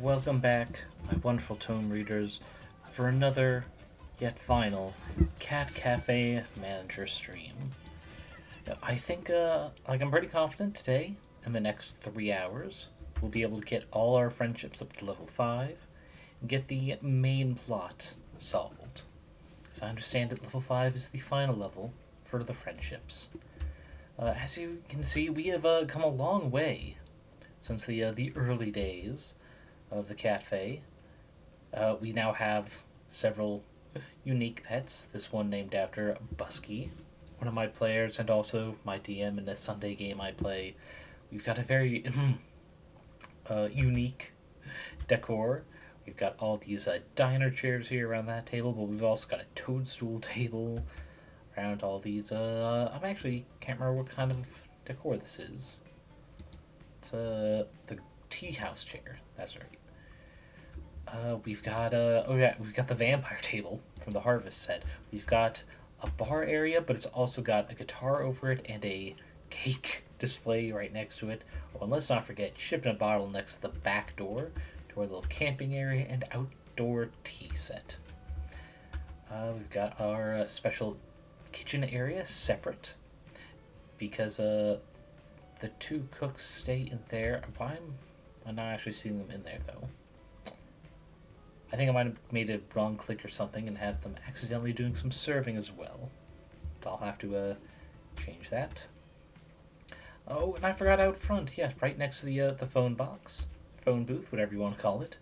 Welcome back, my wonderful tome readers, for another, yet final, Cat Cafe Manager stream. Now, I think, I'm pretty confident today, in the next 3 hours, we'll be able to get all our friendships up to level 5, and get the main plot solved. So I understand that level 5 is the final level for the friendships. As you can see, we have come a long way since the early days of the cafe. We now have several unique pets. This one named after Busky, one of my players, and also my DM in a Sunday game I play. We've got a very unique decor. We've got all these diner chairs here around that table, but we've also got a toadstool table around all these. I actually can't remember what kind of decor this is. It's the tea house chair. That's right. We've got we've got the vampire table from the Harvest set. We've got a bar area, but it's also got a guitar over it and a cake display right next to it. Oh, and let's not forget Ship in a Bottle next to the back door to our little camping area and outdoor tea set. We've got our special kitchen area separate because the two cooks stay in there. Why am I not actually seeing them in there though? I think I might have made a wrong click or something and have them accidentally doing some serving as well. So I'll have to change that. Oh, and I forgot out front, yeah, right next to the phone box, phone booth, whatever you want to call it.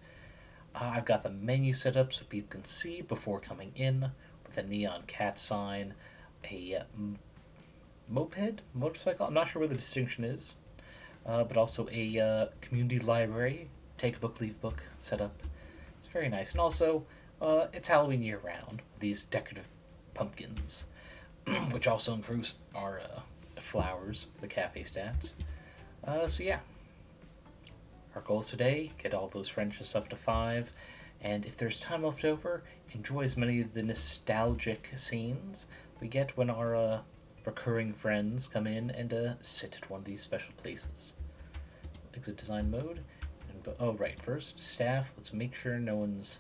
I've got the menu set up so people can see before coming in with a neon cat sign, a motorcycle, I'm not sure where the distinction is, but also a community library, take a book, leave a book set up. It's very nice. And also, it's Halloween year round, these decorative pumpkins, which also improves our flowers, the cafe stats. So yeah, our goals today, get all those friendships up to 5, and if there's time left over, enjoy as many of the nostalgic scenes we get when our recurring friends come in and sit at one of these special places. Exit design mode. Oh, right, first, staff. Let's make sure no one's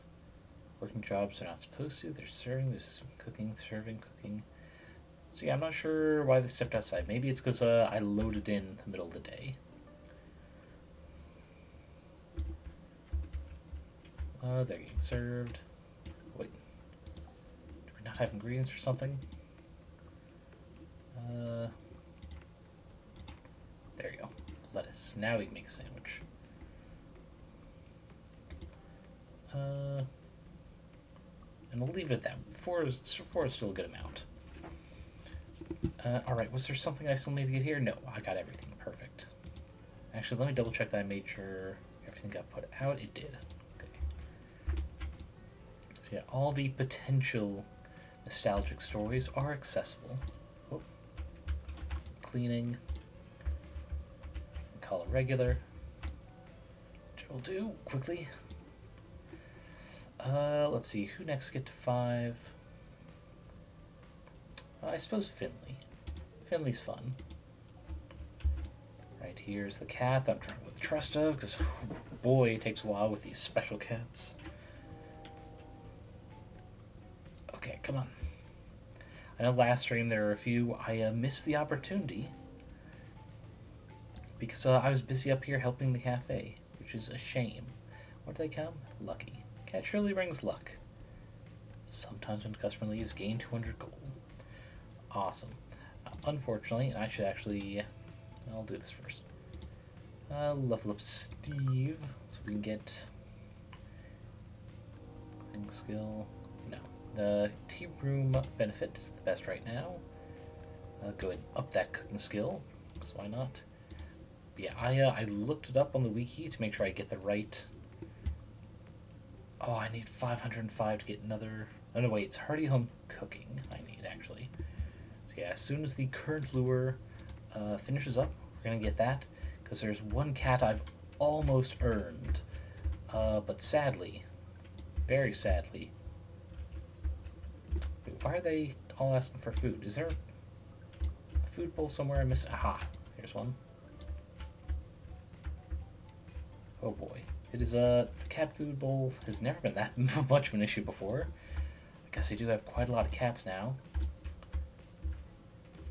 working jobs they're not supposed to. They're serving, there's cooking, serving, cooking. So yeah, I'm not sure why they stepped outside. Maybe it's because I loaded in the middle of the day. They're getting served. Wait. Do we not have ingredients for something? There you go. Lettuce. Now we can make a sandwich. And we'll leave it at that. Four is still a good amount. Alright, was there something I still need to get here? No, I got everything. Perfect. Actually, let me double check that I made sure everything got put out. It did. Okay. So yeah, all the potential nostalgic stories are accessible. Whoop. Cleaning. Call it regular. Which will do quickly. Let's see, who next get to 5? I suppose Finley. Finley's fun. Right here's the cat that I'm trying with the trust of, because boy, it takes a while with these special cats. Okay, come on. I know last stream there were a few. I missed the opportunity because I was busy up here helping the cafe, which is a shame. What did they come? Lucky. Cat surely brings luck. Sometimes when customer leaves, gain 200 gold. Awesome. Unfortunately, and I should actually... I'll do this first. Level up Steve, so we can get... Cooking skill... No. The tea room benefit is the best right now. Go ahead and up that cooking skill, because why not? But yeah, I looked it up on the wiki to make sure I get the right... Oh, I need 505 to get another... Oh, no, wait, it's Hearty Home Cooking I need, actually. So yeah, as soon as the current lure finishes up, we're going to get that, because there's one cat I've almost earned. But sadly, very sadly... Wait, why are they all asking for food? Is there a food bowl somewhere I miss? Aha, here's one. Oh boy. It is the cat food bowl has never been that much of an issue before. I guess I do have quite a lot of cats now.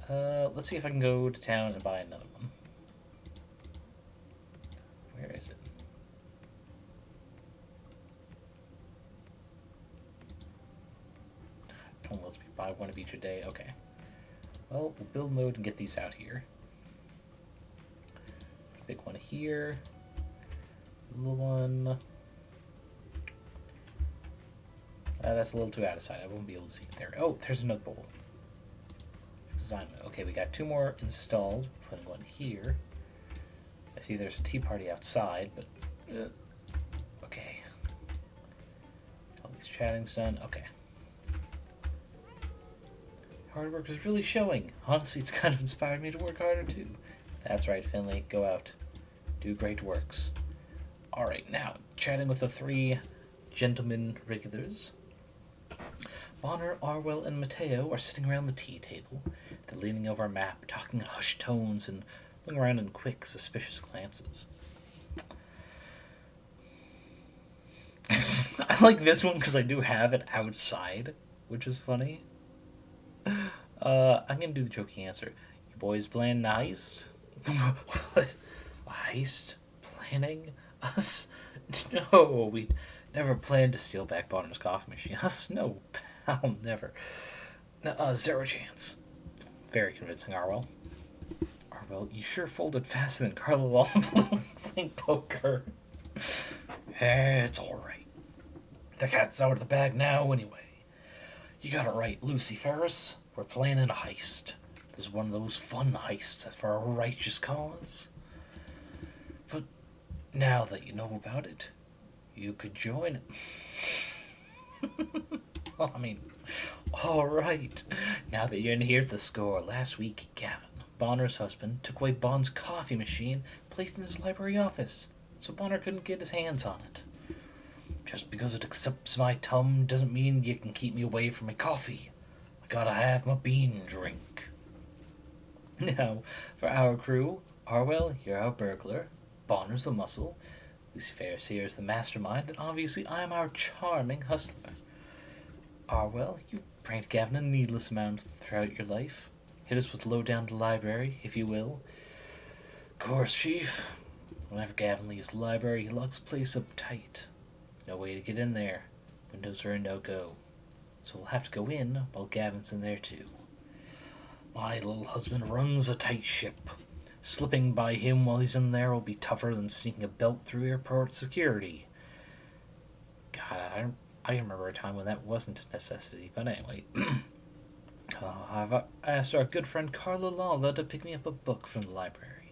Let's see if I can go to town and buy another one. Where is it? Oh, let's buy one of each a day. Okay. Well, we'll build mode and get these out here. Big one here. Little one. That's a little too out of sight. I won't be able to see it there. Oh, there's another bowl. Design mode. Okay, we got 2 more installed. Putting one here. I see there's a tea party outside, but okay. All these chatting's done. Okay. Hard work is really showing. Honestly, it's kind of inspired me to work harder too. That's right, Finley. Go out. Do great works. Alright, now, chatting with the 3 gentlemen regulars. Bonner, Arwell, and Mateo are sitting around the tea table. They're leaning over a map, talking in hushed tones, and looking around in quick, suspicious glances. I like this one because I do have it outside, which is funny. I'm gonna do the jokey answer. You boys plan a heist? What? A heist? Planning? Us? No, we never planned to steal back Bonner's coffee machine. Us? No, pal, never. No, 0 chance. Very convincing, Arwell. Arwell, you sure folded faster than Carla while playing poker. It's alright. The cat's out of the bag now, anyway. You got it right, Lucy Ferris. We're planning a heist. This is one of those fun heists that's for a righteous cause. But now that you know about it, you could join it. Well, I mean, alright. Now that you're in, here's the score. Last week, Gavin, Bonner's husband, took away Bond's coffee machine, placed it in his library office, so Bonner couldn't get his hands on it. Just because it accepts my tum doesn't mean you can keep me away from my coffee. I gotta have my bean drink. Now, for our crew, Arwell, you're our burglar, Bonner's the muscle, Lucy Ferris here is the mastermind, and obviously I'm our charming hustler. Arwell, you've pranked Gavin a needless amount throughout your life. Hit us with low down to the library, if you will. Of course, Chief. Whenever Gavin leaves the library, he locks the place up tight. No way to get in there. Windows are a no-go. So we'll have to go in while Gavin's in there too. My little husband runs a tight ship. Slipping by him while he's in there will be tougher than sneaking a belt through airport security. God, I remember a time when that wasn't a necessity, but anyway. I've asked our good friend Carla Lala to pick me up a book from the library.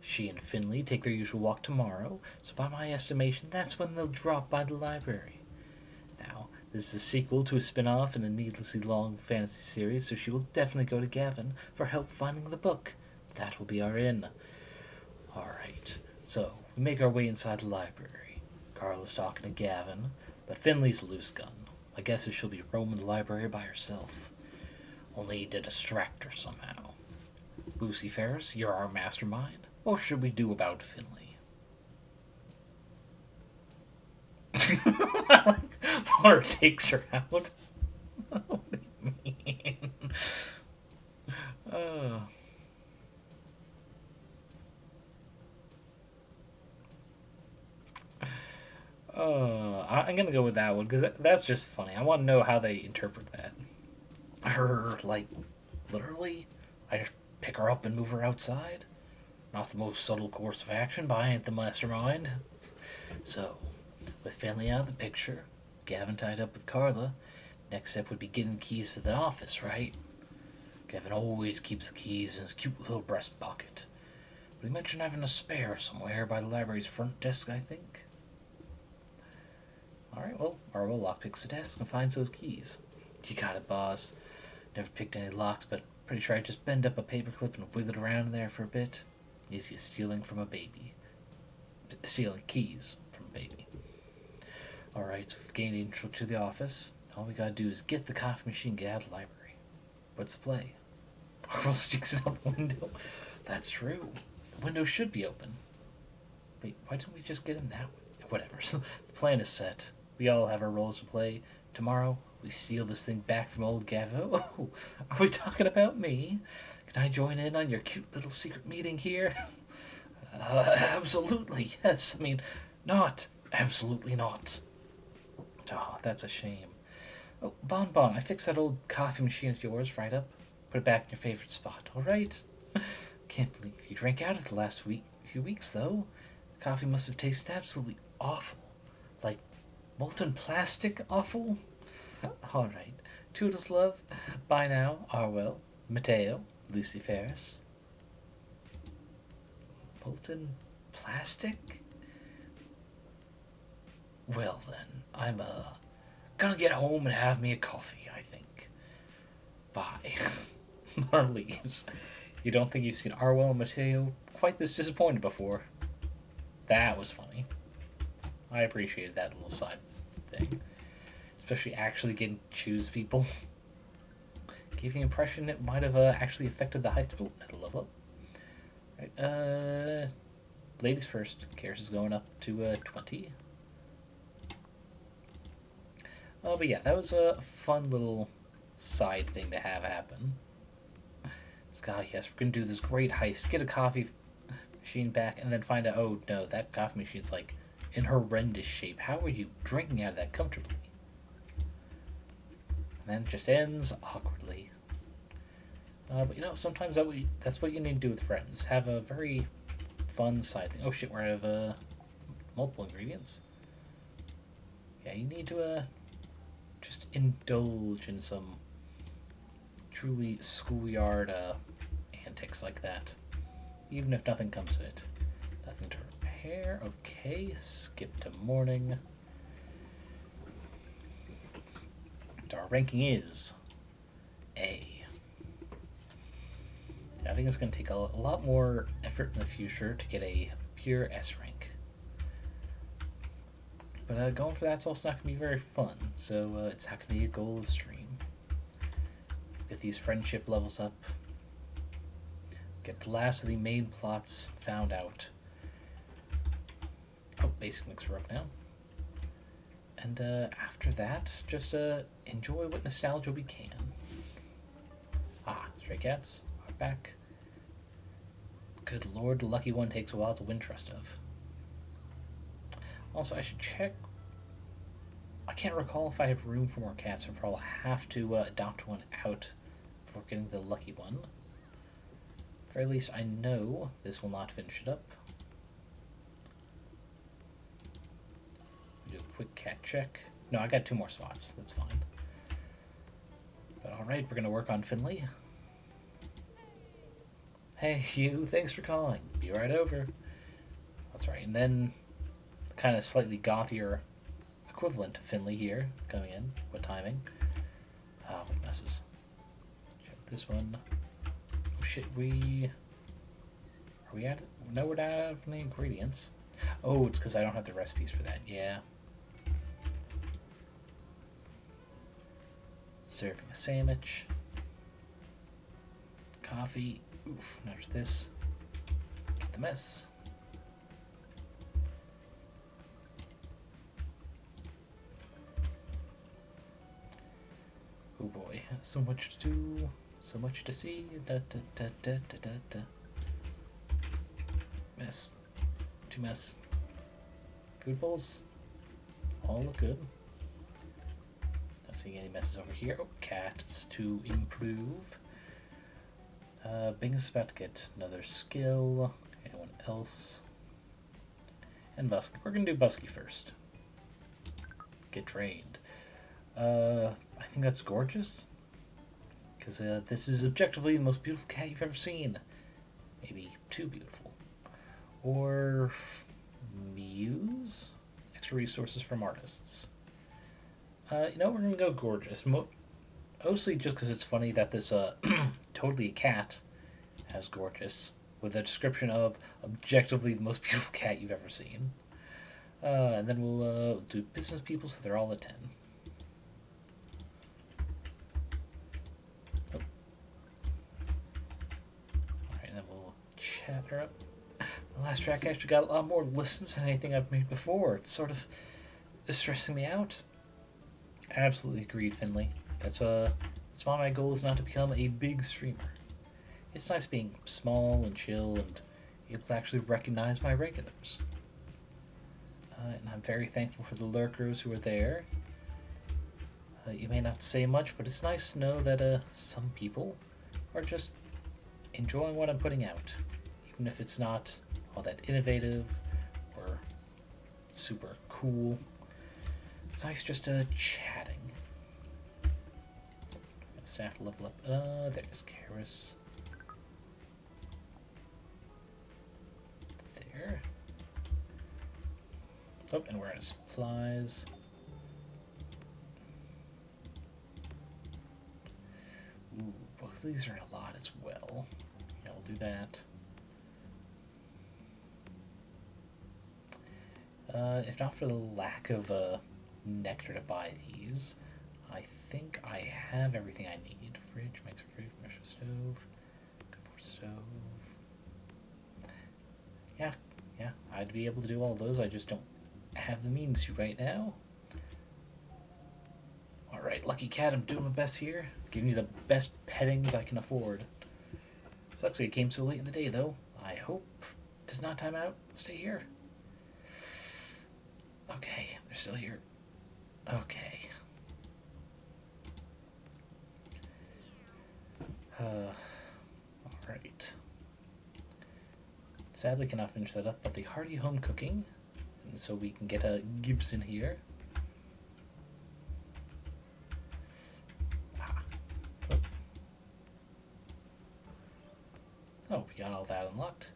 She and Finley take their usual walk tomorrow, so by my estimation, that's when they'll drop by the library. Now, this is a sequel to a spin-off in a needlessly long fantasy series, so she will definitely go to Gavin for help finding the book. That will be our in. Alright, so we make our way inside the library. Carla's talking to Gavin, but Finley's a loose gun. I guess she'll be roaming the library by herself. Only to distract her somehow. Lucy Ferris, you're our mastermind. What should we do about Finley? Bonner takes her out. What do you mean? I'm gonna go with that one because that's just funny. I want to know how they interpret that. Her, like, literally? I just pick her up and move her outside? Not the most subtle course of action, but I ain't the mastermind. So, with Finley out of the picture, Gavin tied up with Carla, next step would be getting keys to the office, right? Gavin always keeps the keys in his cute little breast pocket. But he mentioned having a spare somewhere by the library's front desk, I think. Alright, well, Arwell lockpicks the desk and finds those keys. You got it, boss. Never picked any locks, but pretty sure I just bend up a paperclip and wiggle it around in there for a bit. Easy as stealing from a baby. Stealing keys from a baby. Alright, so we've gained intro to the office. All we gotta do is get the coffee machine, get out of the library. What's the play? Arwell sticks it out the window. That's true. The window should be open. Wait, why didn't we just get in that way? whatever. So the plan is set. We all have our roles to play. Tomorrow, we steal this thing back from old Gavo. Oh, are we talking about me? Can I join in on your cute little secret meeting here? Absolutely, yes. I mean, not. Absolutely not. Oh, that's a shame. Oh, Bon, I fixed that old coffee machine of yours right up. Put it back in your favorite spot, alright? Can't believe you drank out of it the last few weeks, though. The coffee must have tasted absolutely awful. Like molten plastic awful? Alright. Toodles, love. Bye now, Arwell, Mateo, Lucy Ferris. Molten plastic? Well then, I'm gonna get home and have me a coffee, I think. Bye. Mar leaves. You don't think you've seen Arwell and Mateo quite this disappointed before? That was funny. I appreciated that little side thing. Especially actually getting to choose people. Gave the impression it might have actually affected the heist. Oh, another level up. Right, ladies first. Karis is going up to 20. But yeah, that was a fun little side thing to have happen. Scott, yes, we're going to do this great heist. Get a coffee machine back and then find out, oh no, that coffee machine's like in horrendous shape. How are you drinking out of that comfortably? And then it just ends awkwardly. But you know, sometimes that's what you need to do with friends. Have a very fun side thing. Oh shit, we're out of multiple ingredients. Yeah, you need to just indulge in some truly schoolyard antics like that. Even if nothing comes of it. Nothing to repair. Okay, skip to morning. And our ranking is A. I think it's going to take a lot more effort in the future to get a pure S rank. But going for that's also not going to be very fun, so it's not going to be a goal of the stream. Get these friendship levels up. Get the last of the main plots found out. Oh, basic mixer up now. And after that, just enjoy what nostalgia we can. Ah, Stray Cats are back. Good lord, the lucky one takes a while to win trust of. Also, I should check. I can't recall if I have room for more cats, or if I'll have to adopt one out before getting the lucky one. At the very least, I know this will not finish it up. Do a quick cat check. No, I got 2 more spots. That's fine. But alright, we're going to work on Finley. Hey, you, thanks for calling. Be right over. That's right, and then kind of slightly gothier equivalent to Finley here, coming in. What timing? Ah, what messes. Check this one. Oh shit, are we at it? No, we're not out of any ingredients. Oh, it's because I don't have the recipes for that. Yeah. Serving a sandwich. Coffee. Oof, and after this, get the mess. Oh boy, so much to do, so much to see. Da, da, da, da, da, da, da. Mess. 2 mess. Food bowls. All look good. Not seeing any messes over here. Oh, cats to improve. Bing's about to get another skill. Anyone else? And Busky. We're going to do Busky first. Get trained. I think that's gorgeous. Because this is objectively the most beautiful cat you've ever seen. Maybe too beautiful. Or Muse? Extra resources from artists. You know, we're going to go gorgeous. Mostly just because it's funny that this totally a cat has gorgeous with a description of objectively the most beautiful cat you've ever seen. And then we'll do business people so they're all at 10. Oh. Alright, and then we'll chat her up. The last track actually got a lot more listens than anything I've made before. It's sort of stressing me out. Absolutely agreed, Finley. That's why my goal is not to become a big streamer. It's nice being small and chill and able to actually recognize my regulars. And I'm very thankful for the lurkers who are there. You may not say much, but it's nice to know that some people are just enjoying what I'm putting out. Even if it's not all that innovative or super cool. It's nice just chatting. Staff level up. There's Karis. There. Oh, and we're in supplies. Ooh, both of these are a lot as well. Yeah, we'll do that. If not for the lack of nectar to buy these, I think I have everything I need. Fridge, makes a fridge, measure stove, good for stove. Yeah, I'd be able to do all those, I just don't have the means to right now. Alright, lucky cat, I'm doing my best here. Giving you the best pettings I can afford. Sucks it came so late in the day, though. I hope it does not time out. Stay here. Okay, they're still here. Okay. Alright. Sadly cannot finish that up, but the hearty home cooking. And so we can get a Gibson here. Oh, we got all that unlocked.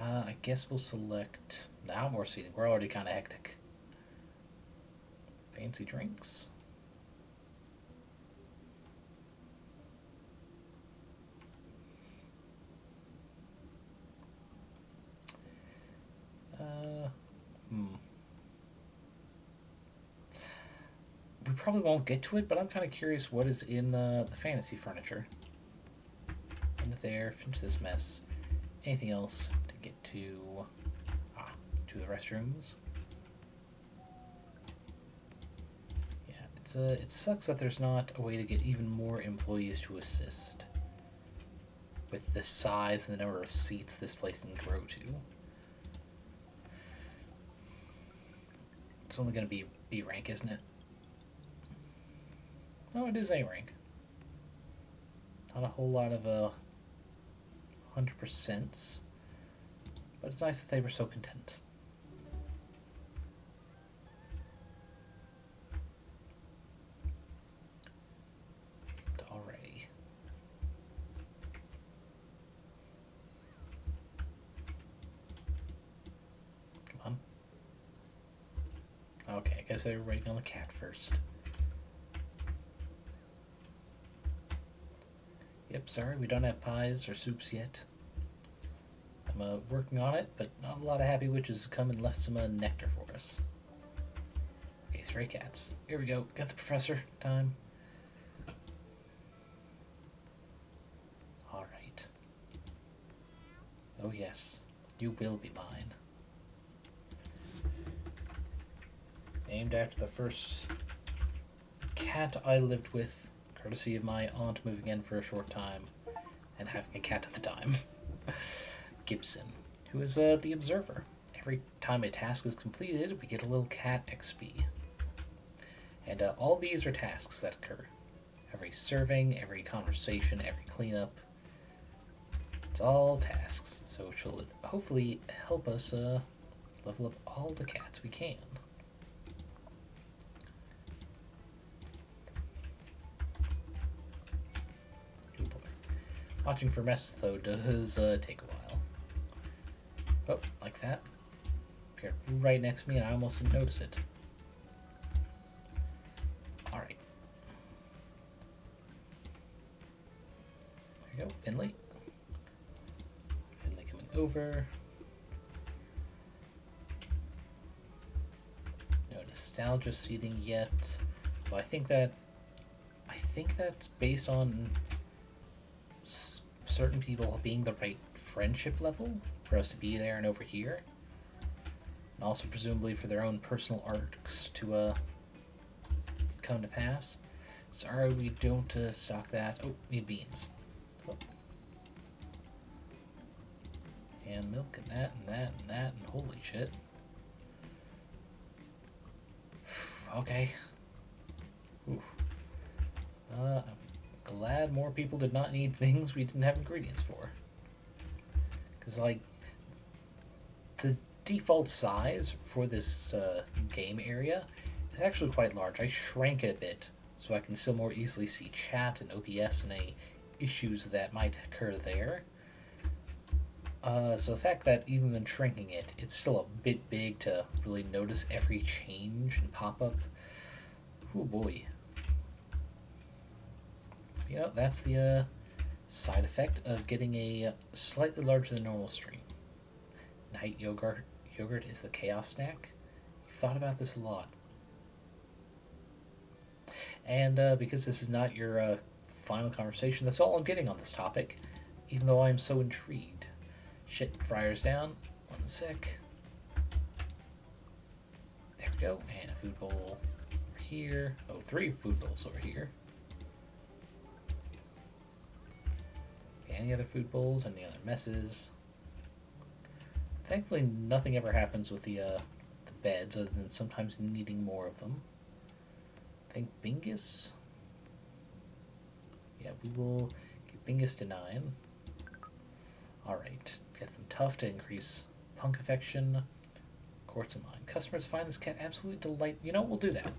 I guess we'll select... Now more seating. We're already kind of hectic. Fancy drinks. We probably won't get to it, but I'm kind of curious what is in the fantasy furniture. Into there, finish this mess. Anything else to get to? To the restrooms. Yeah, it sucks that there's not a way to get even more employees to assist. With the size and the number of seats this place can grow to. It's only going to be B rank, isn't it? Oh, it is A rank. Not a whole lot of 100%, but it's nice that they were so content. Alrighty. Come on. Okay, I guess I were waiting on the cat first. Yep, sorry, we don't have pies or soups yet. I'm working on it, but not a lot of happy witches have come and left some nectar for us. Okay, stray cats. Here we go. Got the professor. Time. Alright. Oh yes, you will be mine. Named after the first cat I lived with, courtesy of my aunt moving in for a short time and having a cat at the time. Gibson, who is the observer. Every time a task is completed, we get a little cat XP. And all these are tasks that occur. Every serving, every conversation, every cleanup. It's all tasks, so she'll hopefully help us level up all the cats we can. Watching for messes, though, does take a while. Oh, like that. Appeared right next to me, and I almost didn't notice it. Alright. There you go, Finley. Finley coming over. No nostalgia seating yet. Well, I think that's based on certain people being the right friendship level for us to be there and over here. And also presumably for their own personal arcs to come to pass. Sorry we don't stock that. Oh, need beans. Oh. And milk and that and that and that and holy shit. Okay. Ooh. I'm glad more people did not need things we didn't have ingredients for. Because, like, the default size for this game area is actually quite large. I shrank it a bit so I can still more easily see chat and OBS and any issues that might occur there. So the fact that even when shrinking it, it's still a bit big to really notice every change and pop-up. Oh boy. You know, that's the side effect of getting a slightly larger than normal stream. Night yogurt is the chaos snack. You've thought about this a lot. And because this is not your final conversation, that's all I'm getting on this topic, even though I'm so intrigued. Shit, fryer's down. 1 sec. There we go. And a food bowl over here. Oh, 3 food bowls over here. Any other food bowls? Any other messes? Thankfully, nothing ever happens with the beds, other than sometimes needing more of them. I think Bingus. Yeah, we will get Bingus to 9. Alright, get them tough to increase punk affection. Quartz of mine. Customers find this cat absolutely delight. You know, we'll do that.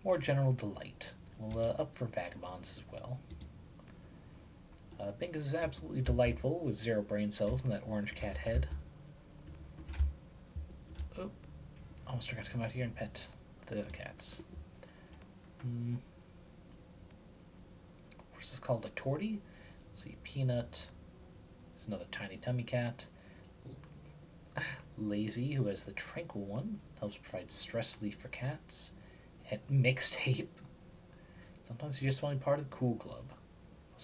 More general delight. We'll up for vagabonds as well. Bingus is absolutely delightful with 0 brain cells in that orange cat head. Oh, almost forgot to come out here and pet the cats. What's this called? A tortie? Let's see, Peanut. There's another tiny tummy cat. Lazy, who has the tranquil one, helps provide stress relief for cats. And Mixtape. Sometimes you just want to be part of the cool club.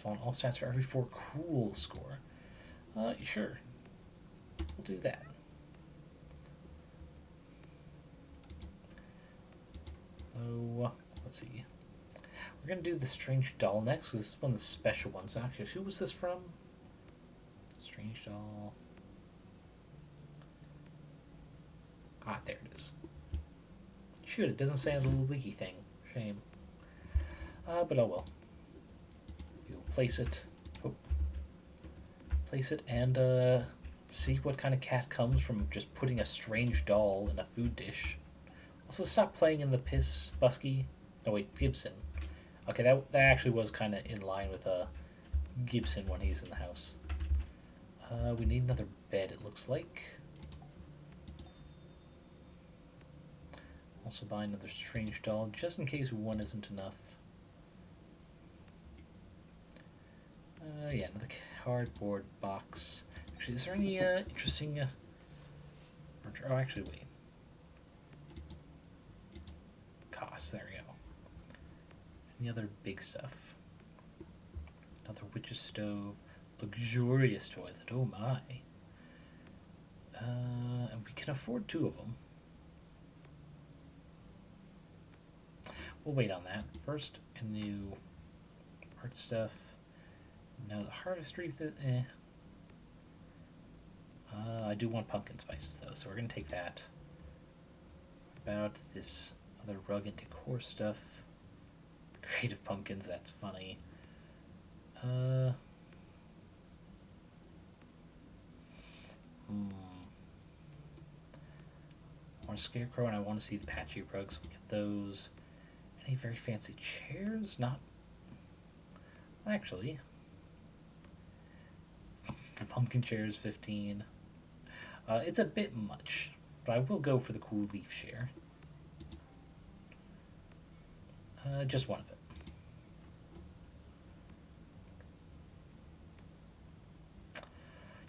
Want all stats for every 4 cool score. Sure. We'll do that. Oh, let's see. We're going to do the Strange Doll next. This is one of the special ones. Actually, who was this from? Strange Doll. Ah, there it is. Shoot, it doesn't say a little wiki thing. Shame. But oh well. You'll place it. Oh. Place it and see what kind of cat comes from just putting a strange doll in a food dish. Also, stop playing in the piss, Busky. No, wait, Gibson. Okay, that actually was kind of in line with Gibson when he's in the house. We need another bed, it looks like. Also buy another strange doll, just in case one isn't enough. Yeah, another cardboard box. Actually, is there any interesting... oh, actually, wait. Costs, there we go. Any other big stuff? Another witch's stove. Luxurious toilet, oh my. And we can afford 2 of them. We'll wait on that. First, a new art stuff. No, the harvest wreath, I do want pumpkin spices though, so we're going to take that. About this other rug and decor stuff. Creative pumpkins, that's funny. I want a scarecrow and I want to see the patchy rugs. We get those. Any very fancy chairs? Not. Actually. The pumpkin chair is 15. It's a bit much, but I will go for the cool leaf chair. Just one of it.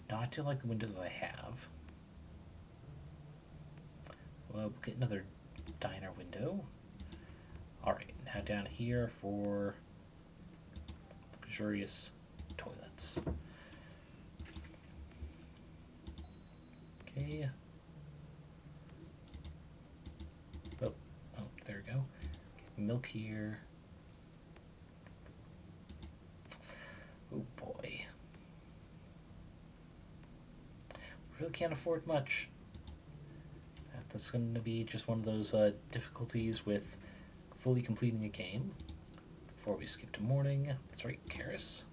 No, I do like the windows that I have. Well, we'll get another diner window. Alright, now down here for luxurious toilets. way. Oh, there we go. Milk here. Oh boy. Really can't afford much. That's going to be just one of those difficulties with fully completing a game. Before we skip to morning, that's right, Karis.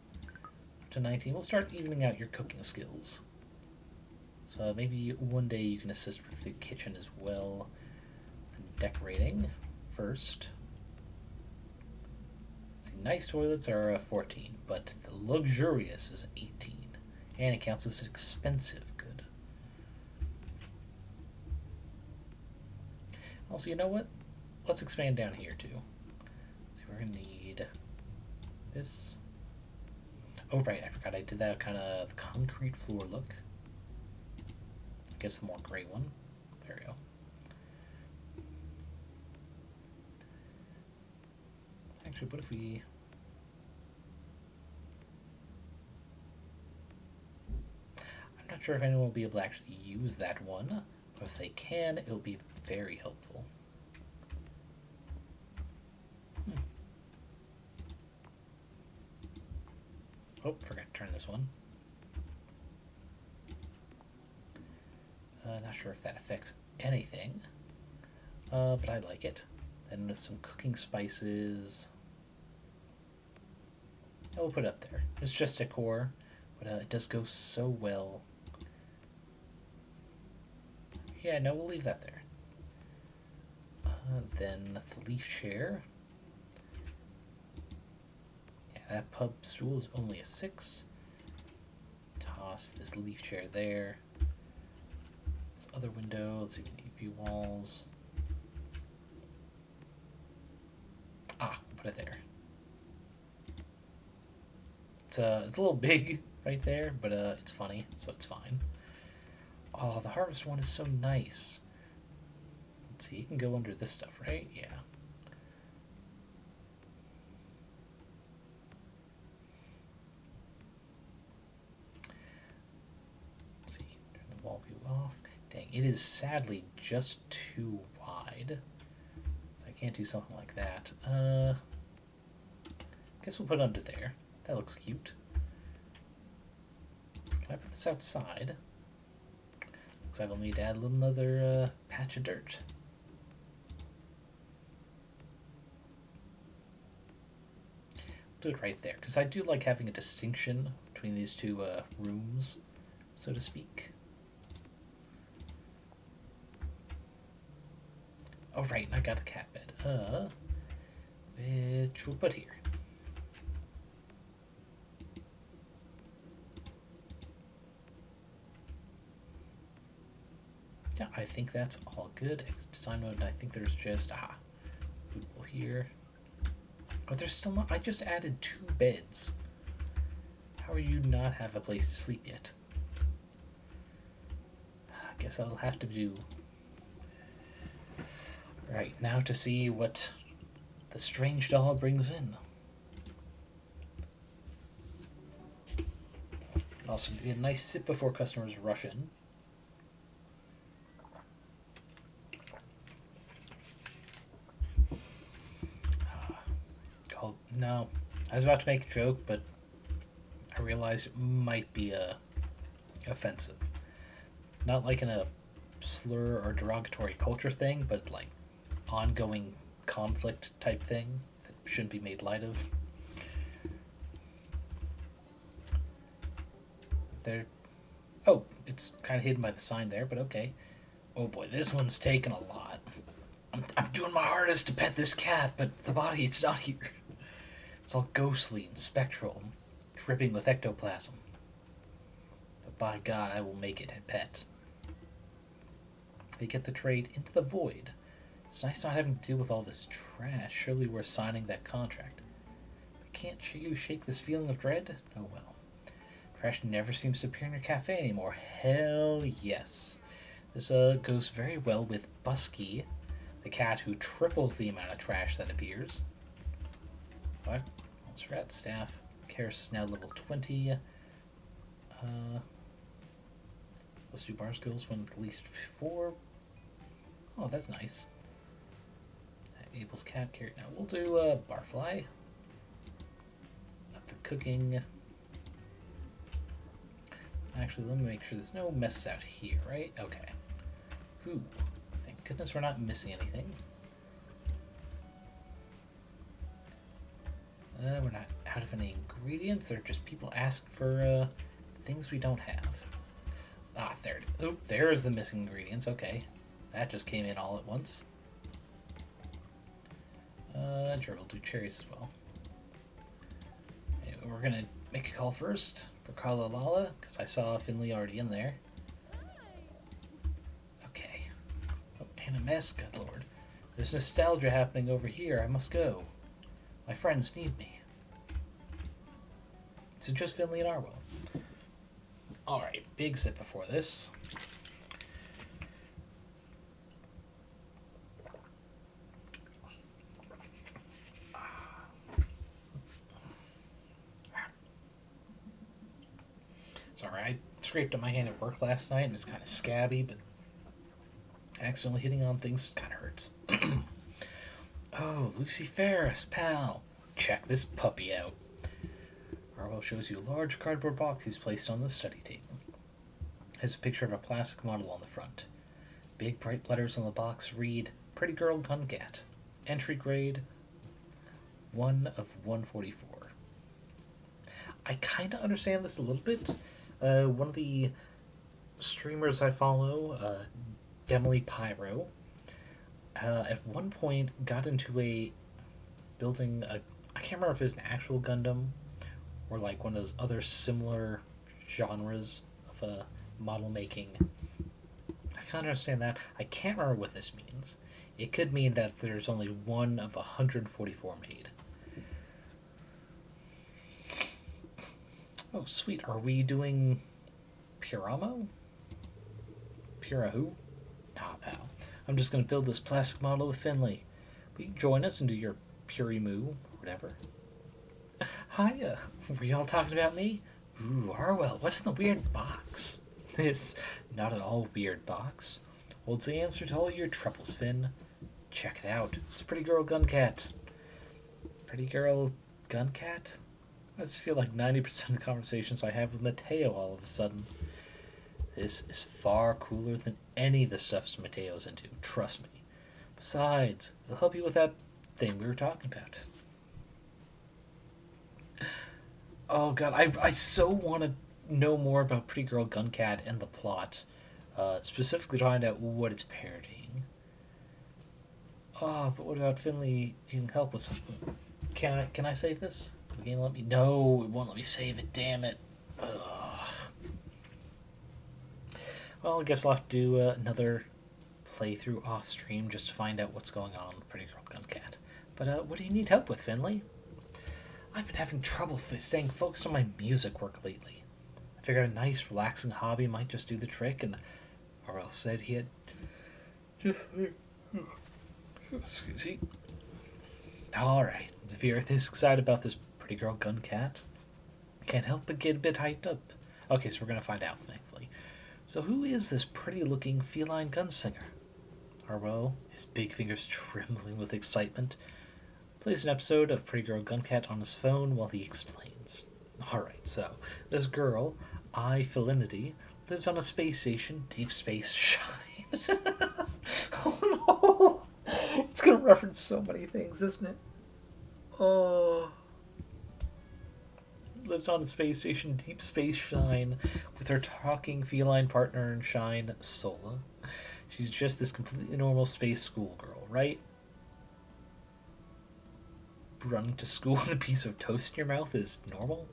To 19, we'll start evening out your cooking skills. So maybe one day you can assist with the kitchen as well. And decorating first. See, nice toilets are 14, but the luxurious is 18. And it counts as expensive good. Also, you know what? Let's expand down here too. So we're gonna need this. Oh right, I forgot I did that kind of concrete floor look. I guess the more gray one. There we go. Actually, what if we... I'm not sure if anyone will be able to actually use that one, but if they can, it'll be very helpful. Oh, forgot to turn this one. Not sure if that affects anything, but I like it. Then with some cooking spices, we'll put it up there. It's just decor, but it does go so well. Yeah, no, we'll leave that there. Then the leaf chair. Yeah, that pub stool is only a 6. Toss this leaf chair there. This other window, let's see if we need view walls. Ah, we'll put it there. It's a little big right there, but it's funny, so it's fine. Oh, the harvest one is so nice. Let's see, you can go under this stuff, right? Yeah. Let's see, turn the wall view off. Dang, it is sadly just too wide. I can't do something like that. Guess we'll put it under there. That looks cute. Can I put this outside? Looks like I'll need to add another patch of dirt. Do it right there, because I do like having a distinction between these two rooms, so to speak. Oh right, I got the cat bed. Which we'll put here. Yeah, I think that's all good. Exit design mode, and I think there's just food bowl here. Oh, there's still not. I just added 2 beds. How are you not have a place to sleep yet? I guess I'll have to do. Right, now to see what the strange doll brings in. Also, be a nice sip before customers rush in. No, I was about to make a joke, but I realized it might be offensive. Not like in a slur or derogatory culture thing, but like ongoing conflict type thing that shouldn't be made light of. There. Oh, it's kind of hidden by the sign there, but okay. Oh boy, this one's taken a lot. I'm doing my hardest to pet this cat, but the body, it's not here. It's all ghostly and spectral, dripping with ectoplasm. But by God, I will make it a pet. They get the trade into the void. It's nice not having to deal with all this trash. Surely we're signing that contract. But can't you shake this feeling of dread? Oh well. Trash never seems to appear in your cafe anymore. Hell yes. This goes very well with Busky, the cat who triples the amount of trash that appears. What? Almost rat staff. Karis is now level 20. Let's do bar skills when at least 4. Oh, that's nice. Abel's cat carrot. Now we'll do barfly. Up the cooking. Actually, let me make sure there's no messes out here, right? Okay. Ooh, thank goodness we're not missing anything. We're not out of any ingredients. They're just people asking for things we don't have. Ah, there it is. Oh, there's the missing ingredients. Okay. That just came in all at once. Sure, we'll do cherries as well. Anyway, we're going to make a call first for Kala Lala, because I saw Finley already in there. Okay. Oh, and a mess, good lord. There's nostalgia happening over here. I must go. My friends need me. Is it just Finley and Arwell? Alright, big sip before this. Sorry, I scraped up my hand at work last night and it's kind of scabby, but accidentally hitting on things kind of hurts. Oh, Lucy Ferris, pal. Check this puppy out. Arwell shows you a large cardboard box he's placed on the study table. It has a picture of a plastic model on the front. Big bright letters on the box read, Pretty Girl Gun Cat. Entry grade 1 of 144. I kind of understand this a little bit. One of the streamers I follow, Emily Pyro, at one point got into a building I can't remember if it was an actual Gundam or like one of those other similar genres of model making. I can understand that. I can't remember what this means. It could mean that there's only 1 of 144 made. Oh, sweet. Are we doing Puramo? Pura who? Ah, pal. I'm just going to build this plastic model with Finley. Will you join us and do your Purimu, or whatever? Hiya. Were y'all talking about me? Ooh, Arwell, what's in the weird box? This not at all weird box holds the answer to all your troubles, Finn. Check it out. It's Pretty Girl Gun Cat. Pretty Girl Gun Cat? I just feel like 90% of the conversations I have with Mateo all of a sudden. This is far cooler than any of the stuff Mateo's into, trust me. Besides, it'll help you with that thing we were talking about. Oh god, I so want to know more about Pretty Girl Gun Cat and the plot. Specifically to find out what it's parodying. Oh, but what about Finley needing help with something? Can I save this? The game let me... No, it won't let me save it, damn it. Ugh. Well, I guess I'll have to do another playthrough off stream just to find out what's going on with Pretty Girl Gun Cat. But what do you need help with, Finley? I've been having trouble staying focused on my music work lately. I figured a nice, relaxing hobby might just do the trick, and Arwell said he had just... Excuse me. Alright, if you're this excited about this Pretty Girl Gun Cat, I can't help but get a bit hyped up. Okay, so we're going to find out, thankfully. So who is this pretty-looking feline gunslinger? Arwell, his big fingers trembling with excitement, plays an episode of Pretty Girl Gun Cat on his phone while he explains. Alright, so this girl, Felinity, lives on a space station, Deep Space Shine. Oh no! It's going to reference so many things, isn't it? Oh. Lives on a space station, Deep Space Shine, with her talking feline partner in Shine, Sola. She's just this completely normal space schoolgirl, right? Running to school with a piece of toast in your mouth is normal?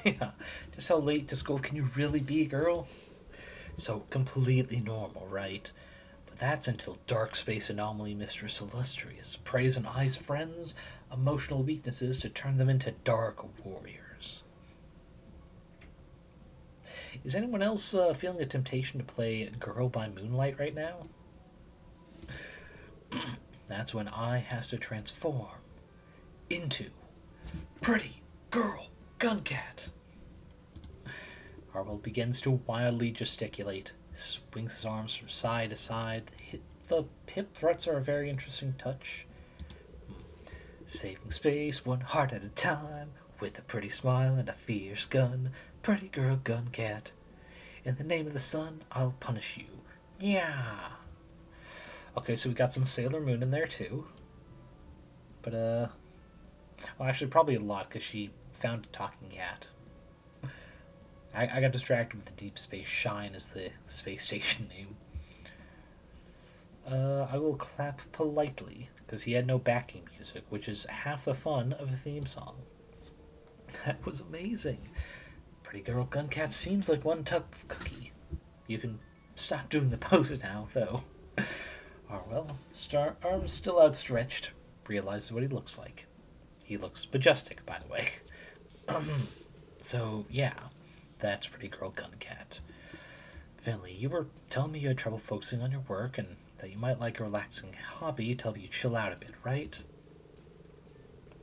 Yeah, just how late to school can you really be, girl? So completely normal, right? But that's until Dark Space Anomaly Mistress Illustrious preys on Ai's friends' emotional weaknesses to turn them into dark warriors. Is anyone else feeling a temptation to play Girl by Moonlight right now? That's when Ai has to transform into Pretty Girl Gun Cat. Arwell begins to wildly gesticulate. Swings his arms from side to side. The hip thrusts are a very interesting touch. Saving space, one heart at a time, with a pretty smile and a fierce gun. Pretty girl gun cat. In the name of the sun, I'll punish you. Yeah. Okay, so we got some Sailor Moon in there too. But, well, actually, probably a lot, because she found a talking cat. I got distracted with the Deep Space Shine as the space station name. I will clap politely, because he had no backing music, which is half the fun of a theme song. That was amazing. Pretty Girl Guncat seems like one tough cookie. You can stop doing the pose now, though. Orwell, star arms still outstretched, realizes what he looks like. He looks majestic, by the way. So, yeah, that's Pretty Girl Guncat. Finley, you were telling me you had trouble focusing on your work and that you might like a relaxing hobby to help you chill out a bit, right?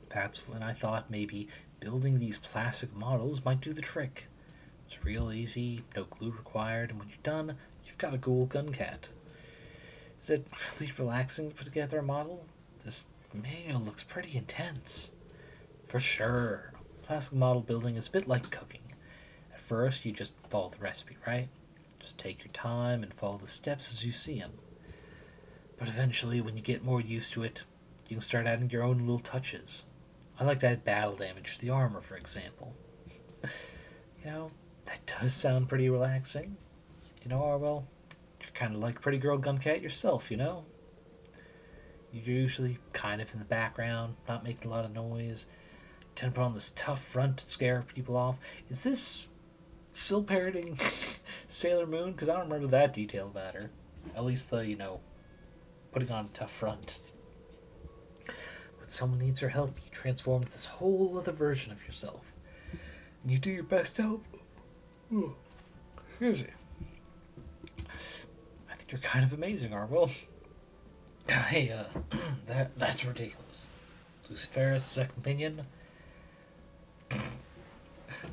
That's when I thought maybe building these plastic models might do the trick. It's real easy, no glue required, and when you're done, you've got a cool Guncat. Is it really relaxing to put together a model? This manual looks pretty intense. For sure. Plastic model building is a bit like cooking. At first, you just follow the recipe, right? Just take your time and follow the steps as you see them. But eventually, when you get more used to it, you can start adding your own little touches. I like to add battle damage to the armor, for example. You know, that does sound pretty relaxing. You know, Orwell, you're kind of like Pretty Girl Guncat yourself, you know? You're usually kind of in the background, not making a lot of noise. Tend to put on this tough front to scare people off. Is this still parroting Sailor Moon? Because I don't remember that detail about her. At least the, putting on a tough front. When someone needs your help, you transform into this whole other version of yourself. And you do your best to help them. Excuse me. I think you're kind of amazing, Arwell. Hey, that's ridiculous. Lucifer's second opinion.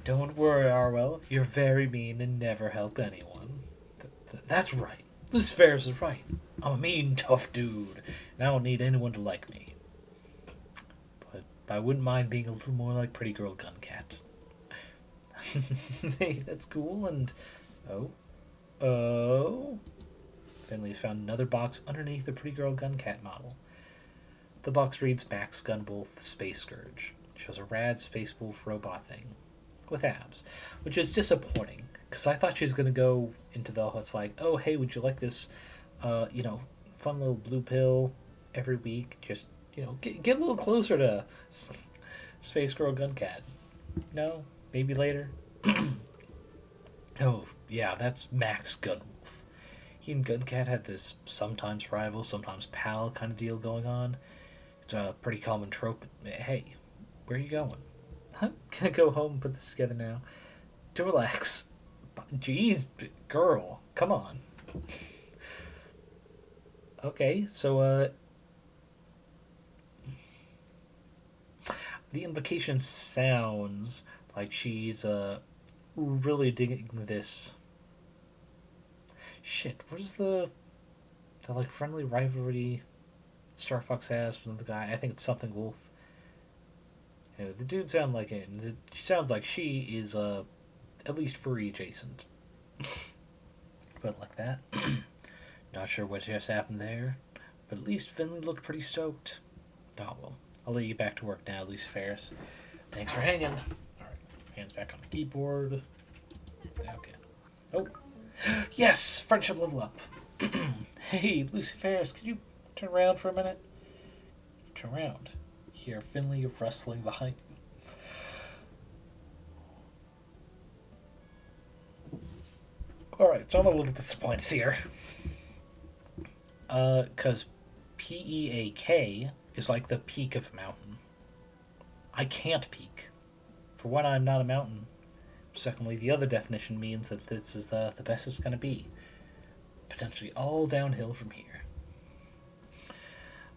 Don't worry, Arwell. You're very mean and never help anyone. That's right. Lucifer's is right. I'm a mean, tough dude, and I don't need anyone to like me. But I wouldn't mind being a little more like Pretty Girl Guncat. Hey, that's cool, and... Oh? Finley's found another box underneath the Pretty Girl Guncat model. The box reads Max Gunwolf Space Scourge. It shows a rad Space Wolf robot thing with abs, which is disappointing, because I thought she was going to go into the whole, it's like, oh, hey, would you like this, fun little blue pill every week? Just, get a little closer to Space Girl Guncat. No? Maybe later? Oh, yeah, that's Max Gunwolf. He and Guncat have this sometimes rival, sometimes pal kind of deal going on. It's a pretty common trope. Hey, where are you going? I'm gonna go home and put this together now. To relax. Jeez, girl, come on. Okay, so, the implication sounds like she's, really digging this. Shit, what is the friendly rivalry Star Fox has with the guy? I think it's something Wolf. The dude sounds like it. She sounds like she is, at least furry adjacent. But like that. Not sure what just happened there, but at least Finley looked pretty stoked. Oh, well, I'll let you back to work now, Lucy Ferris. Thanks for hanging. Alright, hands back on the keyboard. Okay. Oh. Yes! Friendship level up. Hey, Lucy Ferris, could you turn around for a minute? Turn around. Hear Finley rustling behind you. Alright, so I'm a little disappointed here. Because Peak is like the peak of a mountain. I can't peak. For one, I'm not a mountain. Secondly, the other definition means that this is the best it's going to be. Potentially all downhill from here.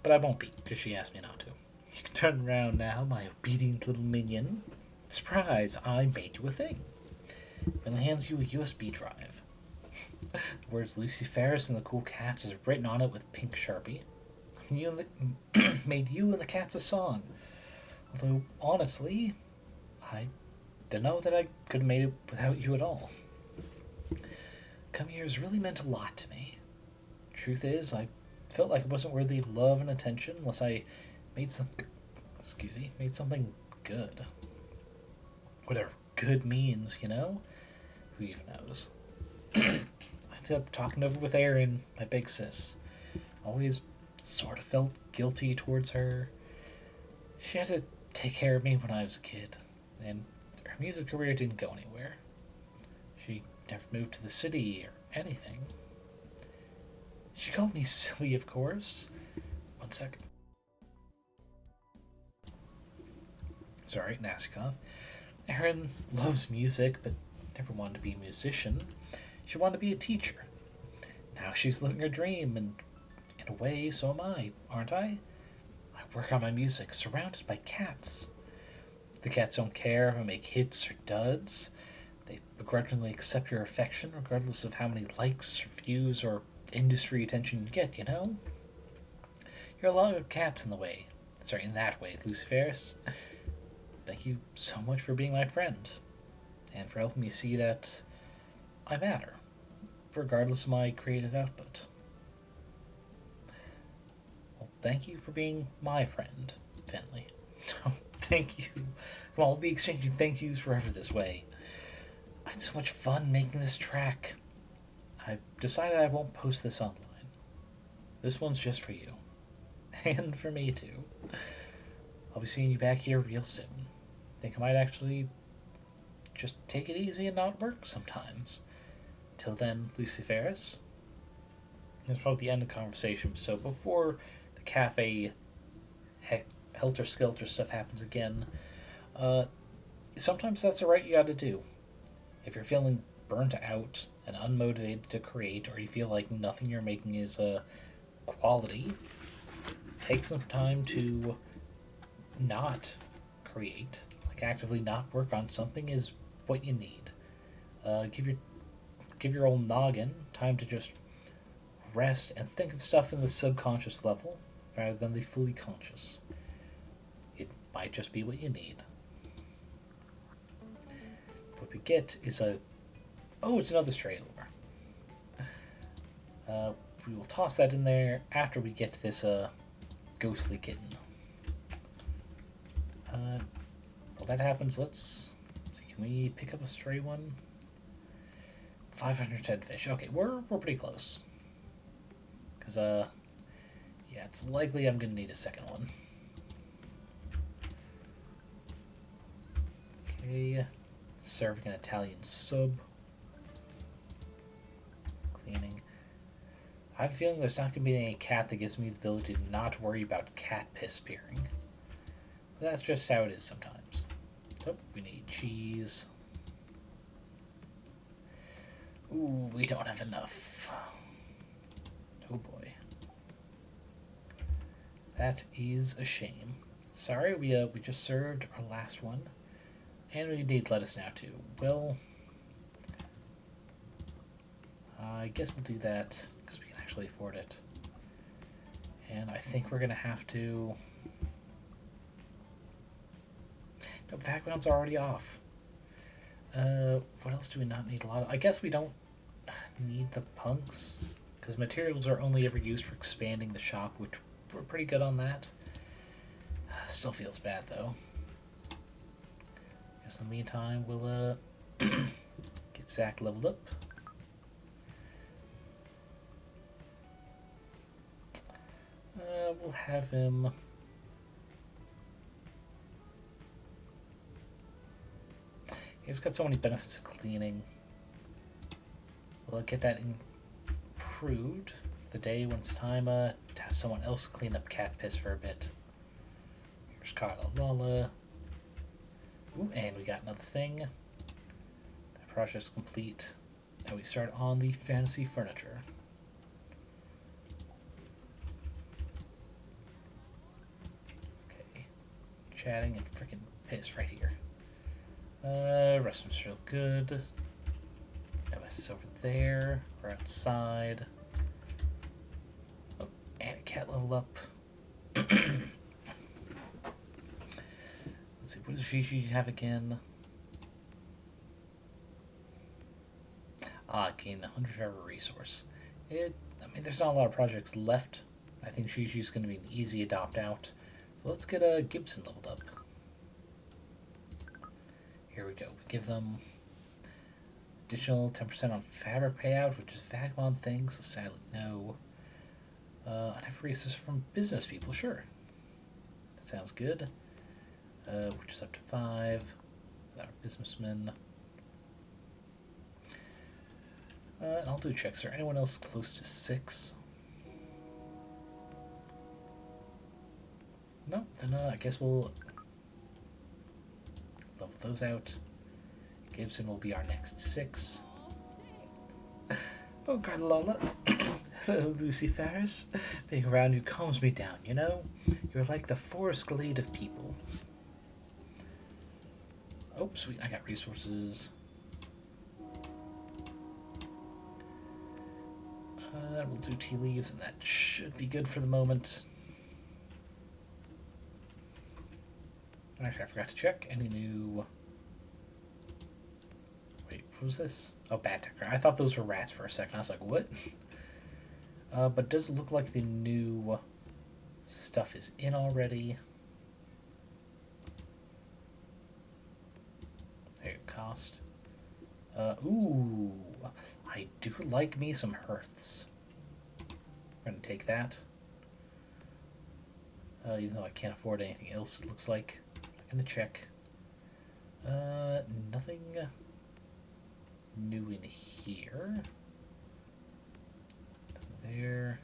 But I won't be, because she asked me not to. You can turn around now, my obedient little minion. Surprise, I made you a thing. And hands you a USB drive. The words Lucy Ferris and the Cool Cats is written on it with pink Sharpie. You made you and the cats a song. Although, honestly, I don't know that I could have made it without you at all. Come here has really meant a lot to me. Truth is, I felt like I wasn't worthy of love and attention unless I made made something good. Whatever good means, you know? Who even knows? I ended up talking over with Erin, my big sis. Always sort of felt guilty towards her. She had to take care of me when I was a kid, and her music career didn't go anywhere. She never moved to the city or anything. She called me silly, of course. One second. Sorry, nasty cough. Erin loves music, but never wanted to be a musician. She wanted to be a teacher. Now she's living her dream, and in a way, so am I, aren't I? I work on my music, surrounded by cats. The cats don't care if I make hits or duds. They begrudgingly accept your affection, regardless of how many likes, views, or industry attention you get, you know? You're a lot of cats in that way, Lucy Ferris. Thank you so much for being my friend, and for helping me see that I matter, regardless of my creative output. Well, thank you for being my friend, Finley. Thank you. Come on, we'll be exchanging thank yous forever this way. I had so much fun making this track. I've decided I won't post this online. This one's just for you. And for me, too. I'll be seeing you back here real soon. Think I might actually just take it easy and not work sometimes. Till then, Lucy Ferris. That's probably the end of the conversation. So before the cafe helter-skelter stuff happens again, sometimes that's the right you gotta do. If you're feeling burnt out and unmotivated to create, or you feel like nothing you're making is quality, take some time to not create, like actively not work on something is what you need. Give your old noggin time to just rest and think of stuff in the subconscious level rather than the fully conscious. It might just be what you need. What we get is it's another stray lure. We will toss that in there after we get to this ghostly kitten. While that happens, let's see. Can we pick up a stray one? 510 fish. Okay, we're pretty close. Cause it's likely I'm gonna need a second one. Okay, serving an Italian sub. Cleaning. I have a feeling there's not gonna be any cat that gives me the ability to not worry about cat piss spearing. That's just how it is sometimes. Oh, we need cheese. Ooh, we don't have enough. Oh boy. That is a shame. Sorry, we just served our last one. And we need lettuce now too. Well, I guess we'll do that because we can actually afford it. And I think we're going to have to... No, background's already off. What else do we not need a lot of? I guess we don't need the punks, because materials are only ever used for expanding the shop, which we're pretty good on that. Still feels bad, though. Guess in the meantime, we'll get Zach leveled up. We'll have him... He's got so many benefits of cleaning. We'll get that improved for the day when it's time to have someone else clean up cat piss for a bit. Here's Carla Lala. Ooh, and we got another thing. That project's complete. Now we start on the fantasy furniture. Okay. Chatting and freaking piss right here. Rest of them's real good. Have a Grass is over there. We're outside. Oh, and a cat level up. Let's see, what does Gigi have again? Gain 100 forever resource. I mean, there's not a lot of projects left. I think Gigi's going to be an easy adopt out. So let's get Gibson leveled up. Here we go. We give them additional 10% on fabric payout, which is vagabond things, so sadly no. Anaphoresis from business people, sure. That sounds good. Which is up to 5. Without a businessman. I'll do checks. Is there anyone else close to 6? No, then I guess we'll level those out. Gibson will be our next 6. Oh, Carlola. Hello, Lucy Ferris. Being around you calms me down, you know? You're like the Forest Glade of people. Oh, sweet, I got resources. We'll do tea leaves, and that should be good for the moment. Actually, I forgot to check. Any new... Wait, what was this? Oh, Bad Decker. I thought those were rats for a second. I was like, what? But it does look like the new stuff is in already. There, cost. Ooh, I do like me some hearths. We're going to take that. Even though I can't afford anything else, it looks like. I'm going to check. Nothing new in here. There.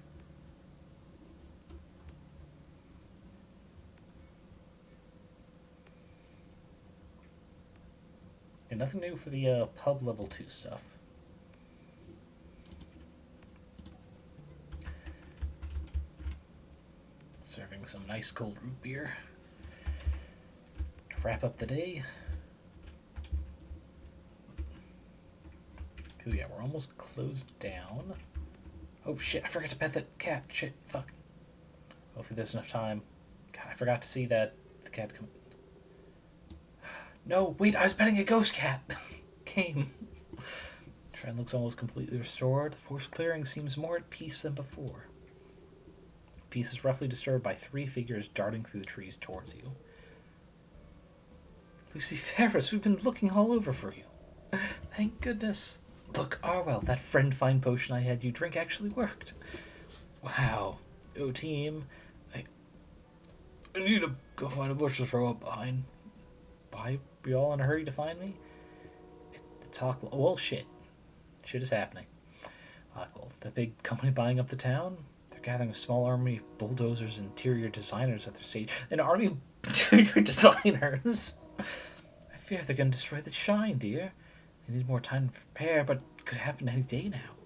And nothing new for the pub level 2 stuff. Serving some nice cold root beer to wrap up the day. Because, yeah, we're almost closed down. Oh, shit, I forgot to pet that cat. Shit, fuck. Hopefully there's enough time. God, I forgot to see that the cat come... No, wait, I was petting a ghost cat. Came. Trend looks almost completely restored. The forest clearing seems more at peace than before. Peace is roughly disturbed by 3 figures darting through the trees towards you. Lucy Ferris, we've been looking all over for you. Thank goodness. Look, Arwell, that friend find potion I had you drink actually worked. Wow. Oh, team. I need to go find a bush to throw up behind. Why be all in a hurry to find me? It's Hawkable. Oh, well, shit. Shit is happening. Hawkable, the big company buying up the town? They're gathering a small army of bulldozers and interior designers at their stage. An army of interior designers? I fear they're going to destroy the shine, dear. They need more time to prepare, but it could happen any day now.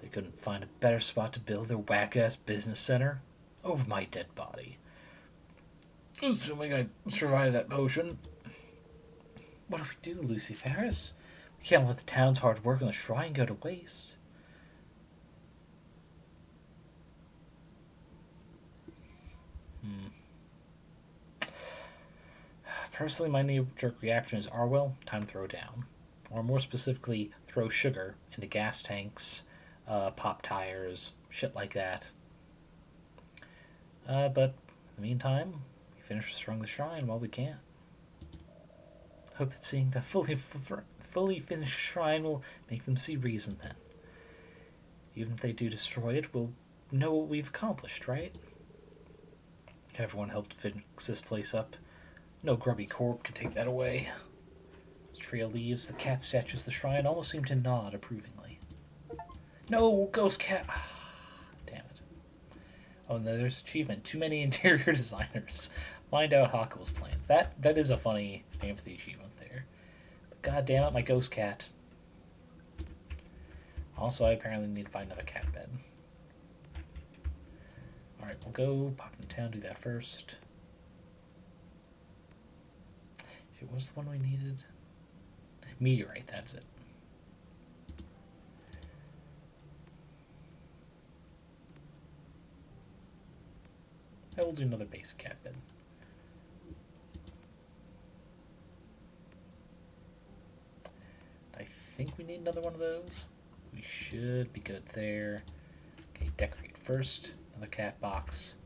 They couldn't find a better spot to build their whack-ass business center. Over my dead body. Assuming I survive that potion. What do we do, Lucy Ferris? We can't let the town's hard work on the shrine go to waste. Personally, my knee-jerk reaction is Arwell, time to throw down. Or more specifically, throw sugar into gas tanks, pop tires, shit like that. But in the meantime, we finish restoring the shrine while we can. Hope that seeing the fully finished shrine will make them see reason then. Even if they do destroy it, we'll know what we've accomplished, right? Everyone helped fix this place up. No grubby corp can take that away. As Trio leaves, the cat statues the shrine almost seem to nod approvingly. No, ghost cat! Damn it. Oh, and there's achievement. Too many interior designers. Find out Hawkable's plans. That is a funny name for the achievement there. But god damn it, my ghost cat. Also, I apparently need to buy another cat bed. Alright, we'll go pop in town, do that first. What was the one we needed? Meteorite, that's it. I will do another basic cat bed. I think we need another one of those. We should be good there. Okay, decorate first. Another cat box.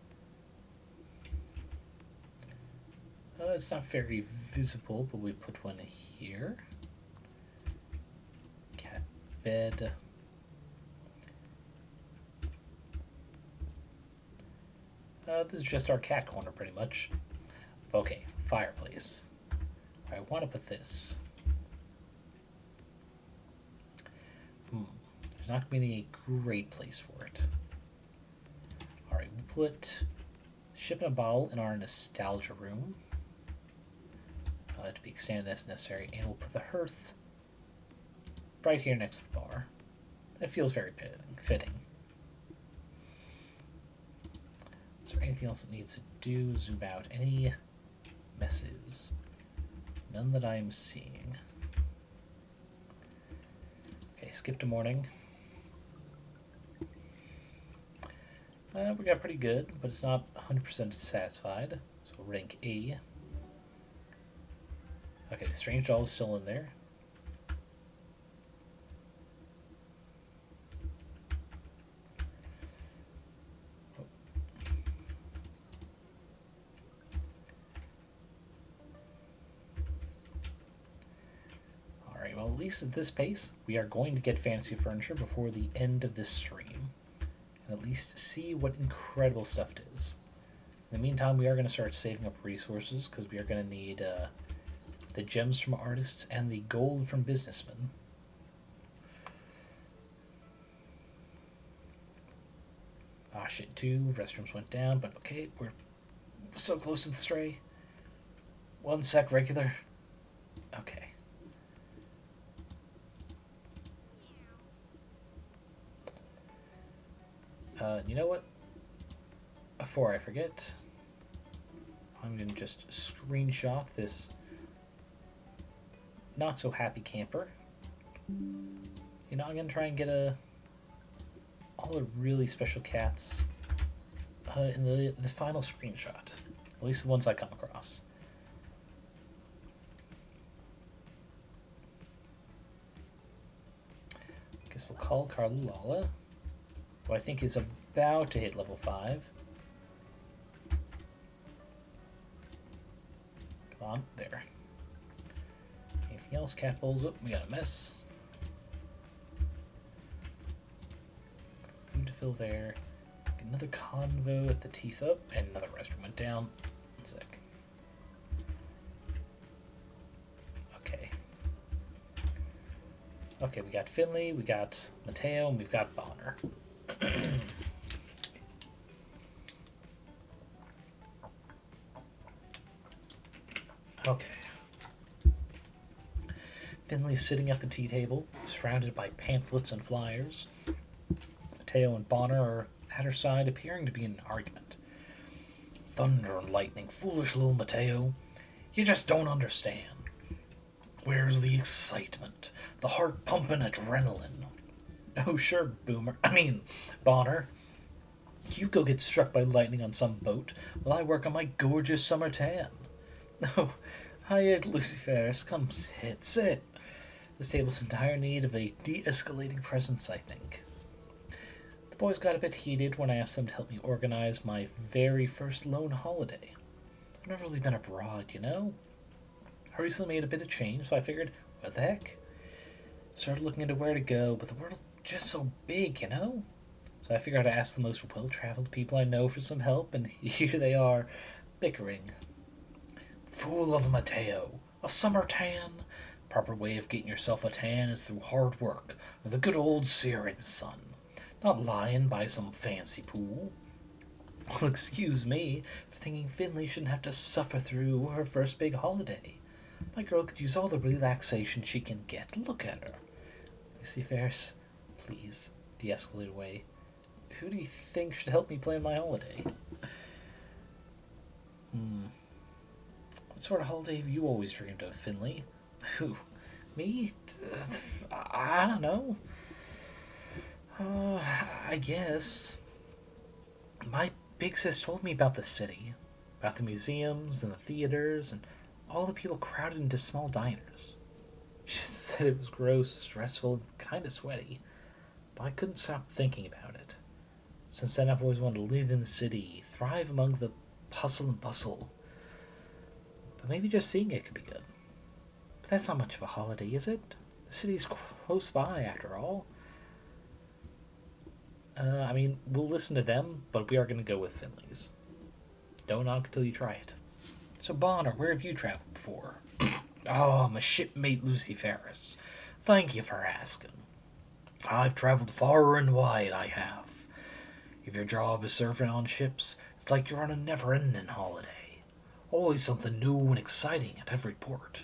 It's not very visible, but we put one here. Cat bed. This is just our cat corner, pretty much. Okay, fireplace. I want to put this. There's not going to be a great place for it. Alright, we'll put ship in a bottle in our nostalgia room. To be extended as necessary. And we'll put the hearth right here next to the bar. It feels very fitting. Is there anything else that needs to do? Zoom out. Any messes? None that I'm seeing. Okay, skip to morning. We got pretty good, but it's not 100% satisfied. So rank A. Okay, Strange Doll is still in there. Alright, well, at least at this pace, we are going to get fancy furniture before the end of this stream. And at least see what incredible stuff it is. In the meantime, we are going to start saving up resources, because we are going to need the gems from artists and the gold from businessmen. Ah, shit, too. Restrooms went down, but okay, we're so close to the stray. 1 sec, regular. Okay. You know what? Before I forget, I'm going to just screenshot this not so happy camper. You know, I'm going to try and get all the really special cats in the final screenshot. At least the ones I come across. I guess we'll call Carla Lala, who I think is about to hit level 5. Come on, there. Anything else? Cat bowls. Oh, we got a mess. Food to fill there. Another convo at the teeth up, and another restroom went down. 1 sec. Okay. Okay, we got Finley, we got Mateo, and we've got Bonner. Okay. Finley's sitting at the tea table, surrounded by pamphlets and flyers. Mateo and Bonner are at her side, appearing to be in an argument. Thunder and lightning, foolish little Mateo. You just don't understand. Where's the excitement? The heart-pumping adrenaline? Oh, sure, Bonner. You go get struck by lightning on some boat, while I work on my gorgeous summer tan. Oh, hiya, Lucifers. Come sit. This table's in dire need of a de-escalating presence, I think. The boys got a bit heated when I asked them to help me organize my very first lone holiday. I've never really been abroad, you know? I recently made a bit of change, so I figured, what the heck? Started looking into where to go, but the world's just so big, you know? So I figured I'd ask the most well-traveled people I know for some help, and here they are, bickering. Fool of a Mateo. A summer tan? Proper way of getting yourself a tan is through hard work, or the good old searing sun. Not lying by some fancy pool. Well, excuse me for thinking Finley shouldn't have to suffer through her first big holiday. My girl could use all the relaxation she can get. Look at her. Lucy Ferris, please, de-escalate away. Who do you think should help me plan my holiday? What sort of holiday have you always dreamed of, Finley? Who? Me? I don't know. I guess. My Big Sis told me about the city, about the museums and the theaters and all the people crowded into small diners. She said it was gross, stressful, and kind of sweaty, but I couldn't stop thinking about it. Since then, I've always wanted to live in the city, thrive among the hustle and bustle. But maybe just seeing it could be good. But that's not much of a holiday, is it? The city's close by, after all. We'll listen to them, but we are going to go with Finley's. Don't knock until you try it. So, Bonner, where have you traveled before? Oh, my shipmate Lucy Ferris. Thank you for asking. I've traveled far and wide, I have. If your job is serving on ships, it's like you're on a never-ending holiday. Always something new and exciting at every port.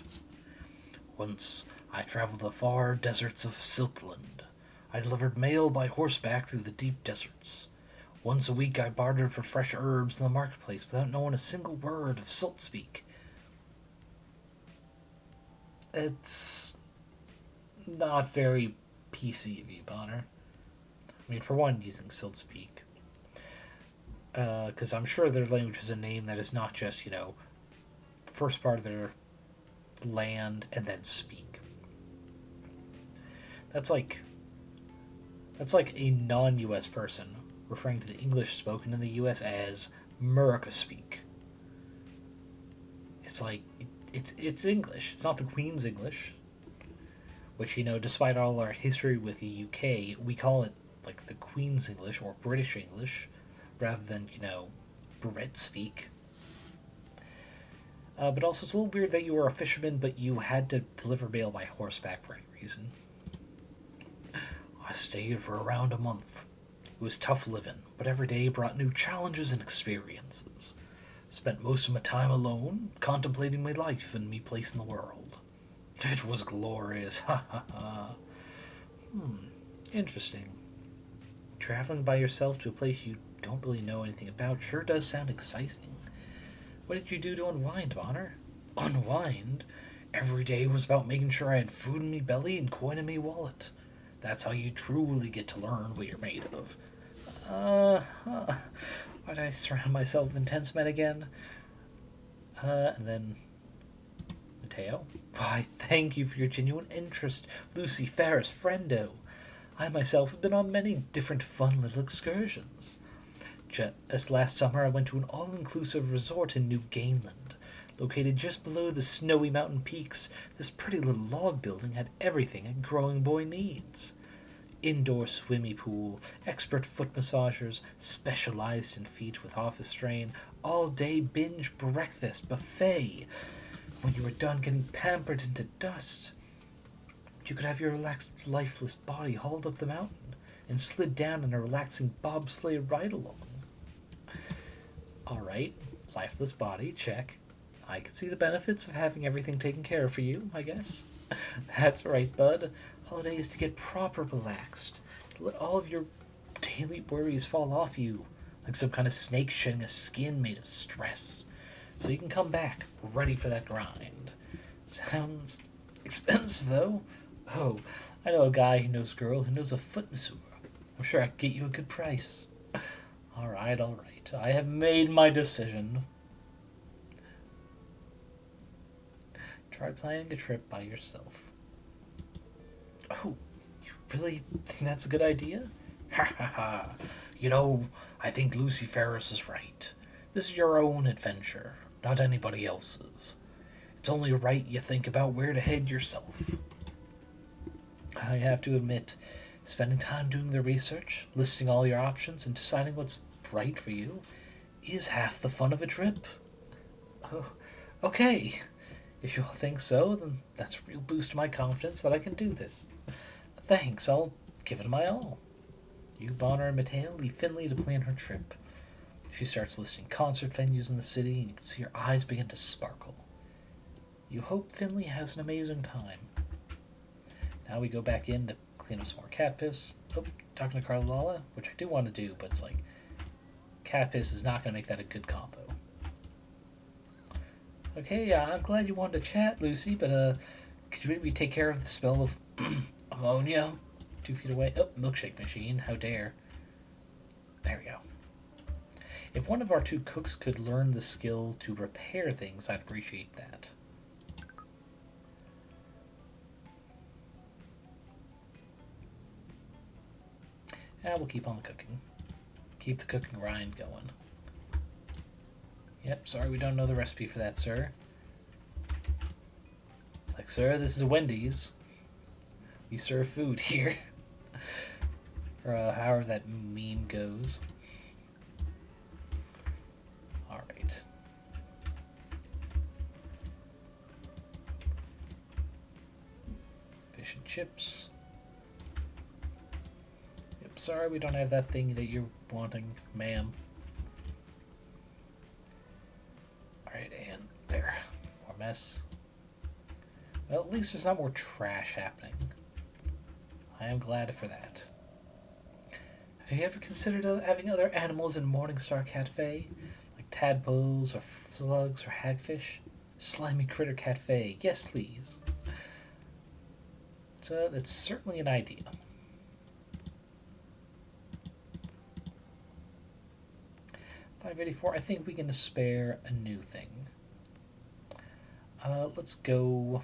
Once, I traveled the far deserts of Siltland. I delivered mail by horseback through the deep deserts. Once a week I bartered for fresh herbs in the marketplace without knowing a single word of silt speak. It's not very PC of you, Bonner. For one, using silt speak. Because I'm sure their language has a name that is not just, first part of their land and then speak. That's like a non-US person referring to the English spoken in the US as America speak. It's like, it's English. It's not the Queen's English. Which, despite all our history with the UK, we call it, like, the Queen's English or British English, rather than, Brit speak. But also, it's a little weird that you were a fisherman, but you had to deliver mail by horseback for any reason. I stayed for around a month. It was tough living, but every day brought new challenges and experiences. Spent most of my time alone, contemplating my life and me place in the world. It was glorious, ha ha ha. Interesting. Traveling by yourself to a place you don't really know anything about sure does sound exciting. What did you do to unwind, Bonner? Unwind? Every day was about making sure I had food in me belly and coin in me wallet. That's how you truly get to learn what you're made of. Why'd I surround myself with intense men again? And then Mateo. Why, thank you for your genuine interest, Lucy Ferris, friendo. I myself have been on many different fun little excursions. Just last summer I went to an all-inclusive resort in New Gainland. Located just below the snowy mountain peaks, this pretty little log building had everything a growing boy needs. Indoor swimming pool, expert foot massagers, specialized in feet with office strain, all-day binge breakfast buffet. When you were done getting pampered into dust, you could have your relaxed, lifeless body hauled up the mountain and slid down in a relaxing bobsleigh ride-along. Alright, lifeless body, check. I can see the benefits of having everything taken care of for you, I guess. That's right, bud. Holiday is to get proper relaxed. To let all of your daily worries fall off you, like some kind of snake shedding a skin made of stress. So you can come back, ready for that grind. Sounds expensive, though. Oh, I know a guy who knows a girl who knows a foot masseur. I'm sure I can get you a good price. Alright. I have made my decision. Try planning a trip by yourself. Oh, you really think that's a good idea? Ha ha ha. I think Lucy Ferris is right. This is your own adventure, not anybody else's. It's only right you think about where to head yourself. I have to admit, spending time doing the research, listing all your options, and deciding what's right for you is half the fun of a trip. Oh, okay. If you all think so, then that's a real boost to my confidence that I can do this. Thanks, I'll give it my all. You, Bonner, and Mateo leave Finley to plan her trip. She starts listing concert venues in the city, and you can see her eyes begin to sparkle. You hope Finley has an amazing time. Now we go back in to clean up some more cat piss. Oh, talking to Carlala, which I do want to do, but it's like, cat piss is not going to make that a good combo. Okay, I'm glad you wanted to chat, Lucy, but could you maybe take care of the smell of ammonia 2 feet away? Oh, milkshake machine, how dare. There we go. If one of our two cooks could learn the skill to repair things, I'd appreciate that. And we'll keep on the cooking. Keep the cooking grind going. Yep, sorry we don't know the recipe for that, sir. It's like, sir, this is Wendy's. We serve food here. Or however that meme goes. Alright. Fish and chips. Yep, sorry we don't have that thing that you're wanting, ma'am. Alright, and there. More mess. Well, at least there's not more trash happening. I am glad for that. Have you ever considered having other animals in Morningstar Cafe? Like tadpoles, or slugs, or hagfish? Slimy Critter Cafe. Yes, please. So that's certainly an idea. $5.84. I think we can spare a new thing. Let's go.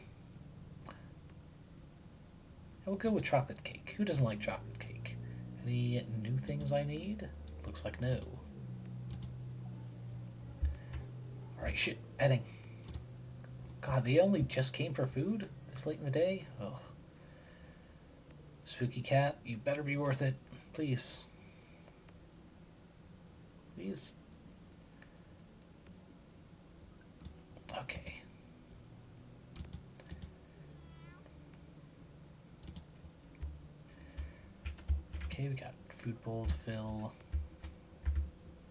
We'll go with chocolate cake. Who doesn't like chocolate cake? Any new things I need? Looks like no. Alright, shit. Petting. God, they only just came for food this late in the day? Oh. Spooky cat, you better be worth it. Please. Please. Okay. Okay, we got food bowl to fill.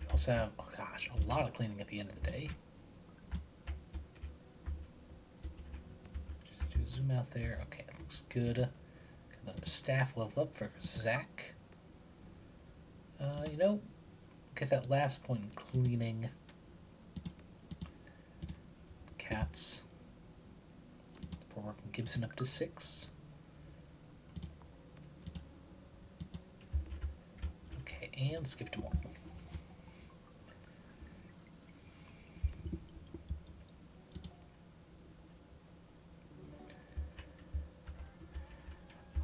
We also have, oh gosh, a lot of cleaning at the end of the day. Just do a zoom out there. Okay, it looks good. Got another staff level up for Zach. You know, get that last point in cleaning. Cats. We're working Gibson up to 6. And skip to 1.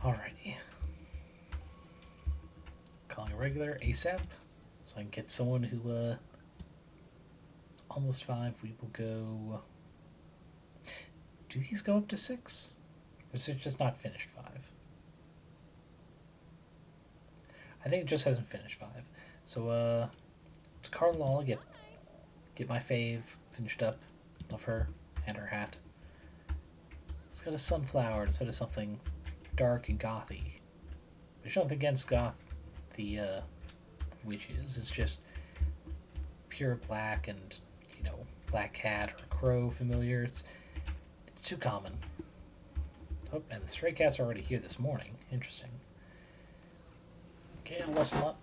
Alrighty. Calling a regular ASAP. So I can get someone who, it's almost 5. We will go. Do these go up to 6? Or is it just not finished 5? I think it just hasn't finished 5. So, to Carla, get my fave finished up. Love her and her hat. It's got a sunflower instead of something dark and gothy. There's nothing against goth, the witches. It's just pure black and, you know, black cat or crow familiar. It's too common. Oh, and the stray cats are already here this morning. Interesting. Okay,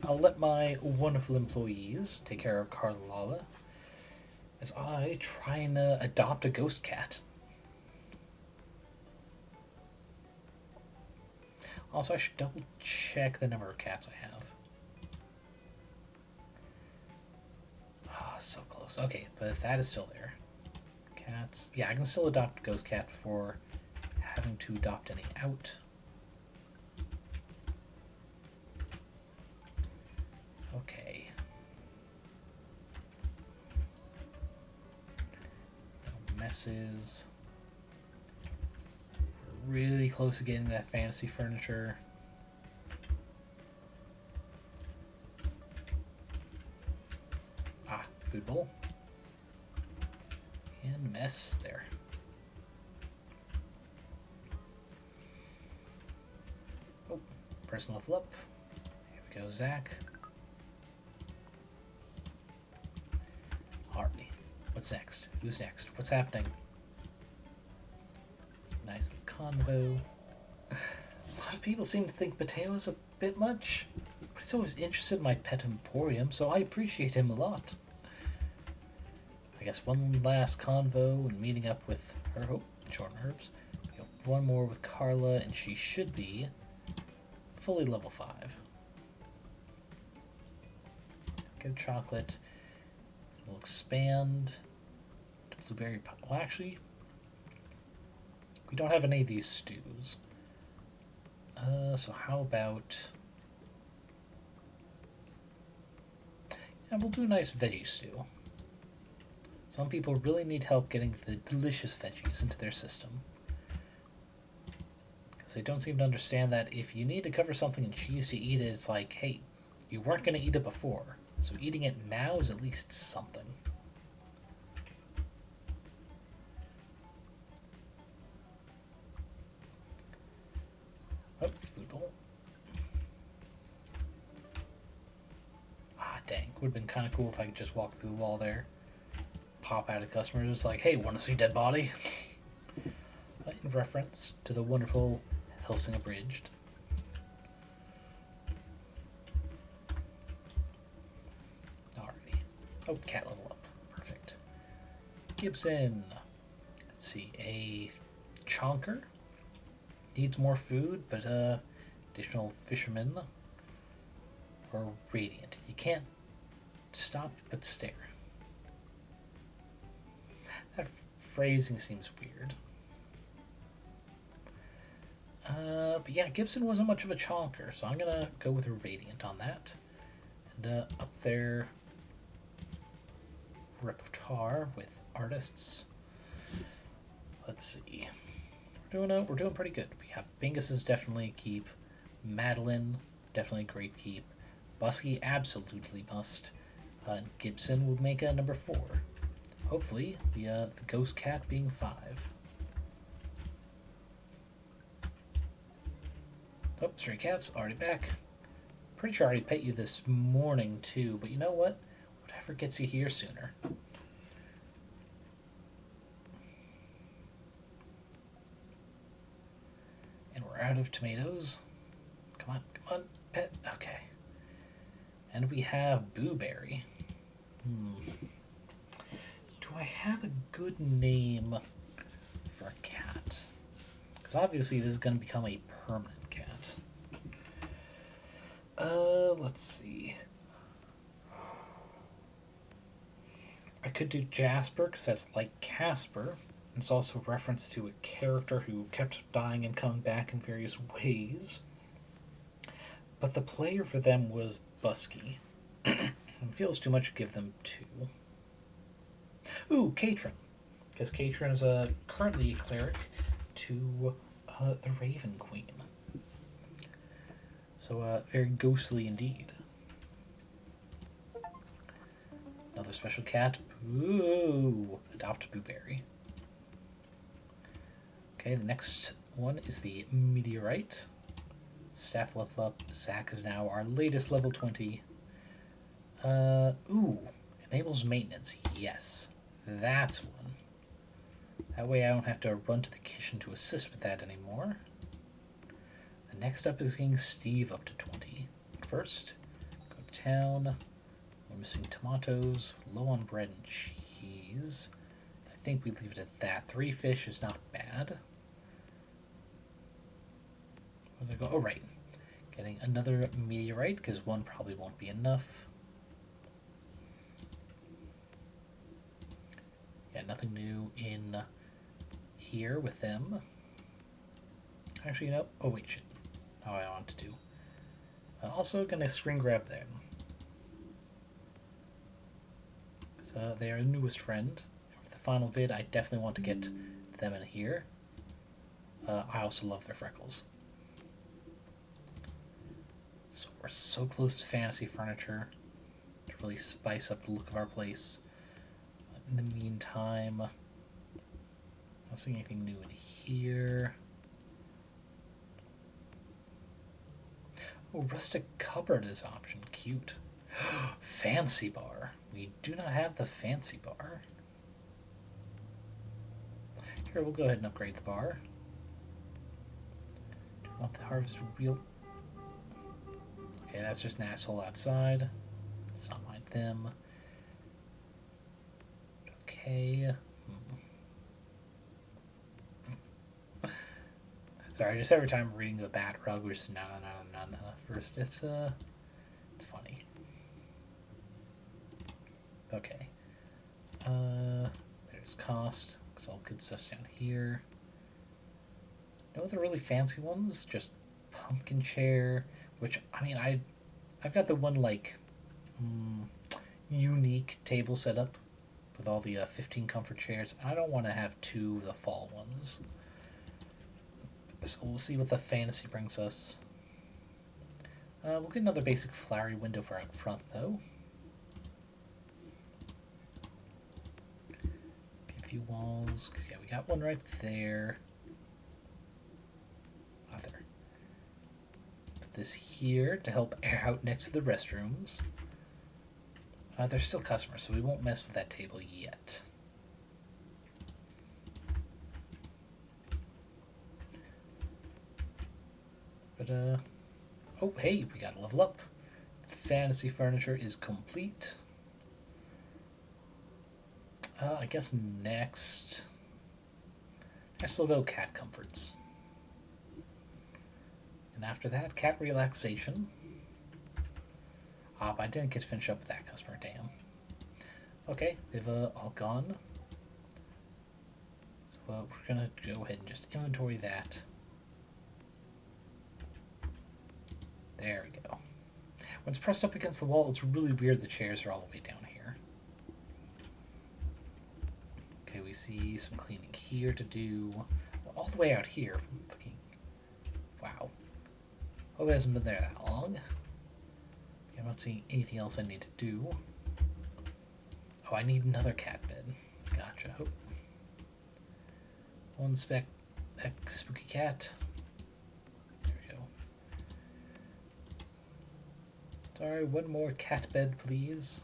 I'll let my wonderful employees take care of Carlala as I try and adopt a ghost cat. Also, I should double check the number of cats I have. Ah, so close. Okay, but that is still there. Cats. Yeah, I can still adopt a ghost cat before having to adopt any out. Okay. No messes. We're really close to getting that fantasy furniture. Ah, food bowl. And mess there. Oh, person level up. Here we go, Zach. Alright, what's next? Who's next? What's happening? It's a nice little convo. A lot of people seem to think Mateo is a bit much, but he's always interested in my pet emporium, so I appreciate him a lot. I guess one last convo and meeting up with her. Oh, short herbs. One more with Carla, and she should be fully level 5. Get a chocolate. We'll expand to blueberry pie. Well, actually, we don't have any of these stews. So how about... Yeah, we'll do a nice veggie stew. Some people really need help getting the delicious veggies into their system. Because they don't seem to understand that if you need to cover something in cheese to eat it, it's like, hey, you weren't going to eat it before. So eating it now is at least something. Oh, food bowl. Ah, dang. Would have been kind of cool if I could just walk through the wall there. Pop out of customers. It's like, hey, want to see dead body? In reference to the wonderful Helsing Abridged. Alrighty. Oh, cat level up. Perfect. Gibson. Let's see. A chonker. Needs more food, but additional fisherman. Or radiant. You can't stop but stare. That phrasing seems weird. But yeah, Gibson wasn't much of a chonker, so I'm gonna go with a radiant on that. And up there, repertoire with artists. Let's see. We're doing pretty good. We have Bingus is definitely a keep. Madeline, definitely a great keep. Busky, absolutely must. And Gibson would make a number 4. Hopefully, the ghost cat being 5. Oh, stray cat's already back. Pretty sure I already pet you this morning too, but you know what? Whatever gets you here sooner. And we're out of tomatoes. Come on, pet. Okay. And we have Booberry. Do I have a good name for a cat? Because obviously this is going to become a permanent cat. Let's see. I could do Jasper, because that's like Casper. It's also a reference to a character who kept dying and coming back in various ways. But the player for them was Busky. It feels too much to give them 2. Ooh, Katrin. Because Katrin is currently a cleric to the Raven Queen. So, very ghostly indeed. Another special cat. Ooh, adopt Booberry. Okay, the next one is the Meteorite. Staff level up. Zach is now our latest level 20. Ooh, enables maintenance. Yes, that's one. That way I don't have to run to the kitchen to assist with that anymore. The next up is getting Steve up to 20. First, go to town. We're missing tomatoes, low on bread and cheese. I think we leave it at that. 3 fish is not bad. Where's I go? Oh, right. Getting another meteorite, because 1 probably won't be enough. Yeah, nothing new in here with them. Actually, no. Oh, wait, shit. Not what I want to do. Also, gonna screen grab them. So they are the newest friend. For the final vid, I definitely want to get them in here. I also love their freckles. So we're so close to fantasy furniture to really spice up the look of our place. In the meantime, I don't see anything new in here. Oh, rustic cupboard is option. Cute. Fancy bar. We do not have the fancy bar. Here, we'll go ahead and upgrade the bar. Turn off the harvest wheel. Okay, that's just an asshole outside. Let's not mind them. Okay. Sorry, just every time reading the bat rug, we're just no. First, it's funny. Okay. There's cost, because all good stuff's down here. No other really fancy ones, just pumpkin chair, which, I mean, I've got the one, like, unique table setup with all the 15 comfort chairs. I don't want to have two of the fall ones. So we'll see what the fantasy brings us. We'll get another basic flowery window for out front, though. Get a few walls, because yeah, we got one right there. Other. Put this here to help air out next to the restrooms. There's still customers, so we won't mess with that table yet. But, oh, hey, we got to level up. Fantasy furniture is complete. I guess next we'll go cat comforts. And after that, cat relaxation. But I didn't get to finish up with that customer, damn. Okay, they've all gone. So we're going to go ahead and just inventory that. There we go. When it's pressed up against the wall, it's really weird the chairs are all the way down here. Okay, we see some cleaning here to do. All the way out here. Fucking wow. Hope it hasn't been there that long. I'm not seeing anything else I need to do. Oh, I need another cat bed. Gotcha. Oh. One spooky cat. There we go. Sorry, one more cat bed, please.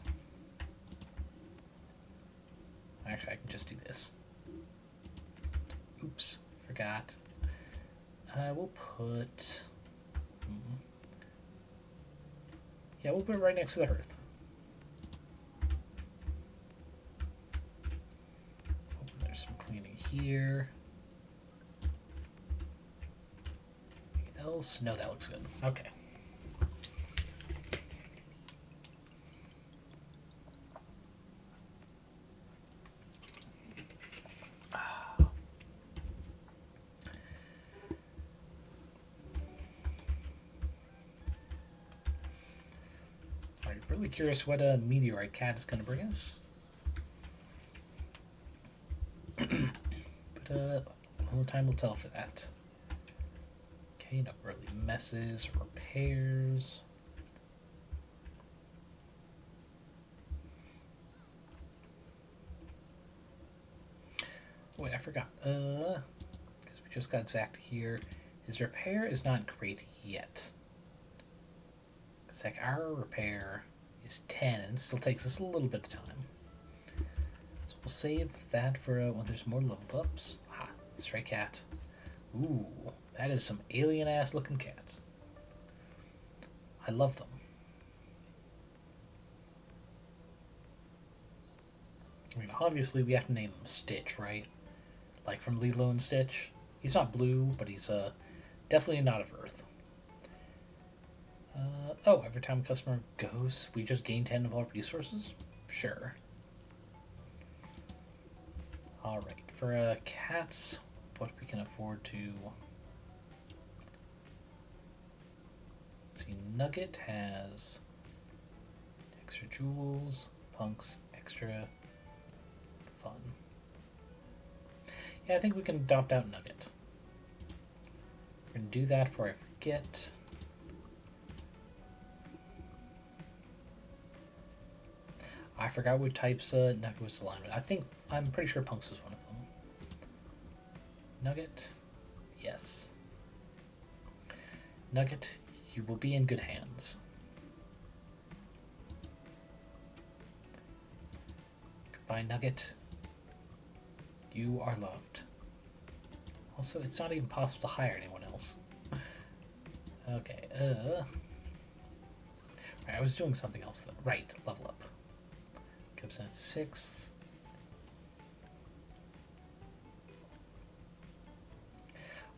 Actually, I can just do this. Oops, forgot. We'll put... Yeah, we'll put it right next to the hearth. Oh, there's some cleaning here. Anything else? No, that looks good. Okay. Really curious what a meteorite cat is going to bring us. But only time will tell for that. Okay, no early messes, repairs. Wait, I forgot. Because we just got Zach here. His repair is not great yet. Zach, our repair is 10 and it still takes us a little bit of time. So we'll save that for when there's more leveled ups. Ah, stray cat. Ooh, that is some alien ass looking cats. I love them. I mean, obviously we have to name him Stitch, right? Like from Lilo and Stitch. He's not blue, but he's definitely not of Earth. Oh, every time a customer goes, we just gain 10 of all resources? Sure. Alright, for cats, what we can afford to... Let's see, Nugget has extra jewels, Punk's extra fun. Yeah, I think we can adopt out Nugget. We're going to do that before I forget. I forgot what types Nugget was aligned with. I'm pretty sure Punk's was one of them. Nugget? Yes. Nugget, you will be in good hands. Goodbye, Nugget. You are loved. Also, it's not even possible to hire anyone else. Okay, Right, I was doing something else though. Right, level up. Comes in at 6.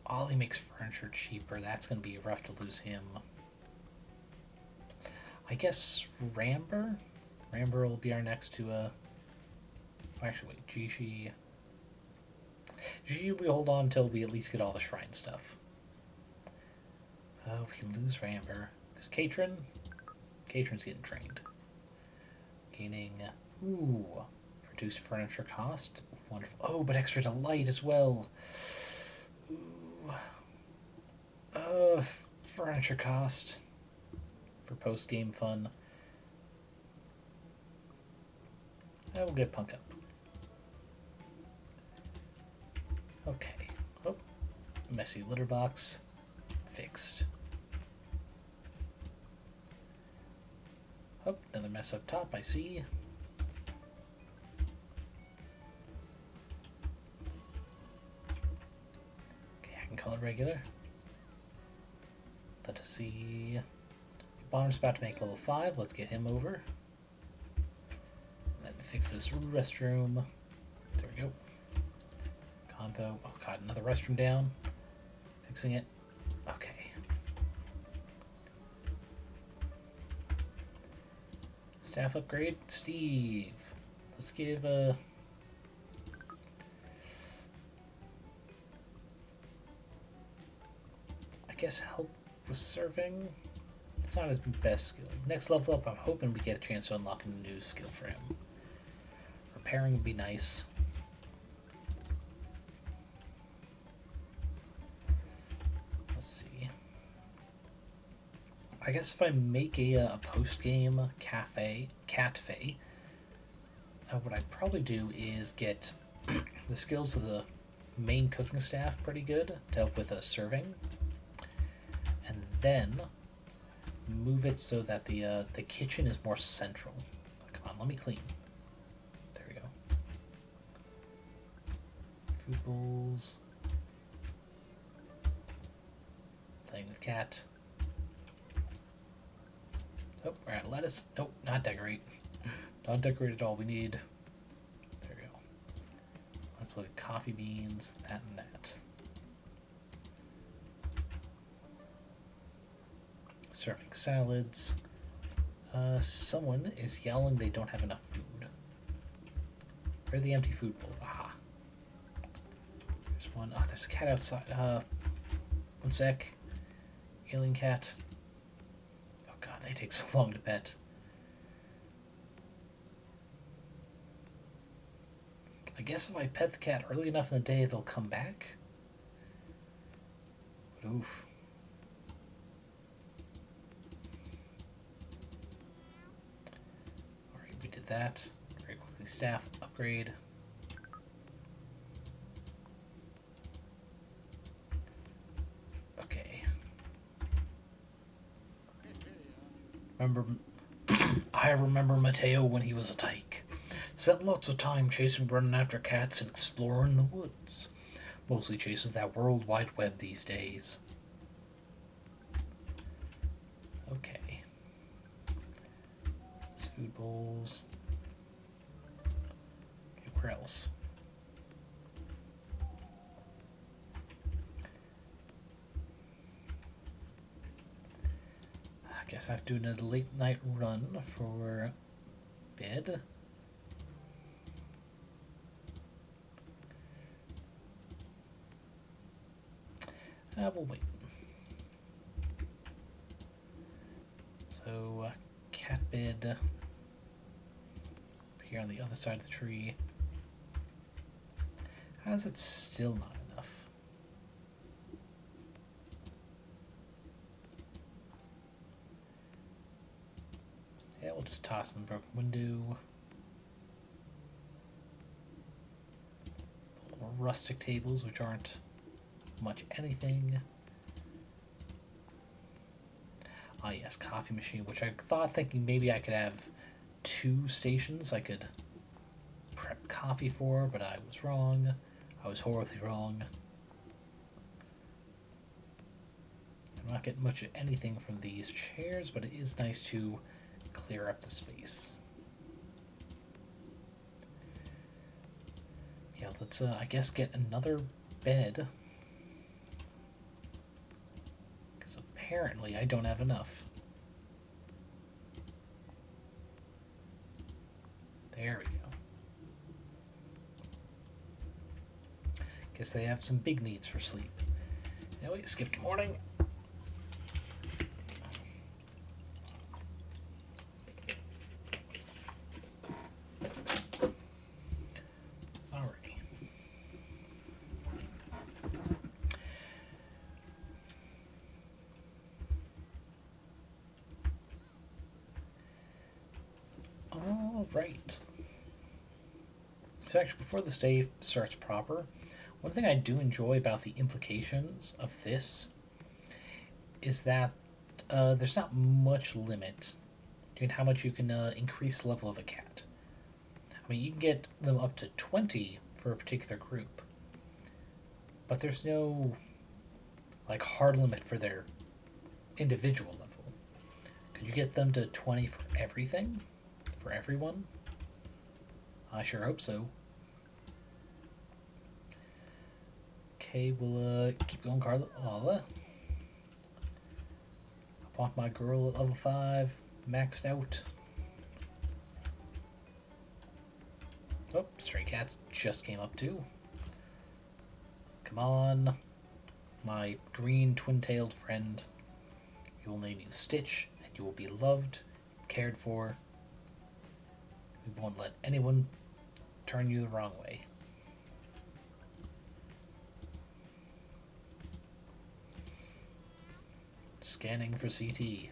Ollie makes furniture cheaper. That's going to be rough to lose him. I guess Ramber? Ramber will be our next to Actually, wait, GG. GG, we hold on until we at least get all the shrine stuff. We can lose Ramber. Because Katrin's getting trained. Gaining, ooh, reduced furniture cost. Wonderful. Oh, but extra delight as well. Ooh. Furniture cost for post-game fun. I will get Punk up. Okay. Oh, messy litter box. Fixed. Oh, another mess up top, I see. Okay, I can call it regular. Let us see. Bonner's about to make level 5. Let's get him over. And then fix this restroom. There we go. Convo. Oh god, another restroom down. Fixing it. Okay. Staff upgrade. Steve. Let's give I guess help with serving. It's not his best skill. Next level up, I'm hoping we get a chance to unlock a new skill for him. Repairing would be nice. Let's see. I guess if I make a post-game cafe, what I'd probably do is get the skills of the main cooking staff pretty good to help with serving, and then move it so that the kitchen is more central. Come on, let me clean. There we go. Food bowls. Playing with cat. Oh, we're out of lettuce. Nope, not decorate. Not decorate at all. We need. There we go. I put coffee beans, that and that. Serving salads. Someone is yelling they don't have enough food. Where the empty food bowl? Aha. There's one. Oh, there's a cat outside. One sec. Alien cat. Oh god, they take so long to pet. I guess if I pet the cat early enough in the day, they'll come back. But oof. Alright, we did that. Very quickly, staff upgrade. Okay. I remember Mateo when he was a tyke. Spent lots of time chasing, running after cats and exploring the woods. Mostly chases that World Wide Web these days. Okay. These food bowls. Okay, where else? I guess I have to do a late night run for bed. We'll wait. So, cat bed here on the other side of the tree. How is it still not enough? Yeah, we'll just toss in the broken window. The little rustic tables, which aren't much anything. Ah yes, coffee machine, which I thought thinking maybe I could have 2 stations I could prep coffee for, but I was wrong. I was horribly wrong. I'm not getting much of anything from these chairs, but it is nice to clear up the space. Yeah, let's I guess get another bed. Apparently, I don't have enough. There we go. Guess they have some big needs for sleep. Anyway, skip to morning. Alrighty. Alright. So actually, before this day starts proper, one thing I do enjoy about the implications of this is that there's not much limit in how much you can increase the level of a cat. I mean, you can get them up to 20 for a particular group, but there's no like hard limit for their individual level. Could you get them to 20 for everything? For everyone? I sure hope so. Okay, we'll keep going, Carla. I want my girl at level 5 maxed out. Oh, stray cats just came up too. Come on, my green twin-tailed friend. You will name you Stitch, and you will be loved, cared for. We won't let anyone turn you the wrong way. Scanning for CT.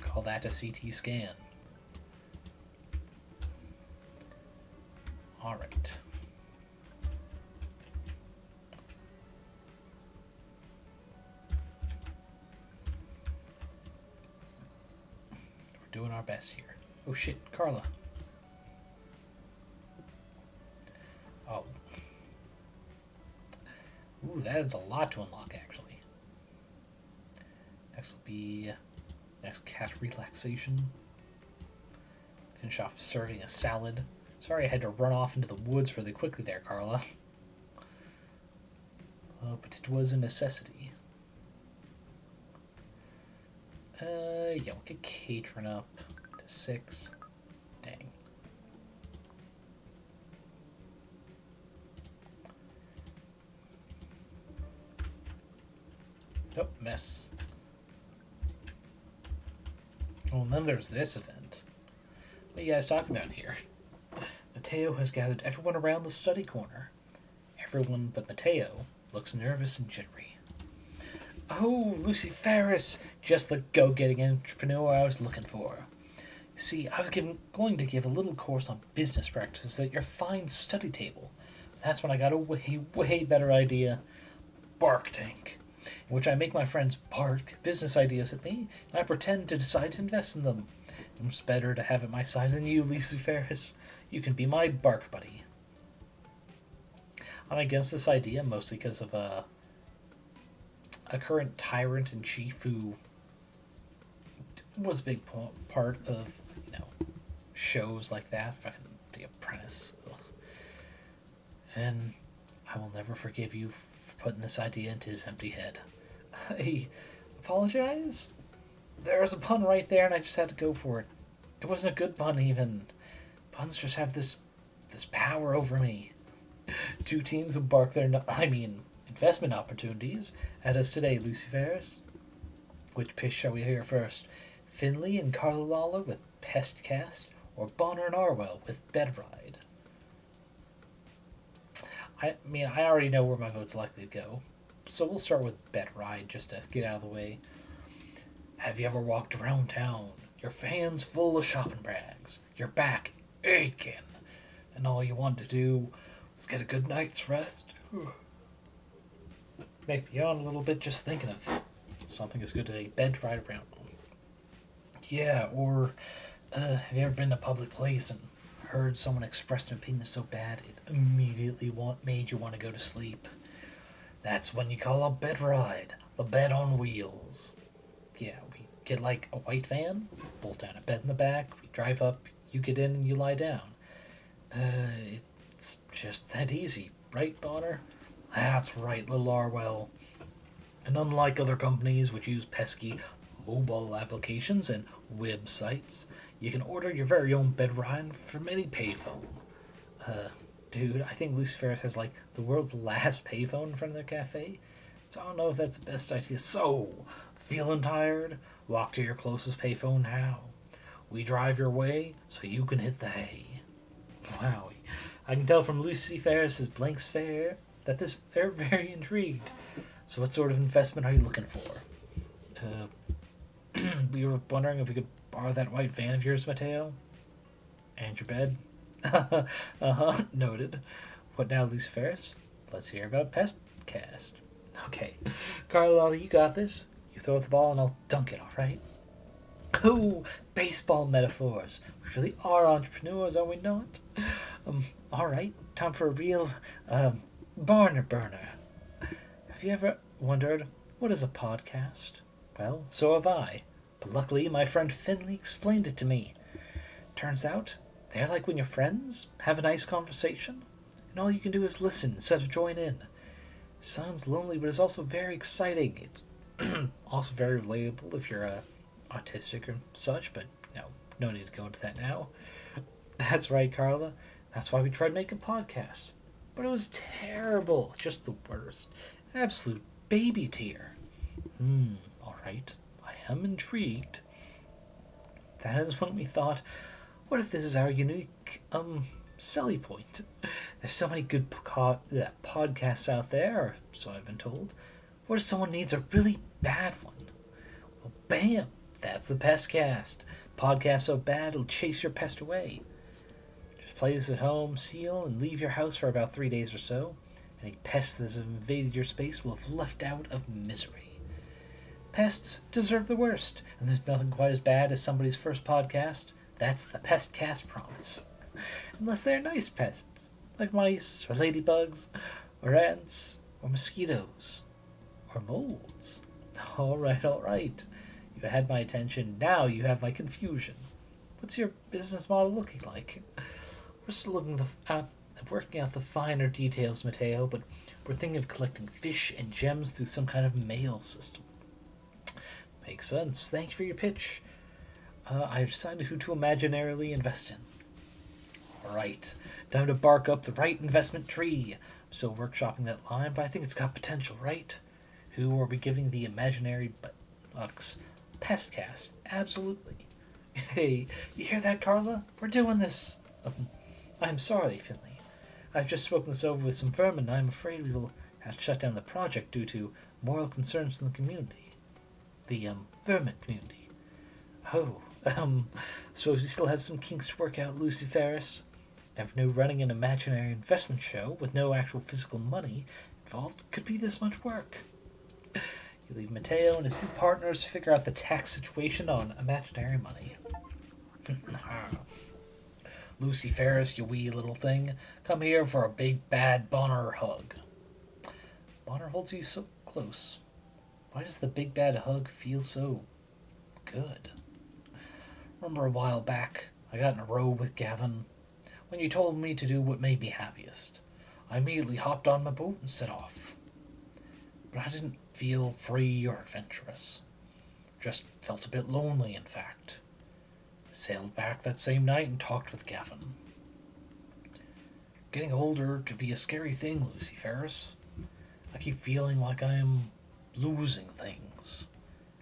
Call that a CT scan. Alright. We're doing our best here. Oh shit, Carla. Oh. Ooh, that is a lot to unlock, actually. Next will be next cat relaxation. Finish off serving a salad. Sorry I had to run off into the woods really quickly there, Carla. But it was a necessity. Yeah, we'll get Catron up to 6. Dang. Oh, mess. Oh, and then there's this event. What are you guys talking about here? Mateo has gathered everyone around the study corner. Everyone but Mateo looks nervous and jittery. Oh, Lucy Ferris! Just the go-getting entrepreneur I was looking for. See, I was going to give a little course on business practices at your fine study table. That's when I got a way better idea. Bark Tank. In which I make my friends bark business ideas at me, and I pretend to decide to invest in them. It's better to have at my side than you, Lucy Ferris. You can be my bark buddy. I'm against this idea mostly because of a current tyrant-in-chief who was a big part of, shows like that. Fucking The Apprentice. Ugh. Finn, I will never forgive you for putting this idea into his empty head. I apologize? There was a pun right there and I just had to go for it. It wasn't a good pun even. Puns just have this power over me. 2 teams will bark their investment opportunities at us today, Lucy Ferris. Which pitch shall we hear first? Finley and Carlalala with Pestcast, or Bonner and Arwell with Bedride? I already know where my vote's likely to go, so we'll start with Bedride just to get out of the way. Have you ever walked around town, your fans full of shopping bags, your back aching, and all you wanted to do was get a good night's rest? Make me yawn a little bit just thinking of something as good as a bed to ride around. Yeah, or have you ever been to a public place and heard someone express an opinion so bad it immediately made you want to go to sleep? That's when you call a bed ride, the bed on wheels. Yeah, we get like a white van, bolt down a bed in the back, we drive up, you get in and you lie down. It's just that easy, right, Bonner? That's right, little Arwell. And unlike other companies which use pesky mobile applications and websites, you can order your very own bed ride from any payphone. Dude, I think Lucifer's has like the world's last payphone in front of their cafe. So I don't know if that's the best idea. So, feeling tired? Walk to your closest payphone now. We drive your way so you can hit the hay. Wow. I can tell from Lucy Ferris's blank stare that they're very intrigued. So what sort of investment are you looking for? We were wondering if we could borrow that white van of yours, Mateo. And your bed. Noted. What now, Lucy Ferris? Let's hear about Pestcast. Okay. Carlotta, you got this. You throw the ball and I'll dunk it, alright? Oh, baseball metaphors. We really are entrepreneurs, are we not? Alright, time for a real, barn burner. Have you ever wondered, what is a podcast? Well, so have I. But luckily, my friend Finley explained it to me. Turns out, they're like when you're friends, have a nice conversation, and all you can do is listen instead of join in. Sounds lonely, but it's also very exciting. It's also very relatable if you're autistic or such, but no need to go into that now. That's right, Carla. That's why we tried making a podcast. But it was terrible. Just the worst. Absolute baby tier. Alright. I am intrigued. That is when we thought, what if this is our unique, selling point? There's so many good podcasts out there, or so I've been told. What if someone needs a really bad one? Well, bam! That's the Pestcast. Podcast so bad it'll chase your pest away. Just play this at home, seal, and leave your house for about 3 days or so. Any pest that has invaded your space will have left out of misery. Pests deserve the worst, and there's nothing quite as bad as somebody's first podcast. That's the Pestcast promise. Unless they're nice pests, like mice, or ladybugs, or ants, or mosquitoes, or molds. Alright. You had my attention, now you have my confusion. What's your business model looking like? We're still working out the finer details, Mateo, but we're thinking of collecting fish and gems through some kind of mail system. Makes sense. Thank you for your pitch. I've decided who to imaginarily invest in. Alright, time to bark up the right investment tree. I'm still workshopping that line, but I think it's got potential, right? Who are we giving the imaginary bucks? Pestcast, absolutely. Hey, you hear that, Carla? We're doing this. I'm sorry, Finley. I've just spoken this over with some vermin, and I'm afraid we will have to shut down the project due to moral concerns in the community. The, vermin community. Suppose we still have some kinks to work out, Lucy Ferris. Never knew running an imaginary investment show with no actual physical money involved could be this much work. You leave Mateo and his new partners figure out the tax situation on imaginary money. Lucy Ferris, you wee little thing, come here for a big bad Bonner hug. Bonner holds you so close. Why does the big bad hug feel so good? Remember a while back, I got in a row with Gavin. When you told me to do what made me happiest, I immediately hopped on my boat and set off. But I didn't feel free or adventurous. Just felt a bit lonely, in fact. Sailed back that same night and talked with Gavin. Getting older could be a scary thing, Lucy Ferris. I keep feeling like I'm losing things.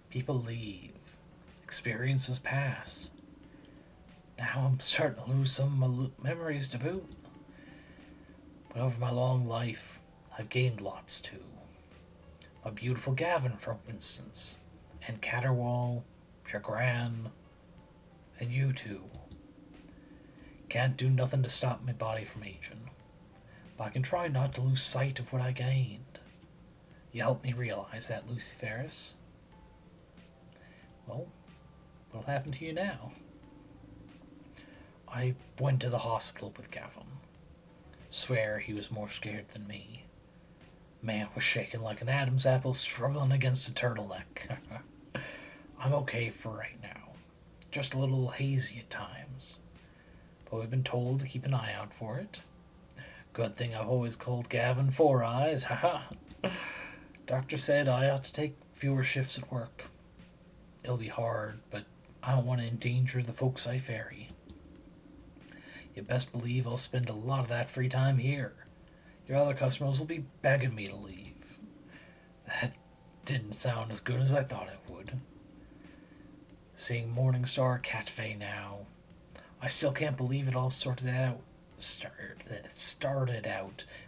People leave. Experiences pass. Now I'm starting to lose some of my memories to boot. But over my long life, I've gained lots too. My beautiful Gavin, for instance, and Caterwall, Chagrin, and you too. Can't do nothing to stop my body from aging, but I can try not to lose sight of what I gained. You helped me realize that, Lucy Ferris. Well, what'll happen to you now? I went to the hospital with Gavin. Swear he was more scared than me. Man was shaking like an Adam's apple struggling against a turtleneck. I'm okay for right now. Just a little hazy at times. But we've been told to keep an eye out for it. Good thing I've always called Gavin Four Eyes, haha. Doctor said I ought to take fewer shifts at work. It'll be hard, but I don't want to endanger the folks I ferry. You best believe I'll spend a lot of that free time here. Your other customers will be begging me to leave. That didn't sound as good as I thought it would. Seeing Morningstar Cafe now. I still can't believe it all started out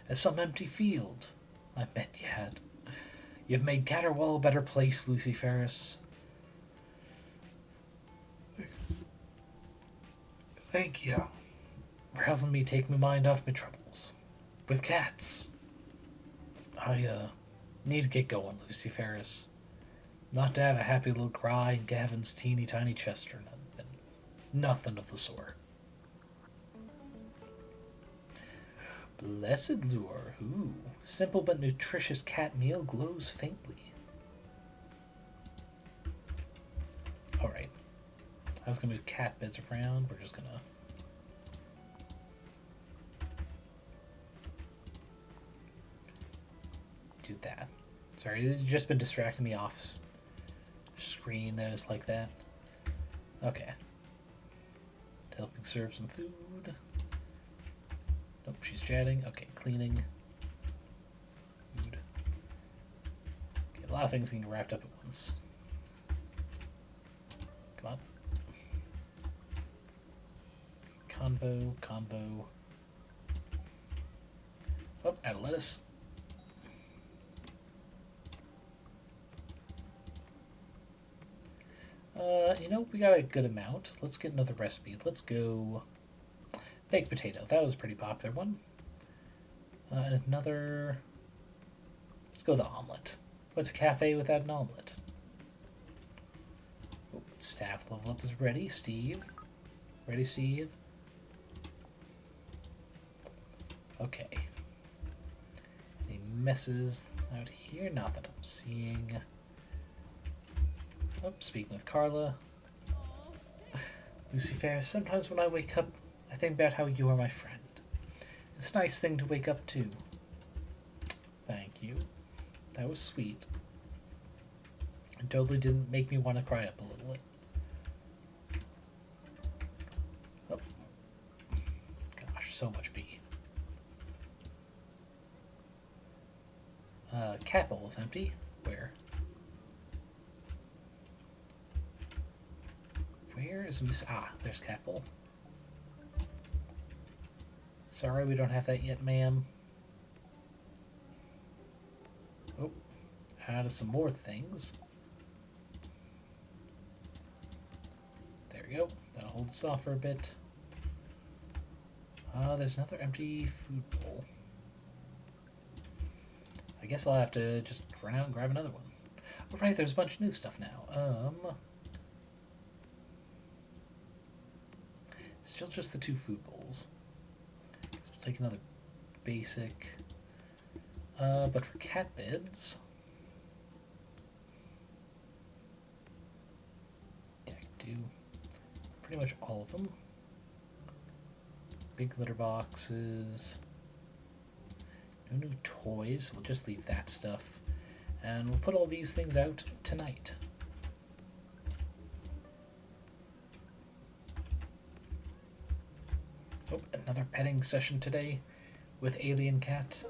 as some empty field. I bet you had. You've made Caterwall a better place, Lucy Ferris. Thank you for helping me take my mind off my troubles. With cats. I need to get going, Lucy Ferris. Not to have a happy little cry in Gavin's teeny tiny chest or nothing. Nothing of the sort. Blessed lure. Ooh. Simple but nutritious cat meal glows faintly. Alright. I was gonna move cat beds around. We're just gonna do that. Sorry, it's just been distracting me off screen. That was like that. Okay. Helping serve some food. Nope, she's chatting. Okay, cleaning. Food. Okay, a lot of things getting wrapped up at once. Come on. Convo. Oh, add lettuce. You know, we got a good amount. Let's get another recipe. Let's go baked potato. That was a pretty popular one. And another... Let's go the omelet. What's a cafe without an omelet? Oh, staff level up is ready. Steve. Ready, Steve? Okay. Any messes out here? Not that I'm seeing. Oh, speaking with Carla. Lucy Ferris, sometimes when I wake up, I think about how you are my friend. It's a nice thing to wake up to. Thank you. That was sweet. It totally didn't make me want to cry up a little bit. Oh. Gosh, so much bee. Cat bowl is empty. Where? Where is Miss... Ah, there's cat bowl. Sorry, we don't have that yet, ma'am. Oh, added some more things. There we go. That'll hold us off for a bit. There's another empty food bowl. I guess I'll have to just run out and grab another one. Oh, right, there's a bunch of new stuff now. Still just the 2 food bowls. So we'll take another basic. But for cat beds, yeah, I can do pretty much all of them. Big litter boxes. No new toys. We'll just leave that stuff. And we'll put all these things out tonight. Oh, another petting session today with Alien Cat.